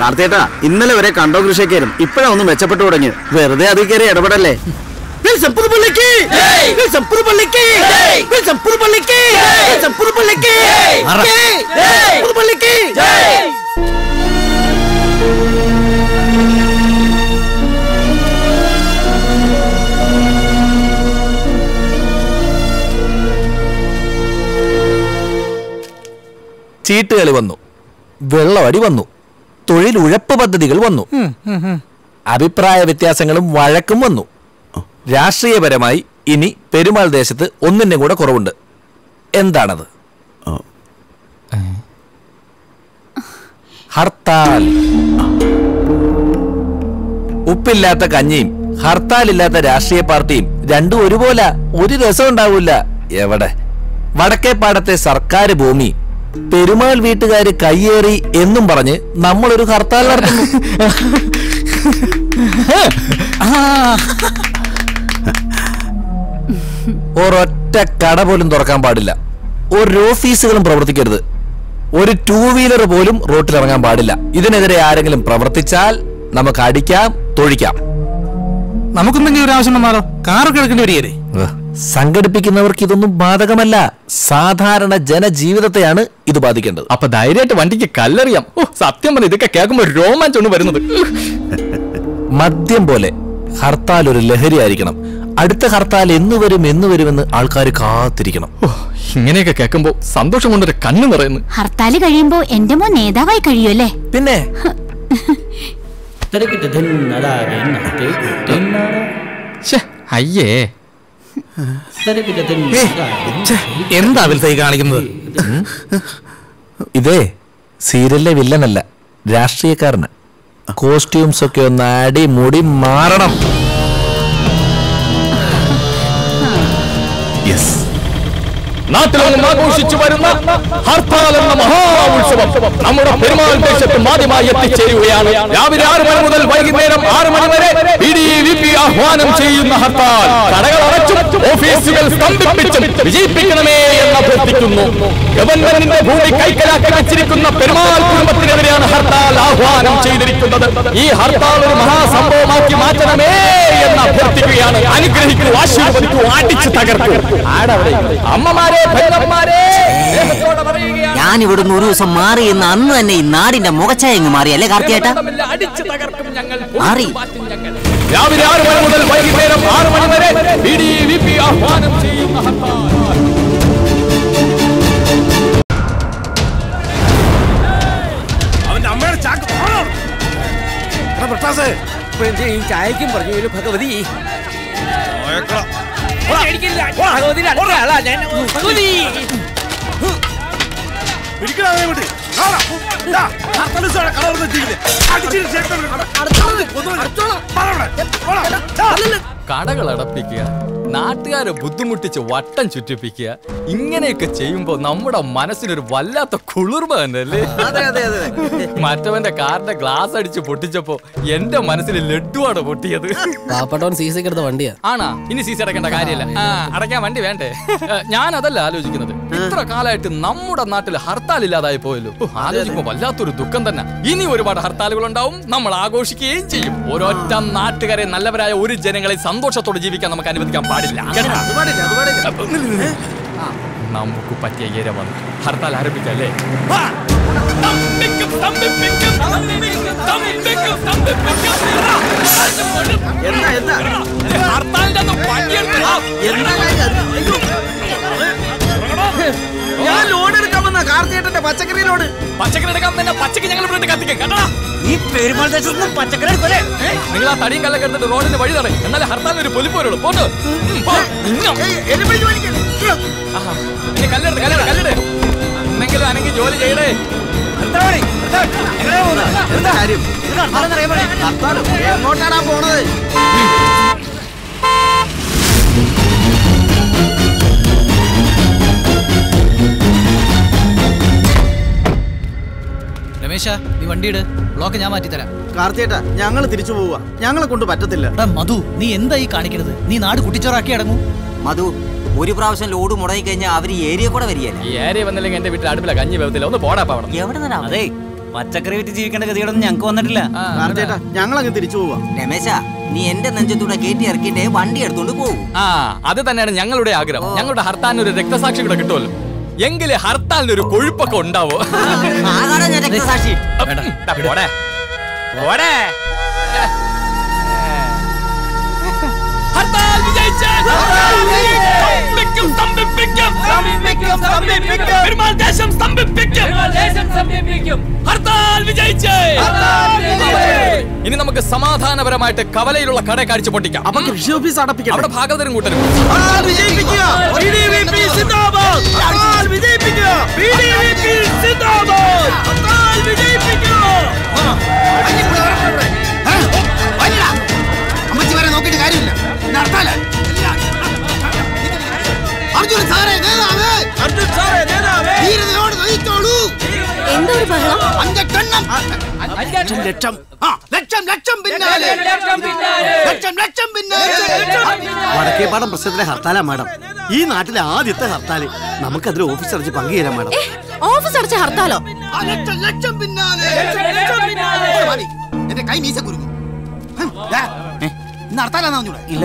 കാർത്തേട്ട, ഇന്നലെ വരെ കണ്ടോ കൃഷിക്കാരും ഇപ്പഴാ ഒന്ന് മെച്ചപ്പെട്ടു തുടങ്ങി. വെറുതെ അതിൽ കയറി ഇടപെടല്ലേ. ചീട്ടുകളി വന്നു, വെള്ളവടി വന്നു, തൊഴിലുഴപ്പ് പദ്ധതികൾ വന്നു, അഭിപ്രായ വ്യത്യാസങ്ങളും വഴക്കും വന്നു. രാഷ്ട്രീയപരമായി ഇനി പെരുമാൾ ദേശത്ത് ഒന്നിന്റെ കൂടെ കുറവുണ്ട്. എന്താണത്? ഹർത്താൽ. ഉപ്പില്ലാത്ത കഞ്ഞിയും ഹർത്താലില്ലാത്ത രാഷ്ട്രീയ പാർട്ടിയും രണ്ടും ഒരുപോലെ. ഒരു രസം ഉണ്ടാവൂല. എവിടെ? വടക്കേപ്പാടത്തെ സർക്കാർ ഭൂമി പെരുമാൾ വീട്ടുകാര് കയ്യേറി എന്നും പറഞ്ഞ് നമ്മളൊരു ഹർത്താൽ നടത്തുന്നു. ഒരൊറ്റ കട പോലും തുറക്കാൻ പാടില്ല. ഒരു ഓഫീസുകളും പ്രവർത്തിക്കരുത്. ഒരു 2 വീലർ പോലും റോട്ടിലിറങ്ങാൻ പാടില്ല. ഇതിനെതിരെ ആരെങ്കിലും പ്രവർത്തിച്ചാൽ നമുക്ക് അടിക്കാം, തൊഴിക്കാം. നമുക്കെന്തെങ്കിലും ഒരു ആവശ്യം വന്നാലോ? കാറൊക്കെ എടുക്കേണ്ടി വരികയേ. സംഘടിപ്പിക്കുന്നവർക്ക് ഇതൊന്നും ബാധകമല്ല. സാധാരണ ജനജീവിതത്തെയാണ് ഇത് ബാധിക്കേണ്ടത്. അപ്പൊ ധൈര്യമായിട്ട് വണ്ടിക്ക് കല്ലെറിയാം. സത്യം പറഞ്ഞ ഇതൊക്കെ കേൾക്കുമ്പോ രോമാഞ്ചാണ് വരുന്നത്. മദ്യം പോലെ ഹർത്താൽ ഒരു ലഹരി ആയിരിക്കണം. അടുത്ത ഹർത്താൽ എന്ന് വരുമെന്ന് ആൾക്കാർ കാത്തിരിക്കണം. ഇങ്ങനെയൊക്കെ കേൾക്കുമ്പോ സന്തോഷം കൊണ്ടൊരു കണ്ണ് നിറയുന്നു. ഹർത്താല് കഴിയുമ്പോ എന്റെ മോൻ നേതാവായി കഴിയുമല്ലേ? പിന്നെ അയ്യേ, എന്താ വിൽസൈ കാണിക്കുന്നത്? ഇതേ സീരിയലിലെ വില്ലനല്ല, രാഷ്ട്രീയക്കാരന്. കോസ്റ്റ്യൂംസ് ഒക്കെ ഒന്ന് അടിമുടി മാറണം. യെസ്, നാട്ടിലൊന്നും ആഘോഷിച്ചു വരുന്ന ഹർത്താൽ എന്ന മഹാ ഉത്സവം നമ്മുടെ പെരുമാൾ ദേശത്ത് ആദ്യമായി എത്തിച്ചേരുകയാണ്. രാവിലെ 6 മണി മുതൽ വൈകുന്നേരം 6 മണി വരെ PDVP ആഹ്വാനം ചെയ്യുന്ന ഹർത്താൽ കടകൾ അടച്ചും ഓഫീസുകൾ സ്തംഭിപ്പിച്ചും വിജയിപ്പിക്കണമേ എന്ന് അഭ്യർത്ഥിക്കുന്നു. ഗവൺമെന്റിന്റെ ഭൂമി കൈക്കലാക്കി വച്ചിരിക്കുന്ന പെരുമാൾ കുടുംബത്തിനെതിരെയാണ് ഹർത്താൽ ആഹ്വാനം ചെയ്തിരിക്കുന്നത്. ഈ ഹർത്താൽ ഒരു മഹാസംഭവമാക്കി മാറ്റണമേ എന്ന് അഭ്യർത്ഥിക്കുകയാണ്. അനുഗ്രഹിക്കൂ, ആശീർവദിക്കൂ, അടിച്ചു തകർക്കൂ. അമ്മമാരെ, ഞാൻ ഇവിടുന്ന് ഒരു ദിവസം മാറി എന്ന് അന്ന് തന്നെ ഈ നാടിന്റെ മുഖച്ഛായ മാറിയല്ലേ കാർത്തിയേട്ടാ? മാറി. രാവിലെ 6 മണി മുതൽ വൈകുന്നേരം 6 മണി വരെ PDVP ആഹ്വാനം ചെയ്യുന്ന ഹർത്താൽ. അവന്റെ അമ്മയുടെ ചാക്ക് ചായക്കും പറഞ്ഞു ഭഗവതി. കടകൾ അടപ്പിക്കുക, നാട്ടുകാരെ ബുദ്ധിമുട്ടിച്ച് വട്ടം ചുറ്റിപ്പിക്കുക, ഇങ്ങനെയൊക്കെ ചെയ്യുമ്പോ നമ്മുടെ മനസ്സിനൊരു വല്ലാത്ത കുളിർമ തന്നെ അല്ലേ? മറ്റവന്റെ കാറിന്റെ ഗ്ലാസ് അടിച്ച് പൊട്ടിച്ചപ്പോ എന്റെ മനസ്സിൽ ലഡുവാണ് പൊട്ടിയത്. വണ്ടിയാ ആണാ? ഇനി സീസി അടക്കേണ്ട കാര്യമില്ല. അടയ്ക്കാൻ വണ്ടി വേണ്ടേ? ഞാൻ അതല്ല ആലോചിക്കുന്നത്. ഇത്ര കാലമായിട്ട് നമ്മുടെ നാട്ടിൽ ഹർത്താൽ ഇല്ലാതായി പോയല്ലോ. ആലോചിക്കുമ്പോ വല്ലാത്തൊരു ദുഃഖം തന്നെ. ഇനി ഒരുപാട് ഹർത്താലുകൾ ഉണ്ടാവും, നമ്മൾ ആഘോഷിക്കുകയും ചെയ്യും. ഒരൊറ്റ നാട്ടുകാരെ നല്ലവരായ ഒരു ജനങ്ങളെ സന്തോഷത്തോടെ ജീവിക്കാൻ നമുക്ക് അനുവദിക്കാൻ പാടില്ല. നമുക്ക് പറ്റിയ ഏര വന്നു. ഹർത്താൽ ആരംഭിക്കല്ലേ? ഞാൻ ലോഡ് എടുക്കാൻ വന്ന കാർത്തിയേട്ടന്റെ പച്ചക്കറി ലോഡ്. പച്ചക്കറി എടുക്കാൻ തന്നെ പച്ചക്ക് ഞങ്ങൾ ഇവിടെ കത്തിക്കാം കേട്ടോ. ഈ പെരുമാൾ ദേശത്തുനിന്നും പച്ചക്കറി എടുക്കല്ലേ? നിങ്ങൾ ആ തടിയും കല്ലൊക്കെ എടുത്തിട്ട് റോഡിന് വഴി തടയും. എന്നാലേ ഹർത്താലിന് ഒരു പൊലിപ്പ് വരുള്ളൂ. പോട്ട് കല്ലെടുത്ത് കല്ലെടുത്ത് എന്തെങ്കിലും അനങ്ങി ജോലി ചെയ്യണേ. എങ്ങോട്ടാണ് പോണത്? രമേശ, നീ വണ്ടിയിട്. ബ്ലോക്ക് ഞാൻ മാറ്റിത്തരാം. കാർത്തിയേട്ടാ, ഞങ്ങൾ തിരിച്ചു പോവുക. ഞങ്ങളെ കൊണ്ട് പറ്റത്തില്ല. മധു, നീ എന്തായി കാണിക്കണത്? നീ നാട് കുട്ടിച്ചോറാക്കി അടങ്ങും. മധു, ഒരു പ്രാവശ്യം ലോഡ് മുടങ്ങി കഴിഞ്ഞാൽ അവര് ഏരിയ കൂടെ വരികയല്ല. ഈ ഏരിയ വന്നില്ലെങ്കിൽ എന്റെ വീട്ടിൽ അടുപ്പില്ല കഞ്ഞി വേവത്തില്ല. ഒന്ന് പോടാ പാവണം. എവിടെ നിന്നാ? അതെ, പച്ചക്കറി വിറ്റ് ജീവിക്കേണ്ട ഗതികളൊന്നും ഞങ്ങൾക്ക് വന്നിട്ടില്ല. കാർത്തിയേട്ടാ, ഞങ്ങൾ അങ്ങ് തിരിച്ചു പോവുക. രമേശ, നീ എന്റെ നെഞ്ചത്തൂടെ കയറ്റി ഇറക്കിട്ടേ വണ്ടി എടുത്തോണ്ട് പോകും. അത് തന്നെയാണ് ഞങ്ങളുടെ ആഗ്രഹം. ഞങ്ങളുടെ ഹർത്താലിന് ഒരു രക്തസാക്ഷി കൂടെ കിട്ടുമല്ലോ. എങ്കിലേ ഹർത്താലിന് ഒരു കൊഴുപ്പൊക്കെ ഉണ്ടാവോ. രക്തസാക്ഷി ഹർത്താൽ വിജയിച്ചു. പെരുമാൾ ദേശം സ്തംഭിപ്പിക്കും. ഹർത്താൽ വിജയിച്ചു. ഇനി നമുക്ക് സമാധാനപരമായിട്ട് കവലയിലുള്ള കട കാഴ്ച പൊട്ടിക്കാം. കൃഷി ഓഫീസ് അടപ്പിക്കാം. അവിടെ ഭാഗവതരും കൂട്ടരും. അമ്മച്ചി വരെ നോക്കിയിട്ട് കാര്യമില്ല. വടക്കേപ്പാടം പ്രശ്നത്തിലെ ഹർത്താലാ മാഡം. ഈ നാട്ടിലെ ആദ്യത്തെ ഹർത്താല്. നമുക്കതിൽ ഓഫീസ് അടച്ച് പങ്കുചേരാം മാഡം. ഓഫീസ് അടച്ച ഹർത്താലോ? എന്റെ കൈ മീശ കുരുങ്ങും. ഇന്ന് ഹർത്താലാന്ന് പറഞ്ഞൂടെ? ഇല്ല,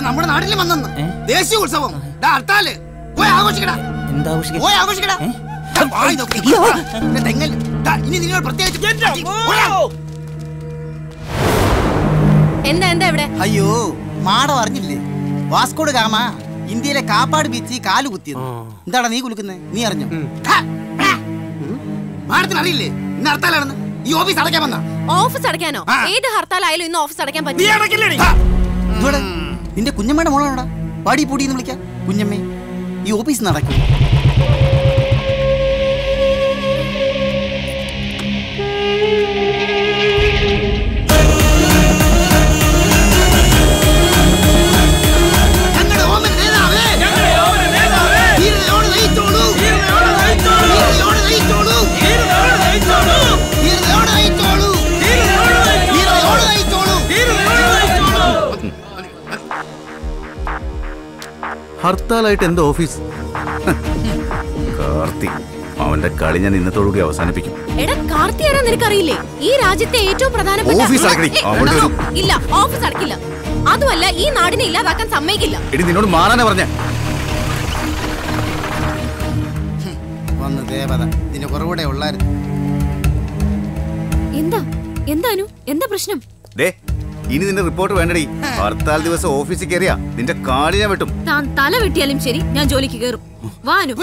നമ്മുടെ നാട്ടിൽ വന്നെന്ന് ദേശീയ ഉത്സവം. ഹർത്താല് പോയി ആഘോഷിക്കടാ. പോയി ആഘോഷിക്കടാ. ഇനി നിങ്ങൾ പ്രത്യേകിച്ച് എന്താ എന്താ ഇവിടെ? അയ്യോ, മാഡം അറിഞ്ഞില്ലേ? വാസ്കോഡ് ഗാമ ഇന്ത്യയിലെ കാപ്പാട് ബീച്ച് കാല് കുത്തിയത്. എന്താണ് നീ കുലുക്കുന്നത്? നീ അറിഞ്ഞോ? മാഡത്തിന് അറിയില്ലേ ഇന്ന് ഹർത്താലാണെന്ന്? ഈ ഓഫീസ് അടയ്ക്കാൻ വന്ന. ഓഫീസ് അടയ്ക്കാനോ? ഏത് ഹർത്താലായാലും ഇന്ന് ഓഫീസ് അടയ്ക്കാൻ പറ്റും. നിന്റെ കുഞ്ഞമ്മയുടെ മോളാണോടാ? പാടി പൂടിന്ന് വിളിക്കാം. കുഞ്ഞമ്മേ, ഈ ഓഫീസ് നടക്കും. ഹർത്താലായിട്ട് എന്താ ഓഫീസ്? കാർത്തി, അവന്റെ കളി ഞാൻ ഇന്നത്തോടുകൂടി അവസാനിപ്പിക്കും. എടാ, കാർത്തി ആരാ നിനക്കറിയില്ലേ? ഈ രാജ്യത്തെ ഏറ്റവും പ്രധാനപ്പെട്ട ഇല്ല, ഓഫീസ് അടക്കില്ല. അതുമല്ല, ഈ നാടിനെ ഇല്ലാതാക്കാൻ സമ്മതിക്കില്ല. എടി, നിന്നോട് മാറാനാ പറഞ്ഞ. വന്ന് ദേവത, നിന്റെ കുറവുകൂടെ ഉള്ളായിരുന്നു. എന്താ എന്താനു? എന്താ പ്രശ്നം? ഇനി നിന്റെ റിപ്പോർട്ട് വേണ്ടടി. ഹർത്താൽ ദിവസം ഓഫീസിൽ കയറിയാ നിന്റെ കാടി ഞാൻ വെട്ടും. താൻ തല വെട്ടിയാലും ശരി, ഞാൻ ജോലിക്ക് കയറും. വാനു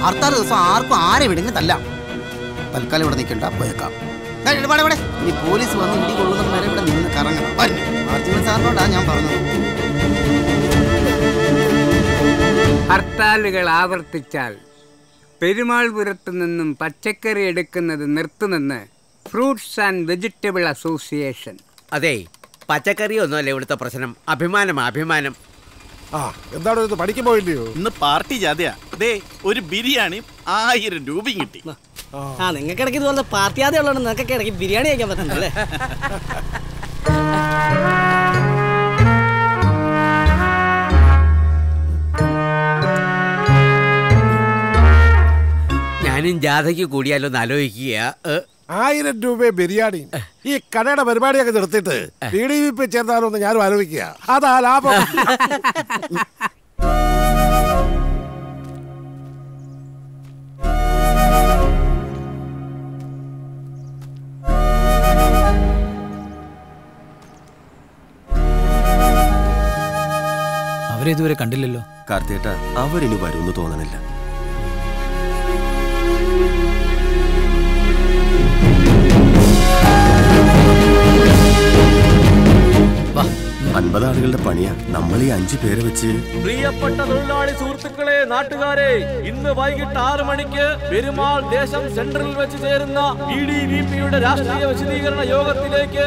ഹർത്താൽ ദിവസം ആർക്കും ആരെ വിടുങ്ങി തല്ലാം. തൽക്കാലം ഇവിടെ നിൽക്കണ്ട, പോയേക്കാം. ഇനി പോലീസ് വന്ന് ഇടി കൊള്ളുന്ന വരെ ഇവിടെ നിന്ന് കറങ്ങണം. മാർജിൻ സാറിനോടാ ഞാൻ പറഞ്ഞത്. ഹർത്താലുകൾ ആവർത്തിച്ചാൽ പെരുമാൾപുരത്ത് നിന്നും പച്ചക്കറി എടുക്കുന്നത് നിർത്തുമെന്ന് ഫ്രൂട്ട്സ് ആൻഡ് വെജിറ്റബിൾ അസോസിയേഷൻ. അതെ, പച്ചക്കറി ഒന്നുമല്ല ഇവിടുത്തെ പ്രശ്നം. അഭിമാനം. എന്താണ് ഇത്, പഠിക്കാൻ പോയില്ലയോ? ഇന്ന് പാർട്ടി ജാഥയാ. ദേ ഒരു ബിരിയാണി 1000 രൂപയും കിട്ടി. നിങ്ങൾക്ക് ഇടയ്ക്ക് ഇതുപോലത്തെ പാർട്ടി ജാഥ ഉള്ളതുകൊണ്ട് നിങ്ങൾക്ക് ഇടയ്ക്ക് ബിരിയാണി കഴിക്കാൻ പറ്റുന്നല്ലേ? ഞാനും ജാഥയ്ക്ക് കൂടിയാലോ എന്ന് ആലോചിക്കുക. 1000 രൂപ ബിരിയാണി. ഈ കടയുടെ പരിപാടിയൊക്കെ നിർത്തിയിട്ട് PDVP ചേർന്നാലോ എന്ന് ഞാനും ആലോചിക്കുക. അതാ ലാഭം. അവരെ ഇതുവരെ കണ്ടില്ലല്ലോ. കാർത്തിയേട്ട, അവരിനി വരുമെന്ന് തോന്നണില്ല. വാ, 50 ആളുകളുടെ പണിയാ. നമ്മൾ ഈ 5 പേരെ വെച്ച്. പ്രിയപ്പെട്ട തൊഴിലാളി സുഹൃത്തുക്കളെ, നാട്ടുകാരെ, ഇന്ന് വൈകിട്ട് 6 മണിക്ക് പെരുമാൾ ദേശം സെൻട്രലിൽ വെച്ച് ചേരുന്ന PDVPയുടെ രാഷ്ട്രീയ വിശദീകരണ യോഗത്തിലേക്ക്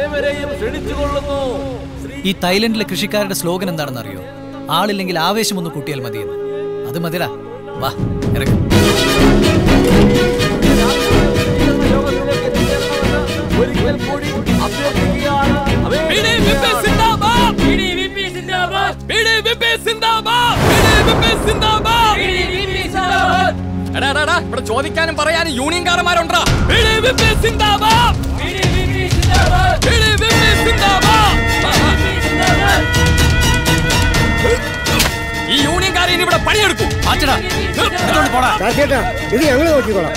ഏവരെയും ക്ഷണിച്ചുകൊള്ളുന്നു. ഈ തായ്ലൻഡിലെ കൃഷിക്കാരുടെ സ്ലോഗൻ എന്താണെന്ന് അറിയോ? ആളില്ലെങ്കിൽ ആവേശം ഒന്ന് കൂട്ടിയാൽ മതിയെന്ന്. അത് മതിടാ. വാ, ഇറങ്ങ്. ഒരിക്കൽ കൂടി അഭ്യർത്ഥിക്കുകയാണ്. ഇവിടെ ചോദിക്കാനും പറയാനും യൂണിയൻകാരന്മാരുണ്ടാ. ഈ യൂണിയൻകാരെ ഇനി ഇവിടെ പണിയെടുക്കും. ഇത് ഞങ്ങൾ നോക്കിക്കോളാം.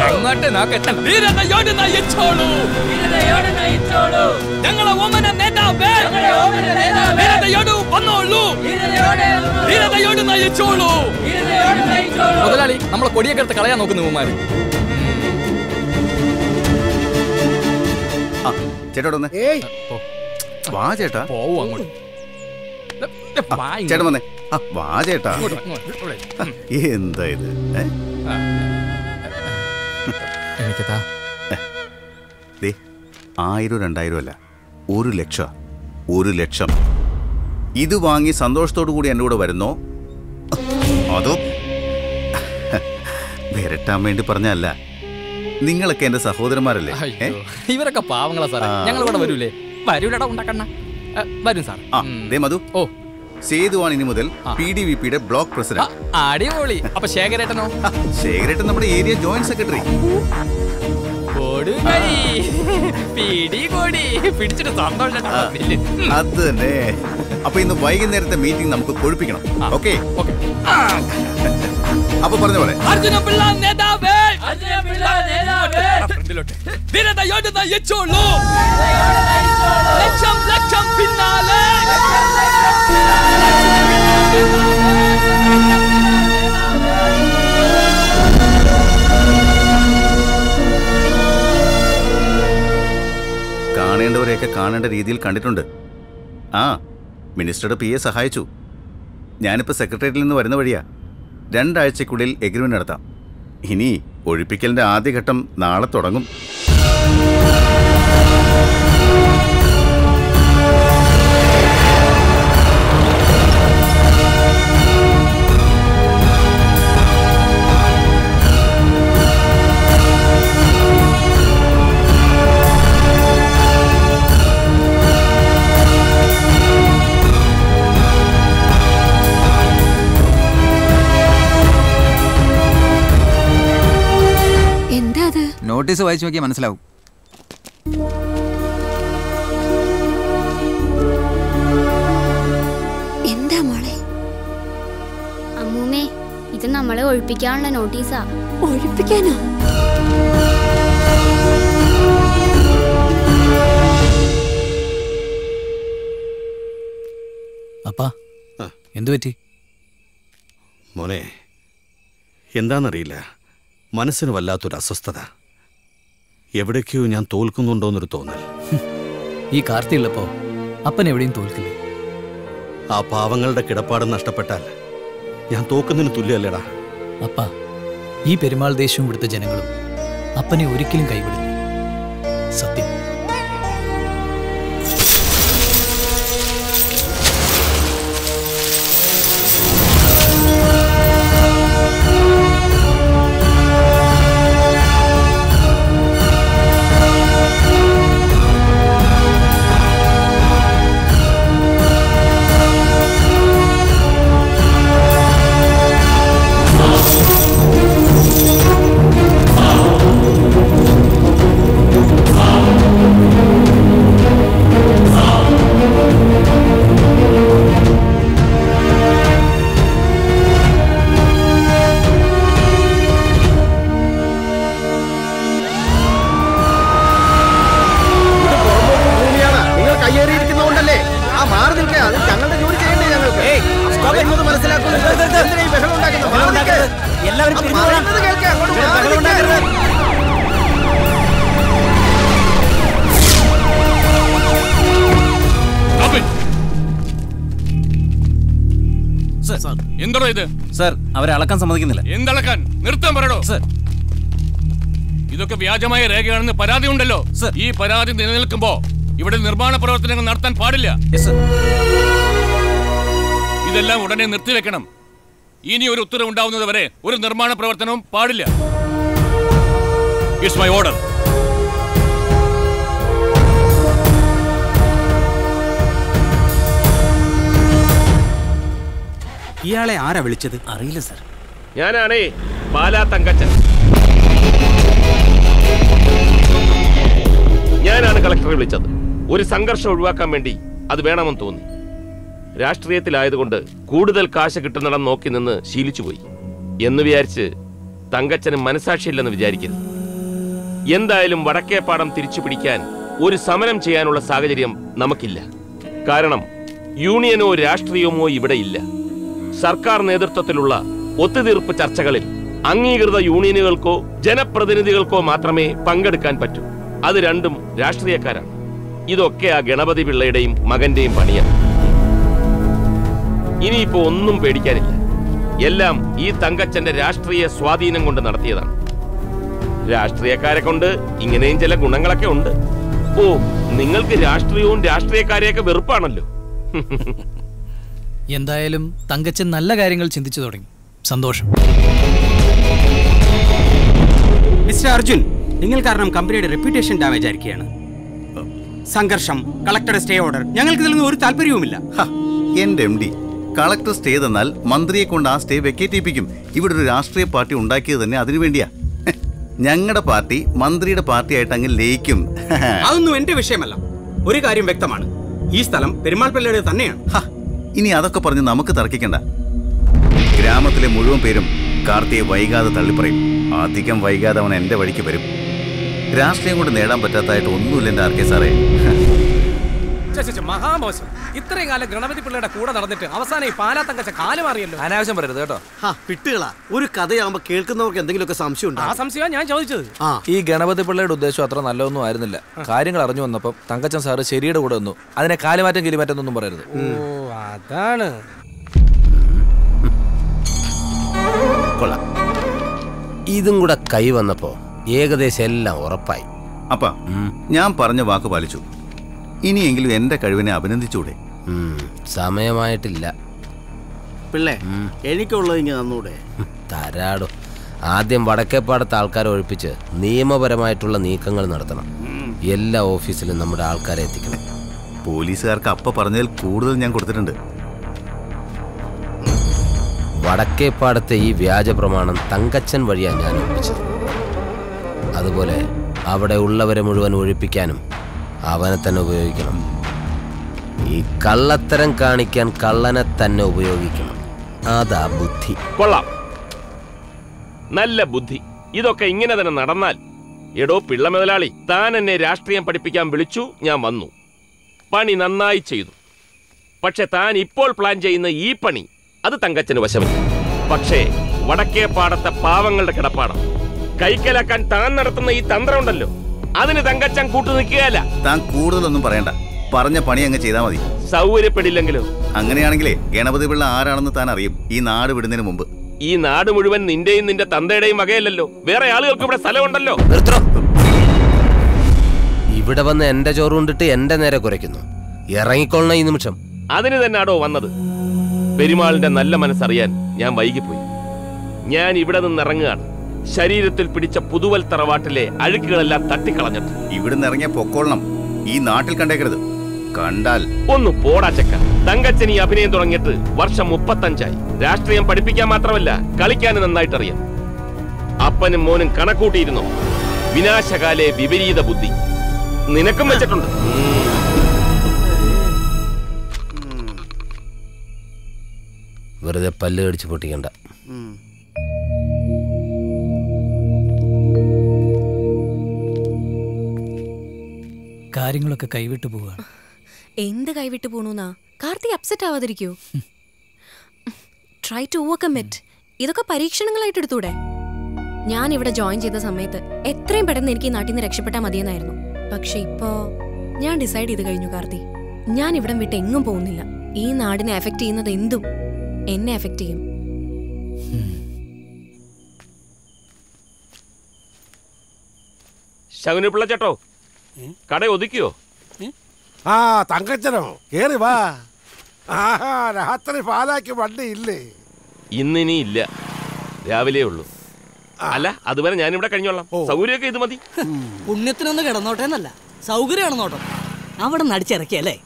അങ്ങോട്ട് നോക്കട്ടെ. ധീരതയോട് നയിച്ചോളൂ. ഞങ്ങളെ ഓമന നേതാവേ, ധീരതയോട് വന്നോളൂ. ധീരതയോട് നയിച്ചോളൂ. മുതലാളി, നമ്മളെ കൊടിയൊക്കെ എടുത്ത് കളയാൻ നോക്കുന്നു ഇവന്മാര്. ചേട്ടോട് വന്നേ. വാ ചേട്ടാ. പോവൂ അങ്ങോട്ട്. ചേട്ടൻ വന്നേ. വാ ചേട്ടാ. എന്താ ഇത്? എനിക്കതാ 1000 2000 അല്ല, 1 ലക്ഷം. 1 ലക്ഷം. ഇത് വാങ്ങി സന്തോഷത്തോടു കൂടി എൻ്റെ കൂടെ വരുന്നോ, അതോ വരട്ടാൻ വേണ്ടി പറഞ്ഞല്ല? നിങ്ങളൊക്കെ എന്റെ സഹോദരന്മാരല്ലേ? ഇവരൊക്കെ പാവങ്ങളാ സാറേ. ഞങ്ങൾ ഇവിടെ വരൂലേ? വരൂലടാ ഉണ്ടാക്കണ്ണ. വരും സാർ. മധു, സേതുവാണ് ഇനി മുതൽ PDVPയുടെ ബ്ലോക്ക് പ്രസിഡന്റ്. അടിപൊളി. അപ്പൊ ശേഖരേട്ടനോ? ശേഖരേട്ടൻ നമ്മുടെ ഏരിയ ജോയിന്റ് സെക്രട്ടറി. അത് തന്നെ. അപ്പൊ ഇന്ന് വൈകുന്നേരത്തെ മീറ്റിംഗ് നമുക്ക് കൊഴുപ്പിക്കണം. ഓക്കെ? അപ്പൊ പറഞ്ഞ പോലെ ലക്ഷം ലക്ഷം പിന്നാലെ. കാണേണ്ടവരെയൊക്കെ കാണേണ്ട രീതിയിൽ കണ്ടിട്ടുണ്ട്. മിനിസ്റ്ററുടെ PA സഹായിച്ചു. ഞാനിപ്പോൾ സെക്രട്ടേറിയറ്റിൽ നിന്ന് വരുന്ന വഴിയാ. 2 ആഴ്ചക്കുള്ളിൽ എഗ്രിമെന്റ് നടത്താം. ഇനി ഒഴിപ്പിക്കലിന്റെ ആദ്യഘട്ടം നാളെ തുടങ്ങും. നോട്ടീസ് വായിച്ചു നോക്കിയാൽ മനസ്സിലാവും. അമ്മൂമ്മേ, ഇത് നമ്മളെ ഒഴിപ്പിക്കാനുള്ള നോട്ടീസാ. ഒഴിപ്പിക്കാനോ? അപ്പാ, എന്തു പറ്റി? മോനെ, എന്താണെന്നറിയില്ല, മനസ്സിന് വല്ലാത്തൊരു അസ്വസ്ഥത. എവിടേക്കോ ഞാൻ തോൽക്കുന്നുണ്ടോന്നൊരു തോന്നൽ. ഈ കാർത്തിയുള്ളപ്പോ അപ്പൻ എവിടെയും തോൽക്കില്ല. ആ പാവങ്ങളുടെ കിടപ്പാട് നഷ്ടപ്പെട്ടാൽ ഞാൻ തോക്കുന്നതിന് തുല്യമല്ലേടാ. അപ്പാ, ഈ പെരുമാൾ ദേശവും ഇവിടുത്തെ ജനങ്ങളും അപ്പനെ ഒരിക്കലും കൈവിടില്ല. സത്യം. എന്തോ ഇത് സർ, അവരെ അളക്കാൻ സമ്മതിക്കുന്നില്ല. എന്തളക്കാൻ? നിർത്താൻ പറയടോ. സർ, ഇതൊക്കെ വ്യാജമായ രേഖയാണെന്ന് പരാതി ഉണ്ടല്ലോ. ഈ പരാതി നിലനിൽക്കുമ്പോ ഇവിടെ നിർമ്മാണ പ്രവർത്തനങ്ങൾ നടത്താൻ പാടില്ല. ഇതെല്ലാം ഉടനെ നിർത്തിവെക്കണം. ഇനി ഒരു ഉത്തരവ് ഉണ്ടാവുന്നത് വരെ ഒരു നിർമ്മാണ പ്രവർത്തനവും പാടില്ല. It's my order. ഇയാളെ ആരാ വിളിച്ചത്? അറിയില്ല സർ. ഞാനാണേ പാലാ തങ്കച്ചൻ. ഞാനാണ് കളക്ടറെ വിളിച്ചത്. ഒരു സംഘർഷം ഒഴിവാക്കാൻ വേണ്ടി അത് വേണമെന്ന് തോന്നി. രാഷ്ട്രീയത്തിലായതുകൊണ്ട് കൂടുതൽ കാശ് കിട്ടുന്നിടം നോക്കി നിന്ന് ശീലിച്ചുപോയി എന്ന് വിചാരിച്ച് തങ്കച്ചന് മനസാക്ഷിയില്ലെന്ന് വിചാരിക്കരുത്. എന്തായാലും വടക്കേപ്പാടം തിരിച്ചു പിടിക്കാൻ ഒരു സമരം ചെയ്യാനുള്ള സാഹചര്യം നമുക്കില്ല. കാരണം യൂണിയനോ രാഷ്ട്രീയമോ ഇവിടെ ഇല്ല. സർക്കാർ നേതൃത്വത്തിലുള്ള ഒത്തുതീർപ്പ് ചർച്ചകളിൽ അംഗീകൃത യൂണിയനുകൾക്കോ ജനപ്രതിനിധികൾക്കോ മാത്രമേ പങ്കെടുക്കാൻ പറ്റൂ. അത് രണ്ടും രാഷ്ട്രീയക്കാരാണ്. ഇതൊക്കെ ആ ഗണപതി പിള്ളയുടെയും മകന്റെയും പണിയാണ്. ഇനിയിപ്പോ ഒന്നും പേടിക്കാനില്ല. എല്ലാം ഈ തങ്കച്ചന്റെ രാഷ്ട്രീയ സ്വാധീനം കൊണ്ട് നടത്തിയതാണ്. രാഷ്ട്രീയക്കാരെ കൊണ്ട് ഇങ്ങനെയും ചില ഗുണങ്ങളൊക്കെ ഉണ്ട്. ഓ, നിങ്ങൾക്ക് രാഷ്ട്രീയവും രാഷ്ട്രീയക്കാരെയൊക്കെ വെറുപ്പാണല്ലോ. എന്തായാലും തങ്കച്ചൻ നല്ല കാര്യങ്ങൾ ചിന്തിച്ചു തുടങ്ങി. സന്തോഷം. മിസ്റ്റർ അർജുൻ, നിങ്ങൾ കാരണം കമ്പനിയുടെ റെപ്യൂട്ടേഷൻ ഡാമേജ് ആയിരിക്കുകയാണ്. സംഘർഷം, കളക്ടറുടെ സ്റ്റേ ഓർഡർ, ഞങ്ങൾക്ക് ഇതിൽ ഒരു താല്പര്യവുമില്ല. എന്റെ എം ഡി, കളക്ടർ സ്റ്റേ തന്നാൽ മന്ത്രിയെ കൊണ്ട് ആ സ്റ്റേ വെക്കേറ്റ് ചെയ്യിപ്പിക്കും. ഇവിടെ ഒരു രാഷ്ട്രീയ പാർട്ടി ഉണ്ടാക്കിയത് തന്നെ അതിനു വേണ്ടിയാ. ഞങ്ങളുടെ പാർട്ടി മന്ത്രിയുടെ പാർട്ടിയായിട്ട് അങ്ങ് ലയിക്കും. അതൊന്നും എന്റെ വിഷയമല്ല. ഒരു കാര്യം വ്യക്തമാണ്, ഈ സ്ഥലം പെരുമാൾ പിള്ളയുടെ തന്നെയാണ്. ഇനി അതൊക്കെ പറഞ്ഞ് നമുക്ക് തർക്കിക്കണ്ട. ഗ്രാമത്തിലെ മുഴുവൻ പേരും കാർത്തിയെ വൈകാതെ തള്ളിപ്പറയും. അധികം വൈകാതെ അവൻ എന്റെ വഴിക്ക് വരും. രാഷ്ട്രീയം കൊണ്ട് നേടാൻ പറ്റാത്തതായിട്ട് ഒന്നുമില്ല എന്റെ ആർക്കെ സാറേ. മഹാമോശം. ഇത്രയും കാലം ഗണപതി പിള്ളയുടെ കൂടെ നടന്നിട്ട് അവസാനം ഈ പാലാ തങ്കച്ച കാല് മാറിയല്ലോ. അനാവശ്യം പറയരുത് കേട്ടോ. പിട്ടുകളാ, ഒരു കഥയാകുമ്പോ കേൾക്കുന്നവർക്ക് എന്തെങ്കിലുമൊക്കെ സംശയം ഉണ്ട്. ആ സംശയം ഞാൻ ചോദിച്ചത്. ഈ ഗണപതി പിള്ളയുടെ ഉദ്ദേശം അത്ര നല്ലതൊന്നും ആയിരുന്നില്ല. കാര്യങ്ങൾ അറിഞ്ഞു വന്നപ്പം തങ്കച്ചൻ സാറ് ശരിയുടെ കൂടെ വന്നു. അതിനെ കാലുമാറ്റം കിലിമാറ്റം ഒന്നും പറയരുത്. ഓ, അതാണ്. കൊള്ളാം. ഇതും കൂടെ കൈ വന്നപ്പോ ഏകദേശം എല്ലാം ഉറപ്പായി. അപ്പ ഞാൻ പറഞ്ഞ വാക്ക് പാലിച്ചു. ഇനിയെങ്കിലും എന്റെ കഴിവിനെ അഭിനന്ദിച്ചൂടെ? സമയമായിട്ടില്ല. പിള്ളേ, എനിക്കുള്ളത് ഇങ്ങനെ തന്നൂടെ? തരാടോ. ആദ്യം വടക്കേപ്പാടത്തെ ആൾക്കാരെ ഒഴിപ്പിച്ച് നിയമപരമായിട്ടുള്ള നീക്കങ്ങൾ നടത്തണം. എല്ലാ ഓഫീസിലും നമ്മുടെ ആൾക്കാരെ എത്തിക്കണം. പോലീസുകാർക്ക് അപ്പ പറഞ്ഞതിൽ കൂടുതൽ ഞാൻ കൊടുത്തിട്ടുണ്ട്. വടക്കേപ്പാടത്തെ ഈ വ്യാജ പ്രമാണം തങ്കച്ചൻ വഴിയാണ് ഞാൻ ഒഴിപ്പിച്ചത്. അതുപോലെ അവിടെ ഉള്ളവരെ മുഴുവൻ ഒഴിപ്പിക്കാനും അവനെ തന്നെ ഉപയോഗിക്കണം. ഈ കള്ളത്തരം കാണിക്കാൻ കള്ളനെ തന്നെ ഉപയോഗിക്കണം. അതാ ബുദ്ധി. കൊള്ളാം, നല്ല ബുദ്ധി. ഇതൊക്കെ ഇങ്ങനെ തന്നെ നടന്നാൽ. എടോ പിള്ള മുതലാളി, താൻ എന്നെ രാഷ്ട്രീയം പഠിപ്പിക്കാൻ വിളിച്ചു, ഞാൻ വന്നു, പണി നന്നായി ചെയ്തു. പക്ഷെ താൻ ഇപ്പോൾ പ്ലാൻ ചെയ്യുന്ന ഈ പണി അത് തങ്കച്ചന് വശമില്ല. പക്ഷേ വടക്കേ പാടത്തെ പാവങ്ങളുടെ കിടപ്പാടം കൈക്കലാക്കാൻ താൻ നടത്തുന്ന ഈ തന്ത്രം ഉണ്ടല്ലോ, അതിന് തങ്കച്ചൻ കൂട്ടു നിൽക്കുകയല്ല. താൻ കൂടുതലൊന്നും പറയണ്ട, പറഞ്ഞ പണി അങ്ങ് ചെയ്താൽ മതി. സൗകര്യപ്പെടില്ലെങ്കിലോ? അങ്ങനെയാണെങ്കിലേ ഗണപതി പിള്ള ആരാണെന്ന് താൻ അറിയും ഈ നാട് വിടുന്നതിന് മുമ്പ്. ഈ നാട് മുഴുവൻ നിന്റെയും നിന്റെ തന്തയുടെയും വകയല്ലല്ലോ, വേറെ ആളുകൾക്ക് ഇവിടെ സ്ഥലമുണ്ടല്ലോ. ഇവിടെ വന്ന് എന്റെ ചോറ് കൊണ്ടിട്ട് എന്റെ നേരെ കുരയ്ക്കുന്നു. ഇറങ്ങിക്കൊള്ളണ ഈ നിമിഷം. അതിന് തന്നെയാണോ വന്നത്? പെരുമാളിന്റെ നല്ല മനസ്സറിയാൻ ഞാൻ വൈകിപ്പോയി. ഞാൻ ഇവിടെ നിന്ന് ഇറങ്ങുകയാണ്, ശരീരത്തിൽ പിടിച്ച പുതുവൽ തറവാട്ടിലെ അഴുക്കുകളെല്ലാം തട്ടിക്കളഞ്ഞിട്ട്. ഇവിടുന്ന് ഇറങ്ങിയ പൊക്കോളണം, ഈ നാട്ടിൽ കണ്ടേക്കരുത്. കണ്ടാൽ ഒന്ന് പോടാ ചെക്ക. തങ്കച്ചൻ ഈ അഭിനയം തുടങ്ങിയിട്ട് വർഷം 35ആയി. രാഷ്ട്രീയം പഠിപ്പിക്കാൻ മാത്രമല്ല, കളിക്കാനും നന്നായിട്ടറിയാം. അപ്പനും മോനും കണക്കൂട്ടിയിരുന്നു. വിനാശകാലെ വിപരീത ബുദ്ധി നിനക്കും വെച്ചിട്ടുണ്ട്. വെറുതെ പല്ല് കടിച്ച് പൊട്ടിക്കണ്ട. കാര്യങ്ങളൊക്കെ കൈവിട്ടു പോവുകയാണ്. എന്ത് കൈവിട്ടു പോണൂന്നാ? കാർത്തിക് അപ്സെറ്റ് ആവാതിരിക്കൂ. Try to overcome it. ഇതൊക്കെ പരീക്ഷണങ്ങളായിട്ട് എടുത്തൂടെ? ഞാൻ ഇവിടെ ജോയിൻ ചെയ്ത സമയത്ത് എത്രയും പെട്ടെന്ന് എനിക്ക് ഈ നാട്ടിൽ നിന്ന് രക്ഷപ്പെട്ടാൽ മതിയെന്നായിരുന്നു. പക്ഷെ ഇപ്പോ ഞാൻ ഡിസൈഡ് ചെയ്ത് കഴിഞ്ഞു കാർത്തിക്. ഞാൻ ഇവിടം വിട്ട് എങ്ങും പോകുന്നില്ല. ഈ നാടിനെ എഫക്ട് ചെയ്യുന്നത് എന്തും എന്നെ എഫക്ട് ചെയ്യും. ശകുനിപ്പിള്ള ചേട്ടോ, കട ഒതുക്കിയോ? ആ തങ്കച്ചനോ, കേറി വാ. രാത്രി പാലാക്കി വണ്ടി ഇല്ലേ? ഇന്നിനി ഇല്ല, രാവിലെ ഉള്ളൂ. അല്ല, അതുവരെ ഞാനിവിടെ കഴിഞ്ഞോളാം. സൗകര്യമൊക്കെ ഇത് മതി. പുണ്യത്തിനൊന്ന് കിടന്നോട്ടെ എന്നല്ല, സൗകര്യമാണ് നോട്ടം. അവിടെ നടിച്ചിറക്കിയല്ലേ?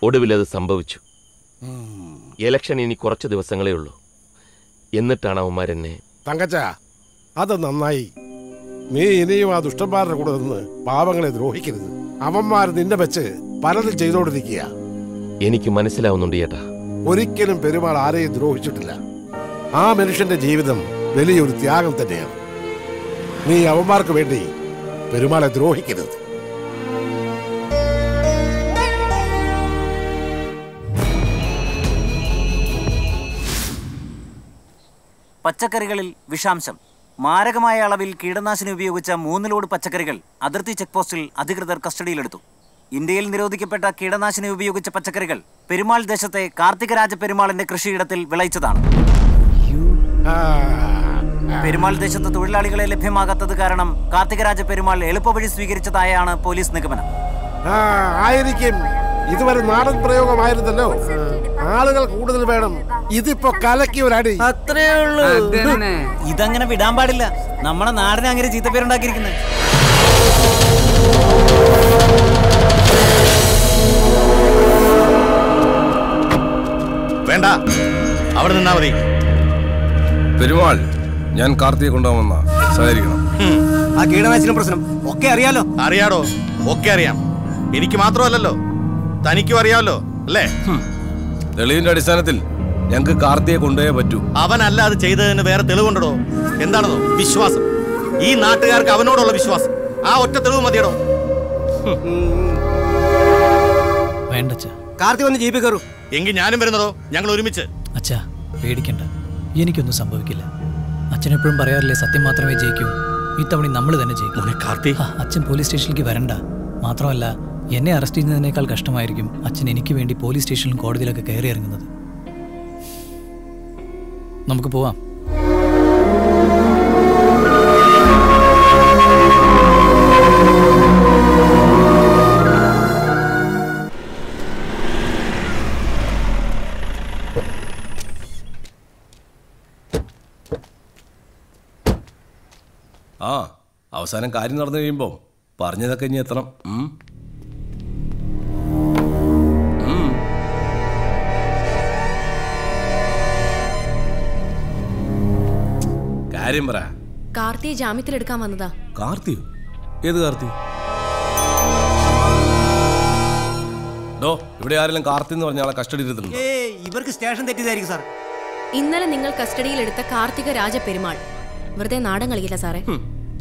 ഒടുവിൽ അത് സംഭവിച്ചു. ഇലക്ഷൻ ഇനി കുറച്ച് ദിവസങ്ങളേ ഉള്ളൂ. എന്നിട്ടാണ് അവന്മാരെന്നെ. തങ്കച്ച, അത് നന്നായി. നീ ഇനിയും ആ ദുഷ്ടന്മാരുടെ കൂടെ നിന്ന് പാവങ്ങളെ ദ്രോഹിക്കരുത്. അവന്മാർ നിന്നെ വെച്ച് പലതും ചെയ്തോണ്ടിരിക്കുക. എനിക്ക് മനസ്സിലാവുന്നുണ്ട് ചേട്ടാ. ഒരിക്കലും പെരുമാൾ ആരെയും ദ്രോഹിച്ചിട്ടില്ല. ആ മനുഷ്യന്റെ ജീവിതം വലിയൊരു ത്യാഗം തന്നെയാണ്. നീ അവന്മാർക്ക് വേണ്ടി പെരുമാളെ ദ്രോഹിക്കരുത്. പച്ചക്കറികളിൽ വിഷാംശം. മാരകമായ അളവിൽ കീടനാശിനി ഉപയോഗിച്ച 3 ലോഡ് പച്ചക്കറികൾ അതിർത്തി ചെക്ക് പോസ്റ്റിൽ അധികൃതർ കസ്റ്റഡിയിലെടുത്തു. ഇന്ത്യയിൽ നിരോധിക്കപ്പെട്ട കീടനാശിനി ഉപയോഗിച്ച പച്ചക്കറികൾ പെരുമാൾ ദേശത്തെ കാർത്തികരാജ പെരുമാളിന്റെ കൃഷിയിടത്തിൽ വിളയിച്ചതാണ്. പെരുമാൾ ദേശത്ത് തൊഴിലാളികളെ ലഭ്യമാകാത്തത് കാരണം കാർത്തികരാജ പെരുമാൾ എളുപ്പവഴി സ്വീകരിച്ചതായാണ് പോലീസ് നിഗമനം. ആയിരിക്കും. ഇതുവരെ നാടൻ പ്രയോഗമായിരുന്നല്ലോ. ആളുകൾ കൂടുതൽ വേണം. ഇതിപ്പോ കലക്കി ഒരടി. അത്രേ ഉള്ളൂ. ഇതങ്ങനെ വിടാൻ പാടില്ല. നമ്മുടെ നാടിനെ അങ്ങനെ ചീത്തപ്പേരുണ്ടാക്കിയിരിക്കുന്നത്. വേണ്ട, അവിടെ നിന്നാ മതി. പെരുമാൾ, ഞാൻ കാർത്തിയെ കൊണ്ടുപോകുന്ന സഹകരിക്കണം. ആ കീടനാശിനി പ്രശ്നം ഒക്കെ അറിയാലോ? അറിയാടോ, ഒക്കെ അറിയാം. എനിക്ക് മാത്രമല്ലല്ലോ, തനിക്കും അറിയാമല്ലോ അല്ലേ? തെളിവിന്റെ അടിസ്ഥാനത്തിൽ ഞങ്ങൾക്ക് കാർത്തിയെ കൊണ്ടുപോയേ പറ്റൂ. അവനല്ല അത് ചെയ്തതിന് വേറെ തെളിവുണ്ടോ? എന്താണോ വിശ്വാസം? ഈ നാട്ടുകാർക്ക് അവനോടുള്ള വിശ്വാസം, ആ ഒറ്റ തെളിവ് മതിയടോ. വേണ്ട, കാർത്തി വന്ന് ജീപ്പിൽ കയറൂ. എങ്കിൽ ഞാനും വരുന്നതോ, ഞങ്ങൾ ഒരുമിച്ച്. അച്ഛാ, പേടിക്കണ്ട, എനിക്കൊന്നും സംഭവിക്കില്ല. അച്ഛൻ എപ്പോഴും പറയാറില്ലേ, സത്യം മാത്രമേ ജയിക്കൂ. ഇത്തവണ നമ്മൾ തന്നെ ജയിക്കും. അച്ഛൻ പോലീസ് സ്റ്റേഷനിലേക്ക് വരണ്ട. മാത്രമല്ല, എന്നെ അറസ്റ്റ് ചെയ്യുന്നതിനേക്കാൾ കഷ്ടമായിരിക്കും അച്ഛൻ എനിക്ക് വേണ്ടി പോലീസ് സ്റ്റേഷനിലും കോടതിയിലൊക്കെ കയറി ഇറങ്ങുന്നത്. നമുക്ക് പോവാം. ആ, അവസാനം കാര്യം നടന്നു കഴിയുമ്പോൾ പറഞ്ഞതൊക്കെ ഇനി എത്തണം. കാര്യം പറ. കാർത്തിയെ ജാമ്യത്തിലെടുക്കാൻ വന്നതാ. കാർത്തിയോ? ഏത് കാർത്തി? ഇവിടെ ആരെങ്കിലും കാർത്തി എന്ന് പറഞ്ഞ ആളെ കസ്റ്റഡി എടുത്തിട്ടുണ്ടോ? ഇവർക്ക് സ്റ്റേഷൻ തെറ്റിയതായിരിക്കും സാർ. ഇന്നലെ നിങ്ങൾ കസ്റ്റഡിയിലെടുത്ത കാർത്തിക രാജ പെരുമാൾ വെറുതെ നാടൻ കളിക്കില്ല സാറേ.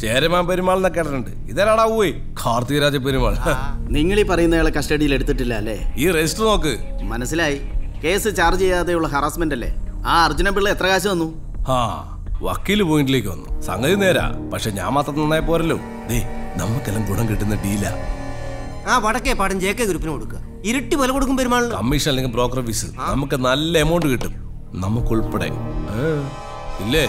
ചേരമാൻ പെരുമാൾ എന്നൊക്കെ കേട്ടിട്ടുണ്ട്. ഇതാരാടാ പോയി കാർത്തികരാജ പെരുമാൾ? നിങ്ങൾ ഈ പറയുന്നയാളെ കസ്റ്റഡിയിൽ എടുത്തിട്ടില്ല അല്ലേ? ഈ രജിസ്റ്റർ നോക്ക്. മനസ്സിലായി. കേസ് ചാർജ് ചെയ്യാതെയുള്ള ഹറാസ്മെന്റ് അല്ലേ? ആ അർജുന പിള്ള എത്ര കാശ് വന്നു? വക്കീല് പോയിന്റിലേക്ക് വന്നു. സംഗതി നേരാ, പക്ഷെ ഞാൻ മാത്രം നന്നായി പോരല്ലോ. നമുക്കെല്ലാം ഗുണം കിട്ടുന്ന ഡീലാ. ആ വടക്കേ പാടം JK ഗ്രൂപ്പിന് കൊടുക്കുക. ഇരട്ടി വില കൊടുക്കും പെരുമാൾ. കമ്മീഷൻ അല്ലെങ്കിൽ ബ്രോക്കർ ഫീസ് നമുക്ക് നല്ല എമൗണ്ട് കിട്ടും, നമുക്കുൾപ്പെടെ. ഇല്ലേ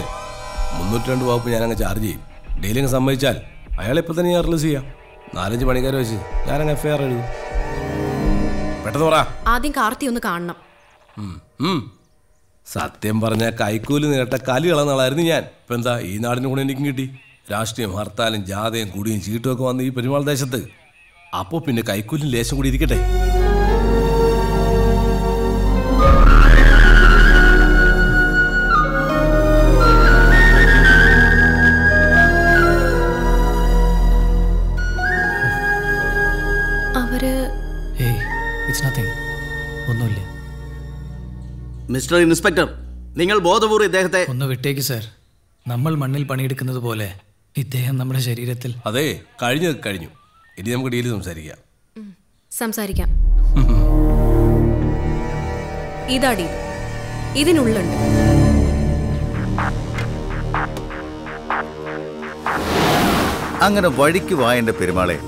302 വകുപ്പ് ഞാനങ്ങ് ചാർജ് ചെയ്യും. ഡീലിങ് സമ്മതിച്ചാൽ അയാളെ ഇപ്പൊ തന്നെ ഞാൻ റിലീസ് ചെയ്യാം. 4-5 പണിക്കാരെ വെച്ച് ഞാനങ്ങ് FIR എഴുതും. പെട്ടെന്ന് പറ. ആദ്യം കാർത്തി ഒന്ന് കാണണം. സത്യം പറഞ്ഞ കൈക്കൂലി നേട്ട കലി കളന്നാളായിരുന്നു ഞാൻ. ഇപ്പൊ എന്താ ഈ നാടിന് കൂടെ എനിക്കും കിട്ടി. രാഷ്ട്രീയം, ഹർത്താലും, ജാഥയും, കുടിയും ചീട്ടും ഒക്കെ വന്ന് ഈ പെരുമാൾ ദേശത്ത്. അപ്പോ പിന്നെ കൈക്കൂലിന് ലേശം കൂടി ഇരിക്കട്ടെ. ഒന്നുമില്ല മിസ്റ്റർ ഇൻസ്പെക്ടർ, നിങ്ങൾ ബോധപൂർവ്വം ഇദ്ദേഹത്തെ ഒന്ന് വിട്ടേക്ക് സാർ. നമ്മൾ മണ്ണിൽ പണിയെടുക്കുന്നത് പോലെ ഇദ്ദേഹം നമ്മുടെ ശരീരത്തിൽ. അതെ, കഴിഞ്ഞു. ഇനി നമുക്ക് ഡീല് സംസാരിക്കാം. സംസാരിക്കാം. ഇതാ ഡീൽ. ഇതിനുള്ളുണ്ട്. അങ്ങനെ വഴിക്ക് വായന്റെ പെരുമാളെ,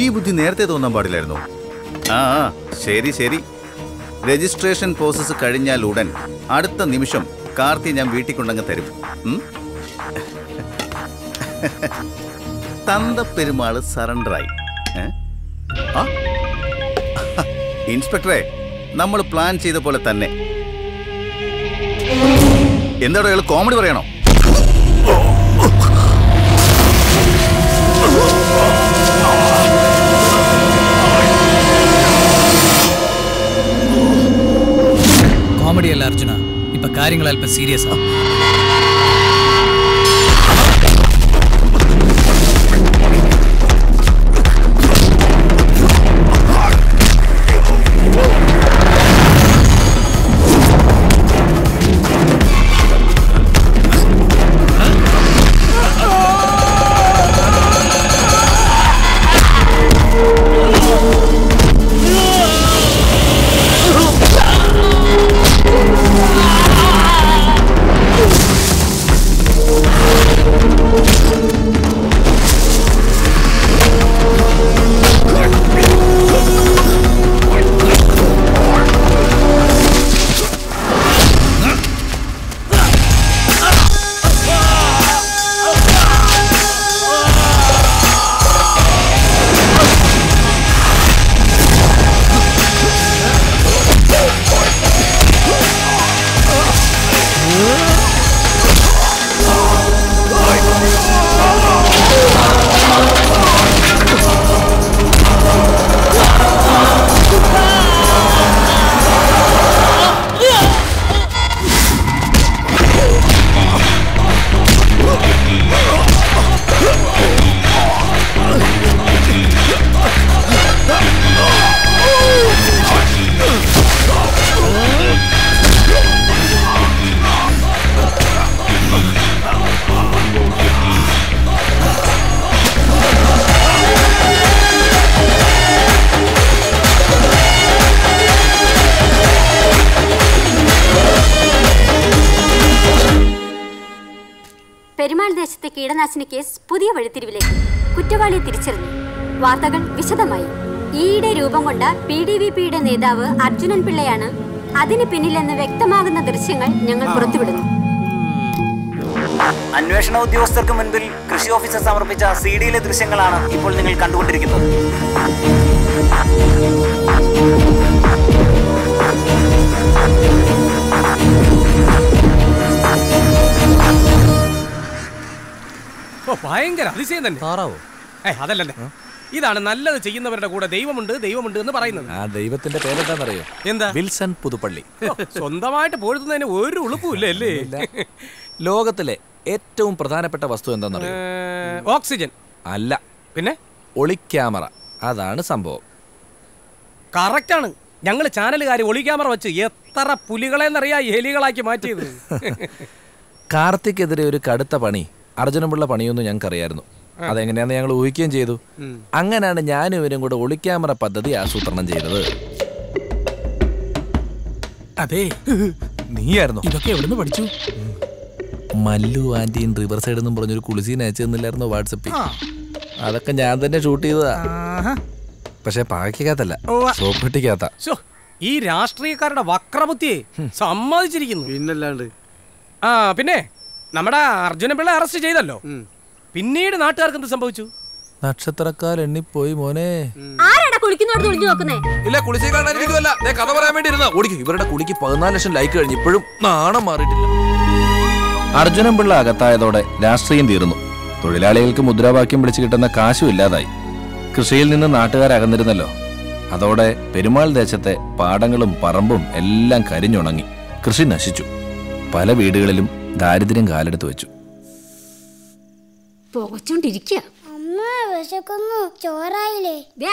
ഈ ബുദ്ധി നേരത്തെ തോന്നാൻ പാടില്ലായിരുന്നു. ശരി. രജിസ്ട്രേഷൻ പ്രോസസ്സ് കഴിഞ്ഞാൽ ഉടൻ അടുത്ത നിമിഷം കാർത്തി ഞാൻ വീട്ടിൽ കൊണ്ടങ്ങ് തരും. തന്ത പെരുമാള് സറണ്ടറായി. ഇൻസ്പെക്ടറെ, നമ്മൾ പ്ലാൻ ചെയ്ത പോലെ തന്നെ. എന്താടോ അയാൾ കോമഡി പറയണോ? കോമഡി അല്ല അർജുന, ഇപ്പൊ കാര്യങ്ങൾ അല്പം സീരിയസ് ആണ്. പെരുമാൾ ദേശത്തെ കീടനാശിനി കേസ് പുതിയ വഴിത്തിരിവിലേക്ക്. കുറ്റവാളിയെ തിരിച്ചറിഞ്ഞു. വാർത്തകൾ വിശദമായി. ഈയിടെ രൂപം കൊണ്ട PDVPയുടെ നേതാവ് അർജുനൻ പിള്ളയാണ് അതിന് പിന്നിലെന്ന് വ്യക്തമാകുന്ന ദൃശ്യങ്ങൾ ഞങ്ങൾ പുറത്തുവിടുന്നു. അന്വേഷണ ഉദ്യോഗസ്ഥർക്ക് മുൻപിൽ കൃഷി ഓഫീസർ സമർപ്പിച്ച CD-യിലെ ദൃശ്യങ്ങളാണ് ഇപ്പോൾ നിങ്ങൾ കണ്ടുകൊണ്ടിരിക്കുന്നത്. ഭയങ്കര അതിശയം തന്നെ. അതല്ലേ, ഇതാണ് നല്ലത് ചെയ്യുന്നവരുടെ കൂടെ ദൈവമുണ്ട് എന്ന് പറയുന്നത്. ആ ദൈവത്തിന്റെ പേരെന്താണെന്നറിയോ? എന്താ? വിൽസൺ പുതുപ്പള്ളി. സ്വന്തമായിട്ട് പോഴുത്തുന്നതിന് ഒരു ഉളുപ്പുമില്ല അല്ലേ? ലോകത്തിലെ ഏറ്റവും പ്രധാനപ്പെട്ട വസ്തു എന്താണെന്നറിയോ? ഓക്സിജൻ അല്ല, പിന്നെ ഒളിക്യാമറ. അതാണ് സംഭവം. കറക്റ്റാണ്. ഞങ്ങൾ ചാനലുകാർ ഒളി ക്യാമറ വെച്ച് എത്ര പുലികളെന്നറിയാ എലികളാക്കി മാറ്റിയത്. കാർത്തിക്കെതിരെ ഒരു കടുത്ത പണി അർജുനപിള്ള പണിയൊന്നും ഞങ്ങൾക്കറിയായിരുന്നു. അതെങ്ങനെയാണെന്ന് ഞങ്ങൾ ഊഹിക്കുകയും ചെയ്തു. അങ്ങനെയാണ് ഞാനും ഇവരും കൂടെ ഒളിക്യാമറ പദ്ധതി ആസൂത്രണം ചെയ്തത്. അതെ, നീയായിരുന്നു ഇതൊക്കെ എവിടുന്ന് പഠിച്ചു? മല്ലു ആന്റിയും റിവർ സൈഡ് എന്നും പറഞ്ഞൊരു കുളിസീൻ അയച്ചു തന്നില്ലായിരുന്നോ വാട്സപ്പിൽ? അതൊക്കെ ഞാൻ തന്നെ ഷൂട്ട് ചെയ്തതാ. പക്ഷെ പാക്കിക്കകത്തല്ല, സോപ്പെട്ടിക്കകത്ത. ഈ രാഷ്ട്രീയക്കാരുടെ വക്രബുദ്ധിയെ സമ്മതിച്ചിരിക്കുന്നു. പിന്നല്ലാണ്ട്. പിന്നെ നമ്മുടെ അർജുനപിള്ള അറസ്റ്റ് ചെയ്തല്ലോ. പിന്നീട് നാട്ടുകാർക്ക് എന്ത് സംഭവിച്ചു? നക്ഷത്രക്കാർ എണ്ണിപ്പോയി മോനെ. ഇല്ല, കുളിസി കാണാനിരിക്കുമല്ല, കഥ പറയാൻ വേണ്ടി ഇരുന്ന ഓടിക്കും. ഇവരുടെ കുളിക്ക് 14 ലക്ഷം ലൈക്ക് കഴിഞ്ഞ് ഇപ്പോഴും നാണം മാറിയിട്ടില്ല. അർജുനപിള്ള അകത്തായതോടെ രാഷ്ട്രീയം തീർന്നു. തൊഴിലാളികൾക്ക് മുദ്രാവാക്യം വിളിച്ചു കിട്ടുന്ന കാശും ഇല്ലാതായി. കൃഷിയിൽ നിന്ന് നാട്ടുകാരകന്നിരുന്നല്ലോ. അതോടെ പെരുമാൾ ദേശത്തെ പാടങ്ങളും പറമ്പും എല്ലാം കരിഞ്ഞുണങ്ങി. കൃഷി നശിച്ചു. പല വീടുകളിലും ദാരിദ്ര്യം കാലെടുത്ത് വെച്ചു.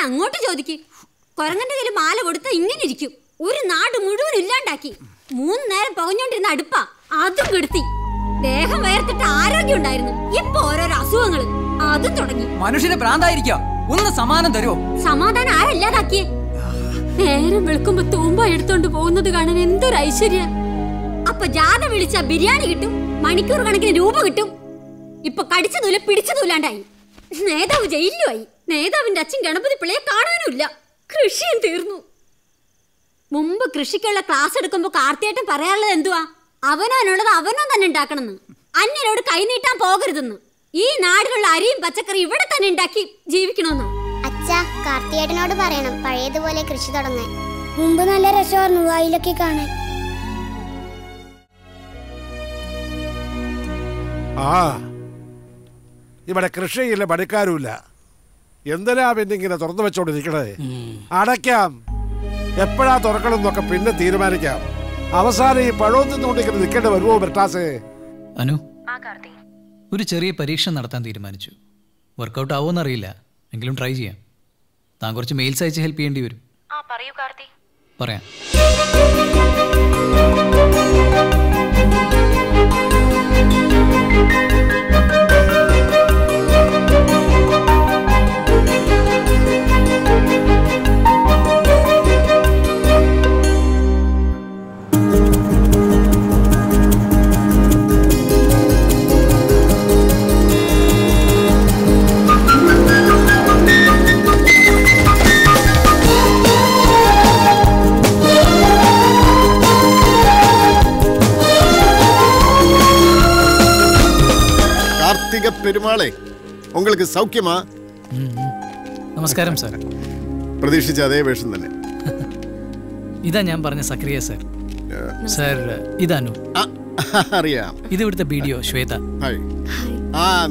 അങ്ങോട്ട് ചോദിക്ക്. കൊരങ്ങന്റെ കയ്യിൽ മാല കൊടുത്ത ഇങ്ങനെ ഇരിക്കും. ഒരു നാട് മുഴുവൻ ഇല്ലാണ്ടാക്കി. 3 നേരം പുകഞ്ഞോണ്ടിരുന്ന അടുപ്പാ, അതും കെടുത്തി. ദേഹം വേർത്തിട്ട് ആരോഗ്യം ഉണ്ടായിരുന്നു. ഇപ്പൊ ഓരോരോ അസുഖങ്ങള് അതും തുടങ്ങി. മനുഷ്യനെ ഭ്രാന്തായിരിക്കാം. ഒന്ന് സമാധാനം തരുമോ? സമാധാനം ആരല്ലാതാക്കിയേ? നേരം വെളുക്കുമ്പോ തൂമ്പ എടുത്തോണ്ട് പോകുന്നത് കാണാൻ എന്തൊരു ഐശ്വര്യ. അപ്പൊ ജാഥ വിളിച്ച ബിരിയാണി കിട്ടും, മണിക്കൂർ കണക്കിന് രൂപ കിട്ടും. ഇപ്പൊ കടിച്ചു നൂല പിടിച്ചു നൂലാണ്ടായി. നേതാവ് ജയിലുമായി. നേതാവിന്റെ അച്ഛൻ ഗണപതി പിള്ളയെ കാണാനുമില്ല. കൃഷിയും തീർന്നു. മുമ്പ് കൃഷിക്കുള്ള ക്ലാസ് എടുക്കുമ്പോ കാർത്തിയേട്ടൻ പറയാനുള്ളത് എന്തുവാ? അവനോനുള്ളത് അവനോ തന്നെ ഉണ്ടാക്കണമെന്ന്. അന്യരോട് കൈനീട്ടാൻ പോകരുതെന്ന്. ഈ നാടിനുള്ള അരിയും പച്ചക്കറി ഇവിടെ തന്നെ ഉണ്ടാക്കി ജീവിക്കണമെന്ന്. അച്ഛാ, കാർത്തിയേട്ടനോട് പറയണം പഴയതുപോലെ കൃഷി തുടങ്ങാൻ. മുമ്പ് നല്ല രസമായിരുന്നു വയലൊക്കെ കാണാൻ. ഇവിടെ കൃഷിയില്ല, പണിക്കാരുമില്ല. എന്തിനാ പിന്നെ ഇങ്ങനെ തുറന്നു വെച്ചോണ്ടിരിക്കണേ? അടയ്ക്കാം. എപ്പോഴാ തുറക്കണമെന്നൊക്കെ പിന്നെ തീരുമാനിക്കാം. അവസാനം ഈ പഴവും തിന്നുകൊണ്ടിരിക്കുന്നത് നിൽക്കേണ്ടി വരുമോ ബ്രിട്ടാസേ? അനു, ഒരു ചെറിയ പരീക്ഷ നടത്താൻ തീരുമാനിച്ചു. വർക്കൗട്ട് ആവുമെന്നറിയില്ല, എങ്കിലും ട്രൈ ചെയ്യാം. താൻ കുറച്ച് മെയിൽസ് അയച്ച് ഹെൽപ്പ് ചെയ്യേണ്ടി വരും. പറയാം. பெருமாளே, உங்களுக்கு சௌக்கியமா? നമസ്കാരം സാർ. പ്രതീക്ഷിച്ച അതേ വേഷം തന്നെ. ഇതാ ഞാൻ പറഞ്ഞ സക്രിയ സാർ. സാർ, ഇതാനു. അറിയാം. ഇത് ഇവിടുത്തെ വീഡിയോ ശ്വേത.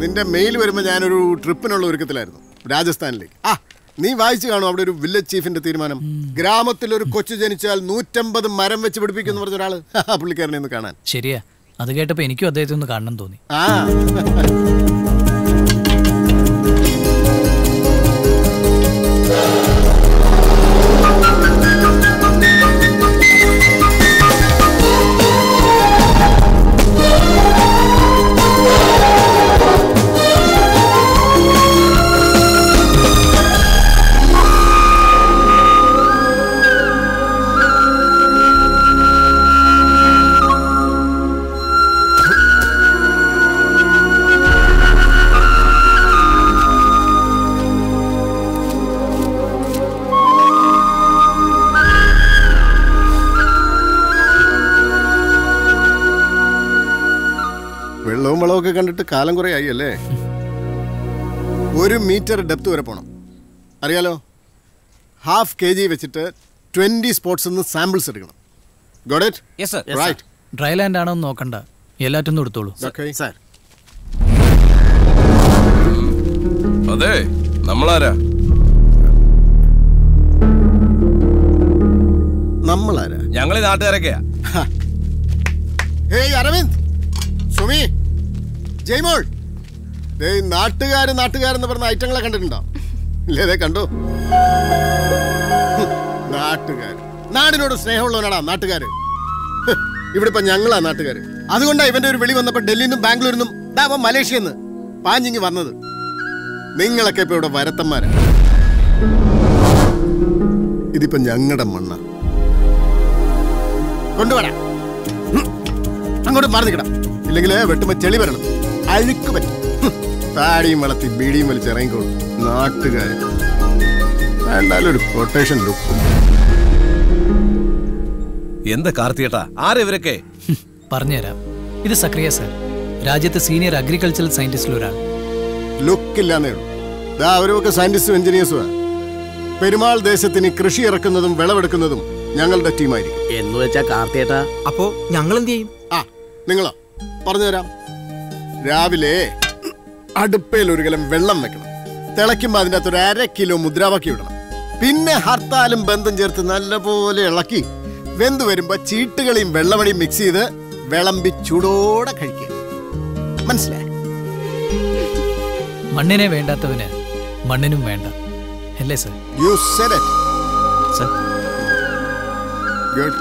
നിന്റെ മെയിൽ വരുമ്പോ ഞാനൊരു ട്രിപ്പിനുള്ള ഒരുക്കത്തിലായിരുന്നു, രാജസ്ഥാനിലേക്ക്. നീ വായിച്ചു കാണും, അവിടെ ഒരു വില്ലേജ് ചീഫിന്റെ തീരുമാനം. ഗ്രാമത്തിൽ ഒരു കൊച്ചു ജനിച്ചാൽ 150 മരം വെച്ച് പിടിപ്പിക്കുന്നു പറഞ്ഞ ഒരാള്. പുള്ളിക്കാരനെ ഒന്ന് കാണാൻ. ശരിയാ, അത് കേട്ടപ്പോ എനിക്കും അദ്ദേഹത്തെ ഒന്ന് കാണണം തോന്നി. വെള്ളമൊക്കെ കണ്ടിട്ട് കാലം കുറെ ആയി അല്ലേ? 1 മീറ്റർ ഡെപ്ത് വരെ പോണം. അറിയാലോ, ½ kg വെച്ചിട്ട് 20 സ്പോട്സ് സാമ്പിൾസ് എടുക്കണം. Got it? Yes sir. Right. Dry land ആണോ നോക്കണ്ട, എല്ലാറ്റും എടുത്തോളൂ. Okay sir. അതെ, നമ്മളാരാ? നമ്മളാരാ? ഞങ്ങളീ നാട്ടുകാരൊക്കെയാ. ഹേയ് അരവിന്ദ്, സുമി, ജയ്മോൾ, നാട്ടുകാരെന്ന് പറഞ്ഞ ഐറ്റങ്ങളെ കണ്ടിട്ടുണ്ടോ? ഇല്ലേ, കണ്ടു. നാടിനോട് സ്നേഹമുള്ളവനാടാ നാട്ടുകാര്. ഇവിടെ ഇപ്പൊ ഞങ്ങളാ നാട്ടുകാര്. അതുകൊണ്ടാ ഇവന്റെ ഒരു വിളി വന്നപ്പോ ഡൽഹിയിൽ നിന്നും ബാംഗ്ലൂരിൽ നിന്നും അവൻ മലേഷ്യയിൽ നിന്ന് പാഞ്ഞിങ്ങി വന്നത്. നിങ്ങളൊക്കെ ഇപ്പൊ ഇവിടെ വരത്തന്മാരാ. ഇതിപ്പോ ഞങ്ങളുടെ മണ്ണ. കൊണ്ടുപോടാ, അങ്ങോട്ട് മാറി നിൽക്കണം. ഇല്ലെങ്കിൽ വെട്ടുമ്പോ ചെളി വരണം, അഴുക്ക് പറ്റും. താടിയും വളർത്തി ബീഡിയും വലിച്ച് ഇറങ്ങിക്കോളും നാട്ടുകാര്. വേണ്ടാലും ഒരു കൊട്ടേഷൻ ലുക്ക്. എന്താ കാർത്തിയേട്ടാ, ആരെവരൊക്കെ? പറഞ്ഞുതരാം. ഇത് സക്രിയ സർ, രാജ്യത്തെ സീനിയർ അഗ്രികൾച്ചറൽ സയന്റിസ്റ്റിലൊരാൾ. ലുക്കില്ലാന്നേ ഉള്ളൂ. അവരൊക്കെ സയന്റിസ്റ്റും എഞ്ചിനീയേഴ്സുമാ. പെരുമാൾ ദേശത്തിന് കൃഷി ഇറക്കുന്നതും വിളവെടുക്കുന്നതും ഞങ്ങളുടെ ടീമായിരിക്കും. എന്ന് വെച്ചാ കാർത്തിയേട്ടാ, അപ്പോ ഞങ്ങൾ എന്ത് ചെയ്യും? നിങ്ങളോ? പറഞ്ഞുതരാം. രാവിലെ അടുപ്പയിൽ ഒരു കലം വെള്ളം വെക്കണം. തിളയ്ക്കുമ്പോ അതിൻ്റെ അകത്ത് ഒരു 1/2 കിലോ മുദ്രാവാക്യം ഇടണം. പിന്നെ ഹർത്താലും ബന്ധം ചേർത്ത് നല്ലപോലെ ഇളക്കി വെന്തു വരുമ്പോ ചീട്ടുകളെയും വെള്ളമണിയും മിക്സ് ചെയ്ത് വിളമ്പി ചൂടോടെ കഴിക്കുക. മനസ്സിലായി? മണ്ണിനെ വേണ്ടാത്തവന് മണ്ണിനും വേണ്ട, അല്ലേ sir? You said it sir. Good.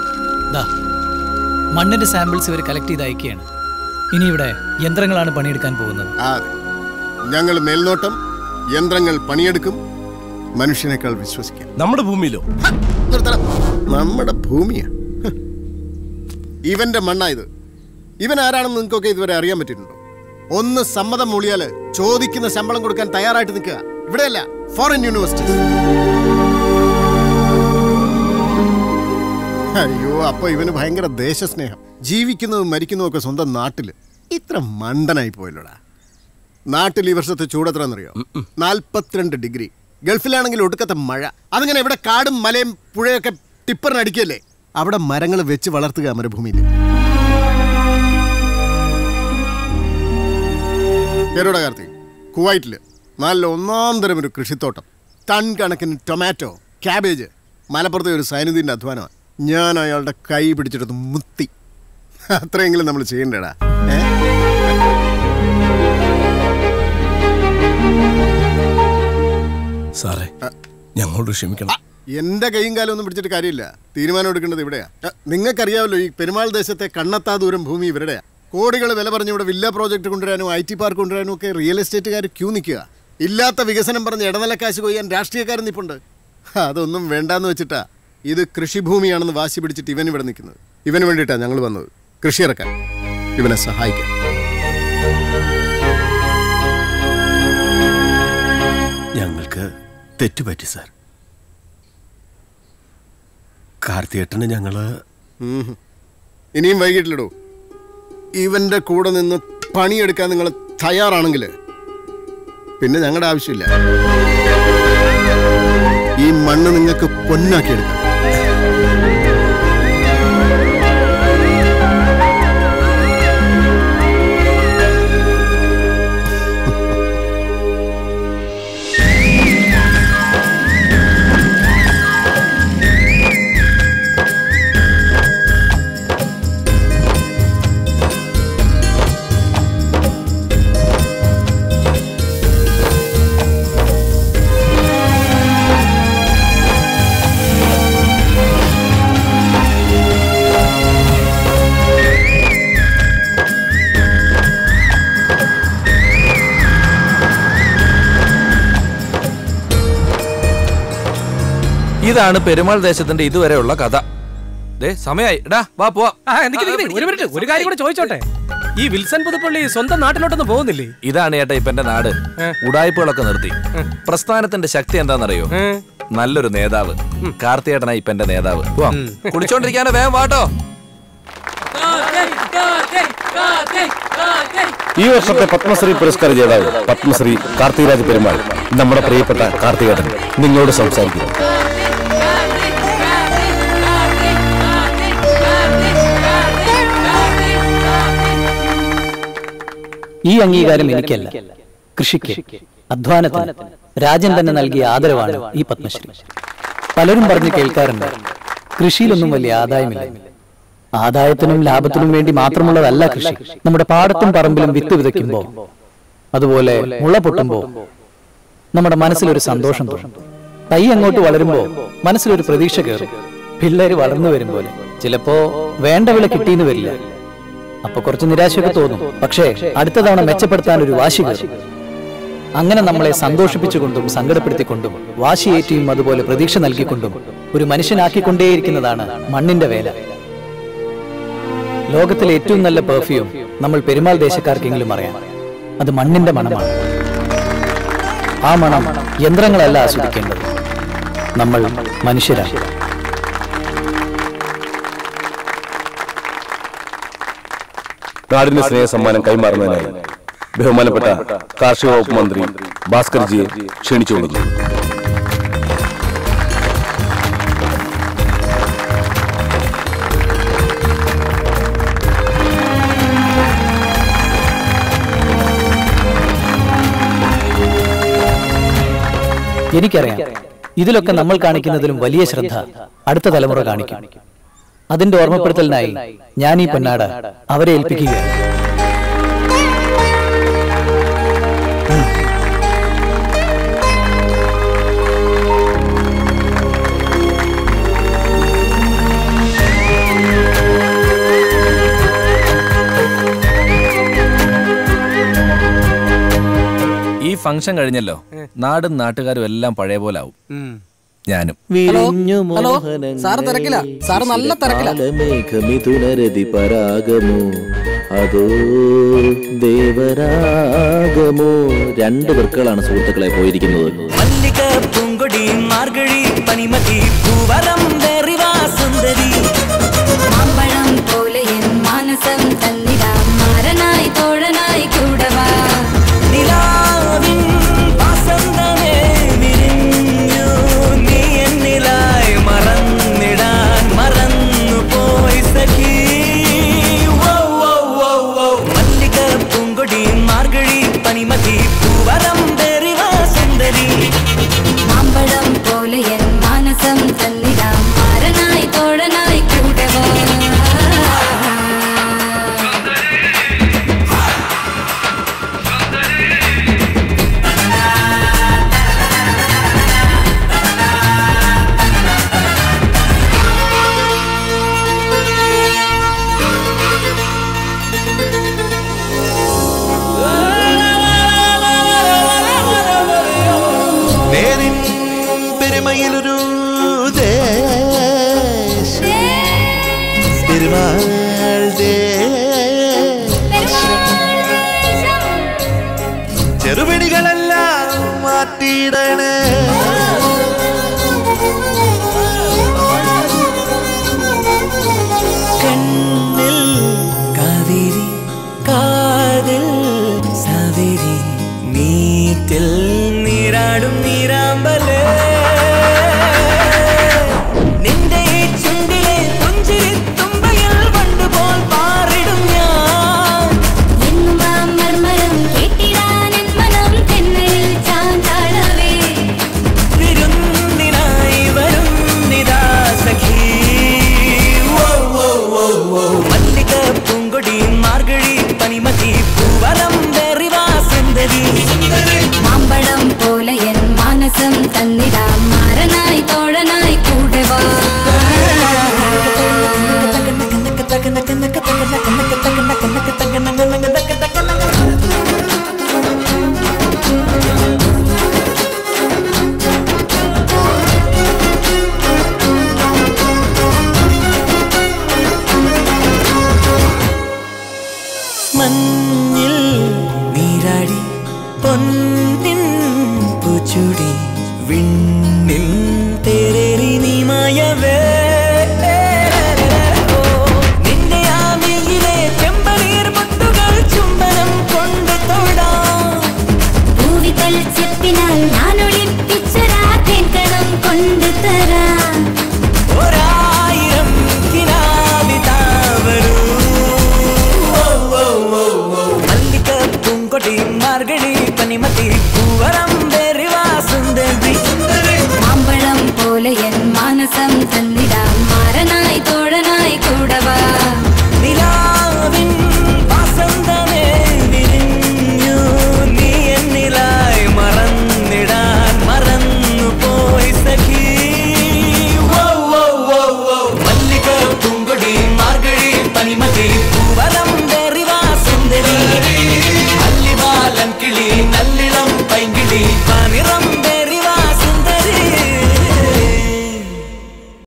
ദാ മണ്ണിന്റെ സാമ്പിൾസ് ഇവർ കളക്ട് ചെയ്ത് അയക്കുകയാണ്. ഇനി ഇവിടെ യന്ത്രങ്ങളാണ് പണിയെടുക്കാൻ പോകുന്നത്. ഞങ്ങൾ മേൽനോട്ടം, യന്ത്രങ്ങൾ പണിയെടുക്കും. മനുഷ്യനേക്കാൾ വിശ്വസിക്കാം. നമ്മുടെ ഭൂമിയിലോ? നമ്മുടെ ഭൂമിയാ. ഇവന്റെ മണ്ണാ ഇത്. ഇവൻ ആരാണെന്ന് നിങ്ങൾക്കൊക്കെ ഇതുവരെ അറിയാൻ പറ്റിയിട്ടുണ്ടോ? ഒന്ന് സമ്മതം മൂളിയാല് ചോദിക്കുന്ന ശമ്പളം കൊടുക്കാൻ തയ്യാറായിട്ട് നിൽക്കുക. ഇവിടെയല്ല, ഫോറിൻ യൂണിവേഴ്സിറ്റീസ്. അയ്യോ, അപ്പൊ ഇവന് ഭയങ്കര ദേശസ്നേഹം. ജീവിക്കുന്നതും മരിക്കുന്നതും ഒക്കെ സ്വന്തം നാട്ടില്. ഇത്ര മണ്ടനായി പോയല്ലോടാ. നാട്ടിൽ ഈ വർഷത്തെ ചൂടെത്രയെന്നറിയോ? 42 ഡിഗ്രി. ഗൾഫിലാണെങ്കിൽ ഒടുക്കത്തെ മഴ. അതിങ്ങനെ ഇവിടെ കാടും മലയും പുഴയൊക്കെ ടിപ്പറിനടിക്കല്ലേ. അവിടെ മരങ്ങൾ വെച്ച് വളർത്തുക മരുഭൂമിയിൽ. പേരോടെ കാർത്തി, കുവൈറ്റില് നല്ല ഒന്നാം തരം ഒരു കൃഷിത്തോട്ടം, ടൺ കണക്കിന് ടൊമാറ്റോ, ക്യാബേജ്. മലപ്പുറത്തെ ഒരു സൈനികന്റെ അധ്വാനമാണ്. ഞാൻ അയാളുടെ കൈ പിടിച്ചെടുത്ത് മുത്തി. അത്രയെങ്കിലും നമ്മൾ ചെയ്യണ്ടേടാ. സാറേ, ഞങ്ങളോട് ക്ഷമിക്കണം. എന്റെ കൈയും കാലം ഒന്നും പിടിച്ചിട്ട് കാര്യമില്ല. തീരുമാനം എടുക്കേണ്ടത് ഇവിടെയാ. നിങ്ങൾക്കറിയാമല്ലോ, ഈ പെരുമാൾ ദേശത്തെ കണ്ണെത്താ ദൂരം ഭൂമി ഇവരുടെയാ. കോടികൾ വില പറഞ്ഞ് ഇവിടെ വില്ല പ്രോജക്റ്റ് കൊണ്ടുവരാനും IT പാർക്ക് കൊണ്ടുവരാനും ഒക്കെ റിയൽ എസ്റ്റേറ്റുകാർ ക്യൂ നിൽക്കുക. ഇല്ലാത്ത വികസനം പറഞ്ഞ് ഇടനിലക്കാശ് കൊയ്യാൻ രാഷ്ട്രീയക്കാരൻ നിൽപ്പുണ്ട്. അതൊന്നും വേണ്ടാന്ന് വെച്ചിട്ടാ ഇത് കൃഷിഭൂമിയാണെന്ന് വാശി പിടിച്ചിട്ട് ഇവൻ ഇവിടെ നിൽക്കുന്നത്. ഇവന് വേണ്ടിയിട്ടാണ് ഞങ്ങൾ വന്നത്, കൃഷി ഇറക്കാൻ, ഇവനെ സഹായിക്കാൻ. ഞങ്ങൾക്ക് തെറ്റുപറ്റി സാർ. കാർത്തിയേട്ടന് ഞങ്ങള് ഇനിയും വൈകിട്ടില്ലടോ. ഇവന്റെ കൂടെ നിന്ന് പണിയെടുക്കാൻ നിങ്ങൾ തയ്യാറാണെങ്കിൽ പിന്നെ ഞങ്ങളുടെ ആവശ്യമില്ല. ഈ മണ്ണ് നിങ്ങൾക്ക് പൊന്നാക്കിയെടുക്കാം. ഇതാണ് പെരുമാൾ ദേശത്തിന്റെ ഇതുവരെയുള്ള കഥ. സമയായി, വാ പോവാ. ഒരു മിനിറ്റ്, ഒരു കാര്യം കൂടെ ചോദിച്ചോട്ടെ. ഈ വിൽസൺ പുതുപ്പള്ളി സ്വന്തം നാട്ടിലോട്ടൊന്നും പോകുന്നില്ലേ? ഇതാണ് ഏട്ടാ ഇപ്പൊ എന്റെ നാട്. ഉടായ്പകളൊക്കെ നിർത്തി. പ്രസ്ഥാനത്തിന്റെ ശക്തി എന്താണെന്നറിയോ? നല്ലൊരു നേതാവ്. കാർത്തിയേട്ടനായി ഇപ്പൊ എന്റെ നേതാവ്. കുടിച്ചോണ്ടിരിക്കാനോ, വേഗം വാട്ടോ. ഈ വർഷത്തെ പത്മശ്രീ പുരസ്കാര ജേതാവ് പത്മശ്രീ കാർത്തികരാജ് പെരുമാൾ, നമ്മുടെ പ്രിയപ്പെട്ട കാർത്തികേട്ടൻ നിങ്ങളോട് സംസാരിക്കുന്നു. ഈ അംഗീകാരം എനിക്കല്ല, കൃഷിക്ക്, അധ്വാനത്തിന് രാജൻ തന്നെ നൽകിയ ആദരവാണ് ഈ പത്മശ്രീ. പലരും പറഞ്ഞു കേൾക്കാറുണ്ട്, കൃഷിയിലൊന്നും വലിയ ആദായമില്ല. ആദായത്തിനും ലാഭത്തിനും വേണ്ടി മാത്രമുള്ളതല്ല കൃഷി. നമ്മുടെ പാടത്തും പറമ്പിലും വിത്ത് വിതയ്ക്കുമ്പോൾ, അതുപോലെ മുള പൊട്ടുമ്പോൾ നമ്മുടെ മനസ്സിലൊരു സന്തോഷം തോന്നും. തൈ അങ്ങോട്ട് വളരുമ്പോൾ മനസ്സിലൊരു പ്രതീക്ഷ കയറും. പിള്ളേര് വളർന്നു വരും പോലെ. ചിലപ്പോ വേണ്ട വിള കിട്ടിയെന്ന് വരില്ല. അപ്പൊ കുറച്ച് നിരാശയൊക്കെ തോന്നും. പക്ഷേ അടുത്ത തവണ മെച്ചപ്പെടുത്താൻ ഒരു വാശി വരും. അങ്ങനെ നമ്മളെ സന്തോഷിപ്പിച്ചുകൊണ്ടും സങ്കടപ്പെടുത്തിക്കൊണ്ടും വാശിയേറ്റിയും അതുപോലെ പ്രതീക്ഷ നൽകിക്കൊണ്ടും ഒരു മനുഷ്യനാക്കിക്കൊണ്ടേയിരിക്കുന്നതാണ് മണ്ണിന്റെ വേല. ലോകത്തിലെ ഏറ്റവും നല്ല പെർഫ്യൂം നമ്മൾ പെരുമാൾ ദേശക്കാർക്കെങ്കിലും അറിയാം. അത് മണ്ണിന്റെ മണമാണ്. ആ മണം യന്ത്രങ്ങളല്ല ആസ്വദിക്കേണ്ടത്, നമ്മൾ മനുഷ്യരാണ്. നാടിന് സ്നേഹ സമ്മാനം കൈമാറുന്നതിനായി ബഹുമാനപ്പെട്ട കാർഷിക വകുപ്പ് മന്ത്രി ഭാസ്കർജിയെ ക്ഷണിച്ചുകൊള്ളുന്നു. എനിക്കറിയാം, ഇതിലൊക്കെ നമ്മൾ കാണിക്കുന്നതിലും വലിയ ശ്രദ്ധ അടുത്ത തലമുറ കാണിക്കും. അതിന്റെ ഓർമ്മപ്പെടുത്തലിനായി ഞാൻ ഈ പൊന്നാട അവരെ ഏൽപ്പിക്കുകയാണ്. ഈ ഫംഗ്ഷൻ കഴിഞ്ഞല്ലോ, നാടും നാട്ടുകാരും എല്ലാം പഴയ പോലെ ആവും. ഞാനും. ഹലോ, സാറ് തിരക്കില്ല? സാറ് നല്ല തിരക്കില്ല. മേഘമിഥുനരതി പരാഗമോ അതോ ദേവരാഗമോ. 2 വൃക്കളാണ് സുഹൃത്തുക്കളെ പോയിരിക്കുന്നത്. മല്ലിക പൂങ്കൊടി മാർഗഴി പനിമതി പൂവരം സുന്ദരി മാമ്പഴം പോലെ എൻ മാനസം തന്നിടാം മാരനായി തോഴനായി കൂടവാ നിലാവിൻ വസന്തമേ വിരിഞ്ഞു നീ എന്നിലായി മറന്നിടാൻ മറന്നു പോയി സഖി. മല്ലിക പൂങ്കൊടി മാർഗഴി പനിമതി പൂവരം സുന്ദരി മാമ്പഴം പോലെ എൻ മാനസം തന്നിടാം മാരനായി തോഴനായി കൂടവാ. പെരുമയിലൊരു പെരുമാൾ ചെറുപിടികളെല്ലാം മാറ്റിയിടണേ. കണ്ണിൽ കാവേരി കാതിൽ സാവേരി നീറ്റിൽ നീരാടും നീരാമ്പലേ നിന്റെ ചുണ്ടിലെ പുഞ്ചിരി തുമ്പയിൽ വണ്ടുപോൽ പാറിടും ഞാൻ. മർമരം കേട്ടിടാൻ എൻ മനം തെന്നലിൽ ചാഞ്ചാടവേ വിരുന്നിനായി വരും നിദാ സഖി. മല്ലിക പൂങ്കൊടി മാർഗഴി പനിമതി പൂവരം സുന്ദരി മാമ്പഴം പോലെ എൻ മാനസം തന്നിടാം മാരനായി തോഴനായി കൂടവാ. മഞ്ഞിൽ നീരാടി പൊന്നിൻ പൂച്ചുടി വിണ്ണിൻ തേരേറി നീ മായവേ നിന്റെ ആവിയിലെ ചെമ്പനീർ മുട്ടുകൾ ചുംബനം കൊണ്ട് തൊടാം. പൂവിതൾ ചെപ്പിനാൽ ഞാൻ ഒളിപ്പിച്ചൊരാൻ കണം കൊണ്ട് തരാം. 1000 കിനാവിതാവരൂ. മല്ലിക പൂങ്കൊടി മാർഗഴി പനിമതി പൂവരം സുന്ദരി മാമ്പഴം പോലെ എൻ മാനസം തന്നിടാം മാരനായി തോഴനായി കൂടവാ.